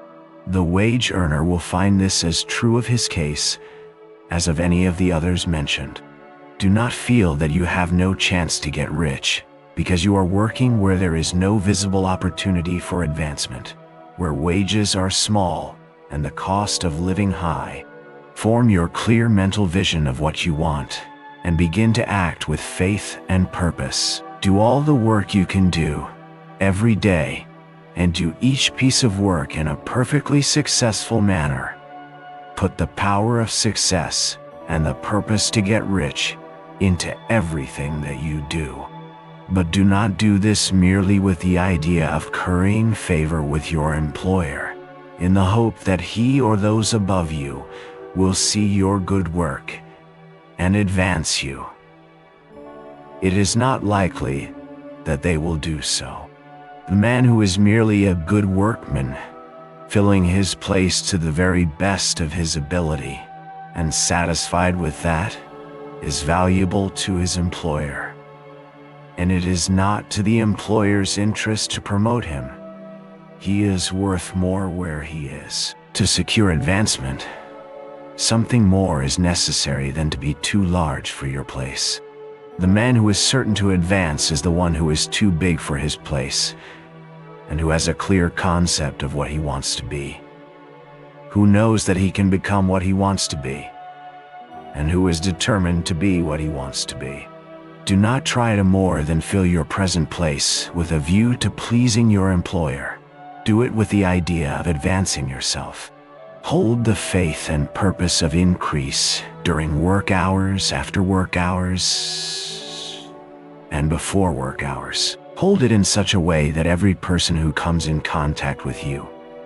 The wage earner will find this as true of his case as of any of the others mentioned. Do not feel that you have no chance to get rich, because you are working where there is no visible opportunity for advancement, where wages are small and the cost of living high. Form your clear mental vision of what you want, and begin to act with faith and purpose. Do all the work you can do every day, and do each piece of work in a perfectly successful manner. Put the power of success and the purpose to get rich into everything that you do. But do not do this merely with the idea of currying favor with your employer, in the hope that he or those above you will see your good work and advance you. It is not likely that they will do so. The man who is merely a good workman, filling his place to the very best of his ability, and satisfied with that, is valuable to his employer. And it is not to the employer's interest to promote him. He is worth more where he is. To secure advancement, something more is necessary than to be too large for your place. The man who is certain to advance is the one who is too big for his place, and who has a clear concept of what he wants to be, who knows that he can become what he wants to be, and who is determined to be what he wants to be. Do not try to more than fill your present place with a view to pleasing your employer. Do it with the idea of advancing yourself. Hold the faith and purpose of increase during work hours, after work hours, and before work hours. Hold it in such a way that every person who comes in contact with you,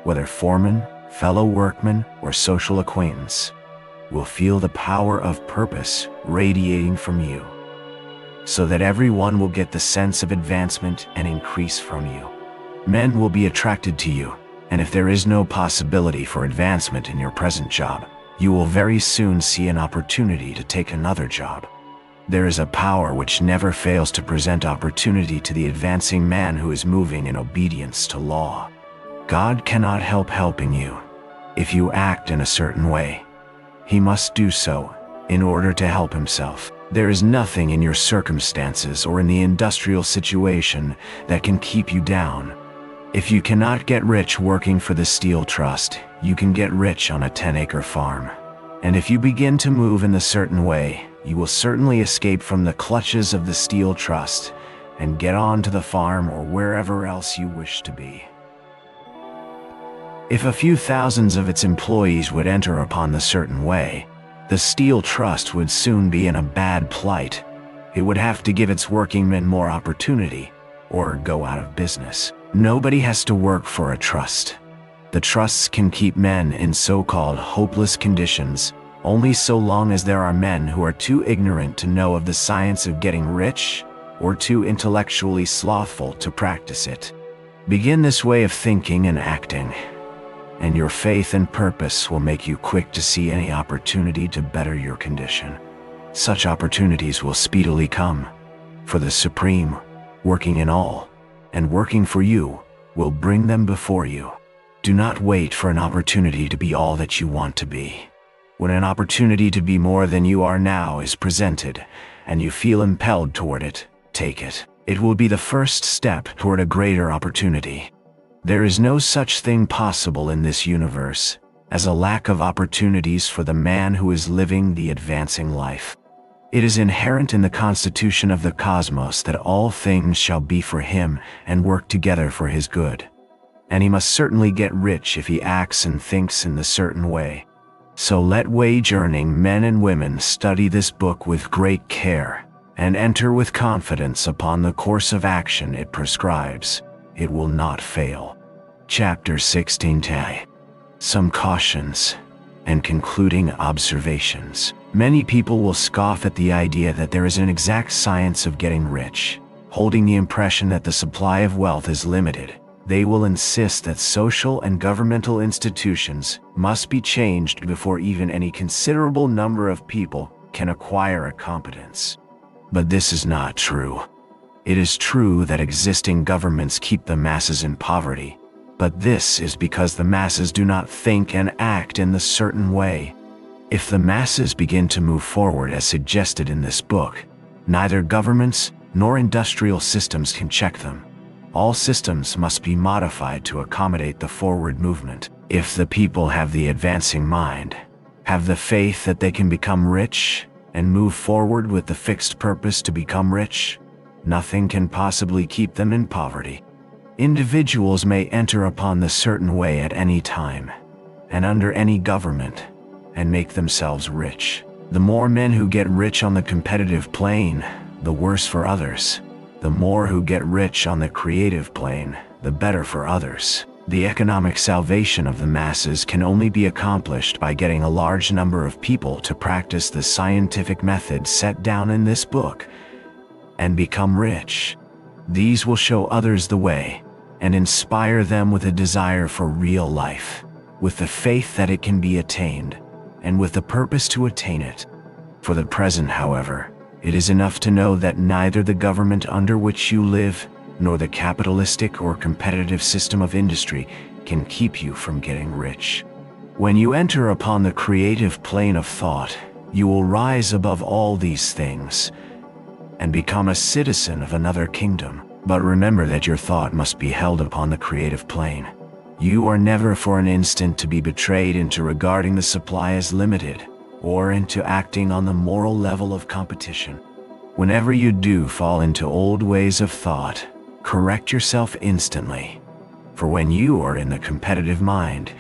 whether foreman, fellow workman, or social acquaintance, will feel the power of purpose radiating from you, so that everyone will get the sense of advancement and increase from you. Men will be attracted to you, and if there is no possibility for advancement in your present job, you will very soon see an opportunity to take another job. There is a power which never fails to present opportunity to the advancing man who is moving in obedience to law. God cannot help helping you. If you act in a certain way, he must do so in order to help himself. There is nothing in your circumstances or in the industrial situation that can keep you down. If you cannot get rich working for the Steel Trust, you can get rich on a 10-acre farm. And if you begin to move in a certain way, you will certainly escape from the clutches of the Steel Trust and get on to the farm or wherever else you wish to be. If a few thousands of its employees would enter upon the certain way, the Steel Trust would soon be in a bad plight. It would have to give its working men more opportunity, or go out of business. Nobody has to work for a trust. The trusts can keep men in so-called hopeless conditions only so long as there are men who are too ignorant to know of the science of getting rich, or too intellectually slothful to practice it. Begin this way of thinking and acting, and your faith and purpose will make you quick to see any opportunity to better your condition. Such opportunities will speedily come, for the Supreme, working in all, and working for you, will bring them before you. Do not wait for an opportunity to be all that you want to be. When an opportunity to be more than you are now is presented, and you feel impelled toward it, take it. It will be the first step toward a greater opportunity. There is no such thing possible in this universe as a lack of opportunities for the man who is living the advancing life. It is inherent in the constitution of the cosmos that all things shall be for him and work together for his good. And he must certainly get rich if he acts and thinks in the certain way. So let wage-earning men and women study this book with great care, and enter with confidence upon the course of action it prescribes. It will not fail. Chapter 16. Some cautions and concluding observations. Many people will scoff at the idea that there is an exact science of getting rich, holding the impression that the supply of wealth is limited. They will insist that social and governmental institutions must be changed before even any considerable number of people can acquire a competence. But this is not true. It is true that existing governments keep the masses in poverty, but this is because the masses do not think and act in the certain way. If the masses begin to move forward as suggested in this book, neither governments nor industrial systems can check them. All systems must be modified to accommodate the forward movement. If the people have the advancing mind, have the faith that they can become rich, and move forward with the fixed purpose to become rich, nothing can possibly keep them in poverty. Individuals may enter upon the certain way at any time, and under any government, and make themselves rich. The more men who get rich on the competitive plane, the worse for others. The more who get rich on the creative plane, the better for others. The economic salvation of the masses can only be accomplished by getting a large number of people to practice the scientific methods set down in this book and become rich. These will show others the way and inspire them with a desire for real life, with the faith that it can be attained, and with the purpose to attain it. For the present, however, it is enough to know that neither the government under which you live, nor the capitalistic or competitive system of industry can keep you from getting rich. When you enter upon the creative plane of thought, you will rise above all these things and become a citizen of another kingdom. But remember that your thought must be held upon the creative plane. You are never for an instant to be betrayed into regarding the supply as limited, or into acting on the moral level of competition. Whenever you do fall into old ways of thought, correct yourself instantly. For when you are in the competitive mind,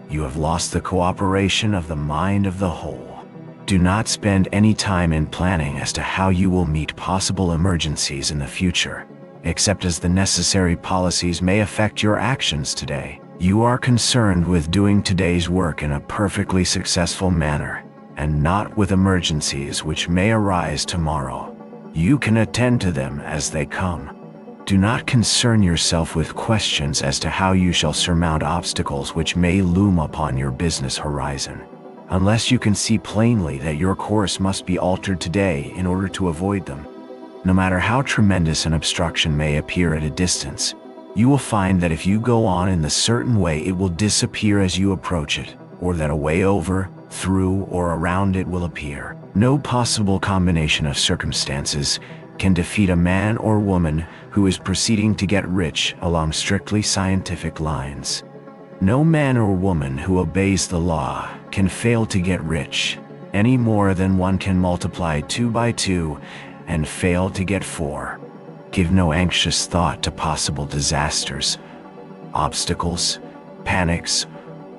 you have lost the cooperation of the mind of the whole. Do not spend any time in planning as to how you will meet possible emergencies in the future, except as the necessary policies may affect your actions today. You are concerned with doing today's work in a perfectly successful manner, and not with emergencies which may arise tomorrow. You can attend to them as they come. Do not concern yourself with questions as to how you shall surmount obstacles which may loom upon your business horizon, unless you can see plainly that your course must be altered today in order to avoid them. No matter how tremendous an obstruction may appear at a distance, you will find that if you go on in the certain way, it will disappear as you approach it, or that a way over, through, or around it will appear. No possible combination of circumstances can defeat a man or woman who is proceeding to get rich along strictly scientific lines. No man or woman who obeys the law can fail to get rich, any more than one can multiply 2 by 2 and fail to get 4. Give no anxious thought to possible disasters, obstacles, panics,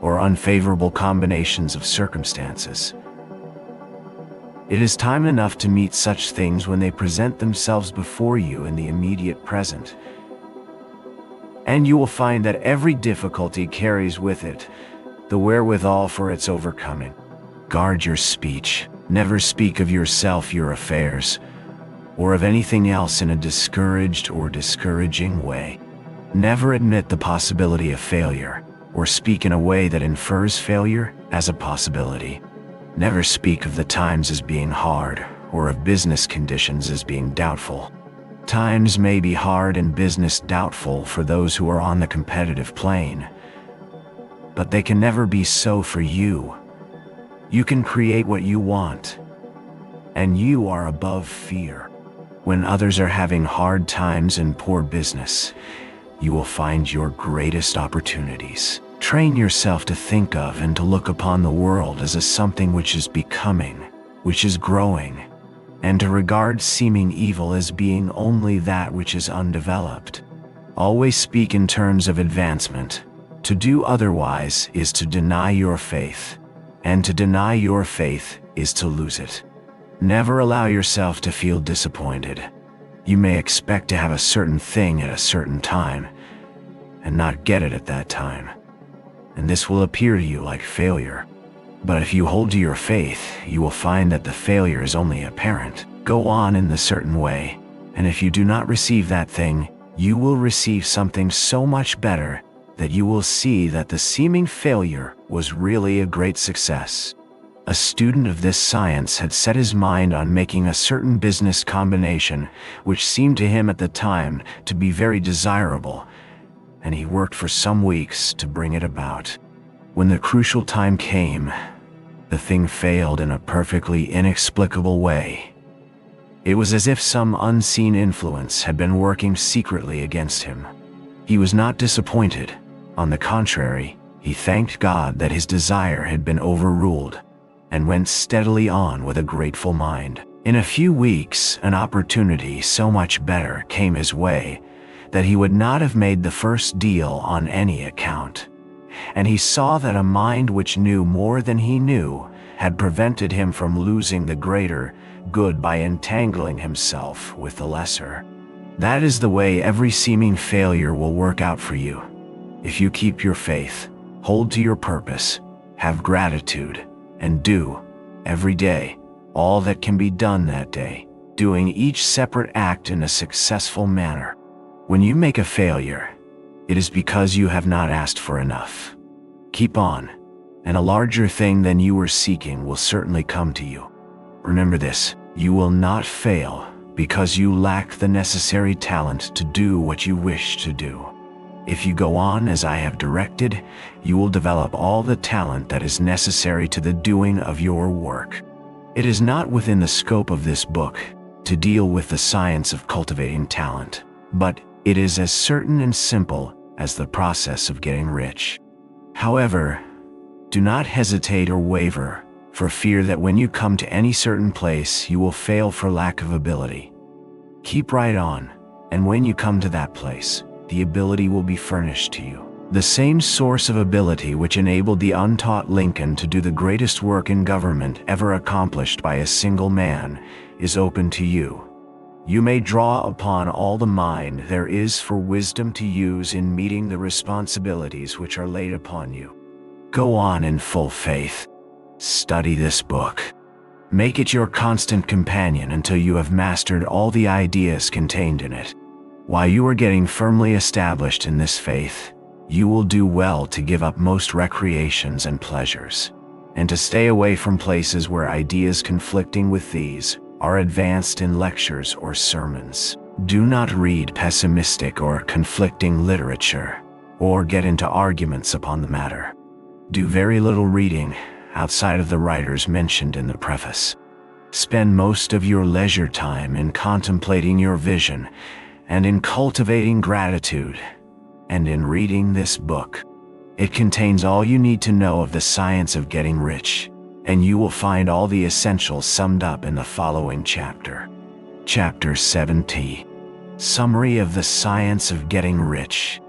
or unfavorable combinations of circumstances. It is time enough to meet such things when they present themselves before you in the immediate present. And you will find that every difficulty carries with it the wherewithal for its overcoming. Guard your speech. Never speak of yourself, your affairs, or of anything else in a discouraged or discouraging way. Never admit the possibility of failure, or speak in a way that infers failure as a possibility. Never speak of the times as being hard, or of business conditions as being doubtful. Times may be hard and business doubtful for those who are on the competitive plane, but they can never be so for you. You can create what you want, and you are above fear. When others are having hard times and poor business, you will find your greatest opportunities. Train yourself to think of and to look upon the world as a something which is becoming, which is growing, and to regard seeming evil as being only that which is undeveloped. Always speak in terms of advancement. To do otherwise is to deny your faith, and to deny your faith is to lose it. Never allow yourself to feel disappointed. You may expect to have a certain thing at a certain time, and not get it at that time, and this will appear to you like failure. But if you hold to your faith, you will find that the failure is only apparent. Go on in the certain way, and if you do not receive that thing, you will receive something so much better that you will see that the seeming failure was really a great success. A student of this science had set his mind on making a certain business combination which seemed to him at the time to be very desirable, and he worked for some weeks to bring it about. When the crucial time came, the thing failed in a perfectly inexplicable way. It was as if some unseen influence had been working secretly against him. He was not disappointed. On the contrary, he thanked God that his desire had been overruled, and went steadily on with a grateful mind. In a few weeks, an opportunity so much better came his way that he would not have made the first deal on any account. And he saw that a mind which knew more than he knew had prevented him from losing the greater good by entangling himself with the lesser. That is the way every seeming failure will work out for you. If you keep your faith, hold to your purpose, have gratitude, and do, every day, all that can be done that day, doing each separate act in a successful manner. When you make a failure, it is because you have not asked for enough. Keep on, and a larger thing than you were seeking will certainly come to you. Remember this, you will not fail because you lack the necessary talent to do what you wish to do. If you go on as I have directed, you will develop all the talent that is necessary to the doing of your work. It is not within the scope of this book to deal with the science of cultivating talent, but it is as certain and simple as the process of getting rich. However, do not hesitate or waver, for fear that when you come to any certain place you will fail for lack of ability. Keep right on, and when you come to that place, the ability will be furnished to you. The same source of ability which enabled the untaught Lincoln to do the greatest work in government ever accomplished by a single man is open to you. You may draw upon all the mind there is for wisdom to use in meeting the responsibilities which are laid upon you. Go on in full faith. Study this book. Make it your constant companion until you have mastered all the ideas contained in it. While you are getting firmly established in this faith, you will do well to give up most recreations and pleasures, and to stay away from places where ideas conflicting with these are advanced in lectures or sermons. Do not read pessimistic or conflicting literature, or get into arguments upon the matter. Do very little reading outside of the writers mentioned in the preface. Spend most of your leisure time in contemplating your vision, and in cultivating gratitude, and in reading this book. It contains all you need to know of the science of getting rich, and you will find all the essentials summed up in the following chapter. Chapter 70. Summary of the Science of Getting Rich.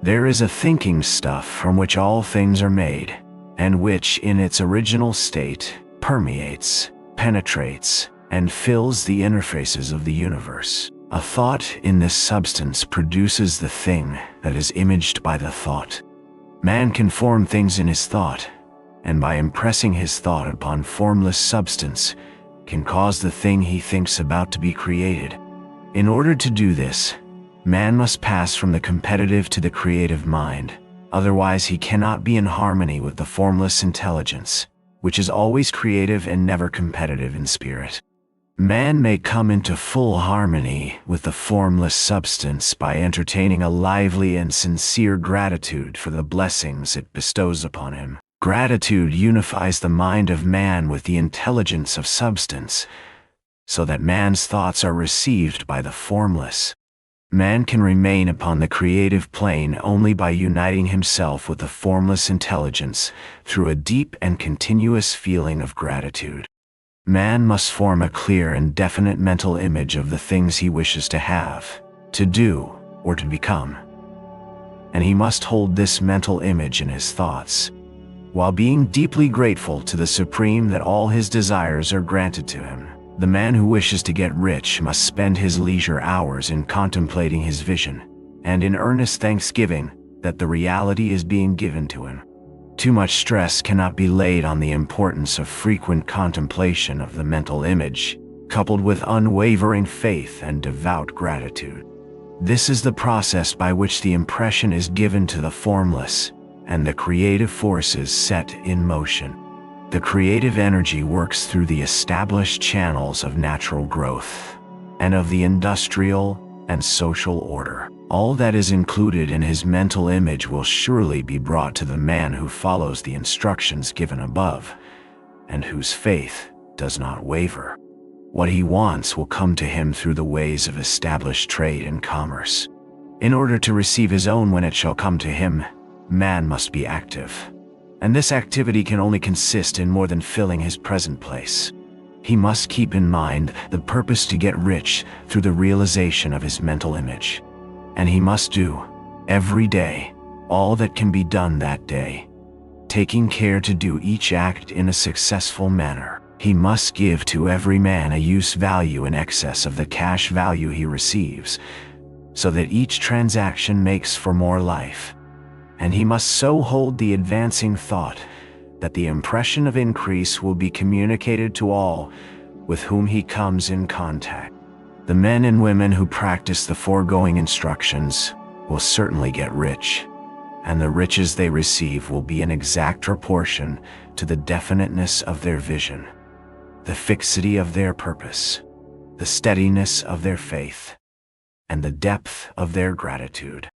There is a thinking stuff from which all things are made, and which in its original state permeates, penetrates, and fills the interfaces of the universe. A thought in this substance produces the thing that is imaged by the thought. Man can form things in his thought, and by impressing his thought upon formless substance, can cause the thing he thinks about to be created. In order to do this, man must pass from the competitive to the creative mind, otherwise he cannot be in harmony with the formless intelligence, which is always creative and never competitive in spirit. Man may come into full harmony with the formless substance by entertaining a lively and sincere gratitude for the blessings it bestows upon him. Gratitude unifies the mind of man with the intelligence of substance, so that man's thoughts are received by the formless. Man can remain upon the creative plane only by uniting himself with the formless intelligence through a deep and continuous feeling of gratitude. Man must form a clear and definite mental image of the things he wishes to have, to do, or to become. And he must hold this mental image in his thoughts, while being deeply grateful to the Supreme that all his desires are granted to him. The man who wishes to get rich must spend his leisure hours in contemplating his vision, and in earnest thanksgiving that the reality is being given to him. Too much stress cannot be laid on the importance of frequent contemplation of the mental image, coupled with unwavering faith and devout gratitude. This is the process by which the impression is given to the formless, and the creative forces set in motion. The creative energy works through the established channels of natural growth, and of the industrial and social order. All that is included in his mental image will surely be brought to the man who follows the instructions given above, and whose faith does not waver. What he wants will come to him through the ways of established trade and commerce. In order to receive his own when it shall come to him, man must be active. And this activity can only consist in more than filling his present place. He must keep in mind the purpose to get rich through the realization of his mental image. And he must do, every day, all that can be done that day, taking care to do each act in a successful manner. He must give to every man a use value in excess of the cash value he receives, so that each transaction makes for more life. And he must so hold the advancing thought that the impression of increase will be communicated to all with whom he comes in contact. The men and women who practice the foregoing instructions will certainly get rich, and the riches they receive will be in exact proportion to the definiteness of their vision, the fixity of their purpose, the steadiness of their faith, and the depth of their gratitude.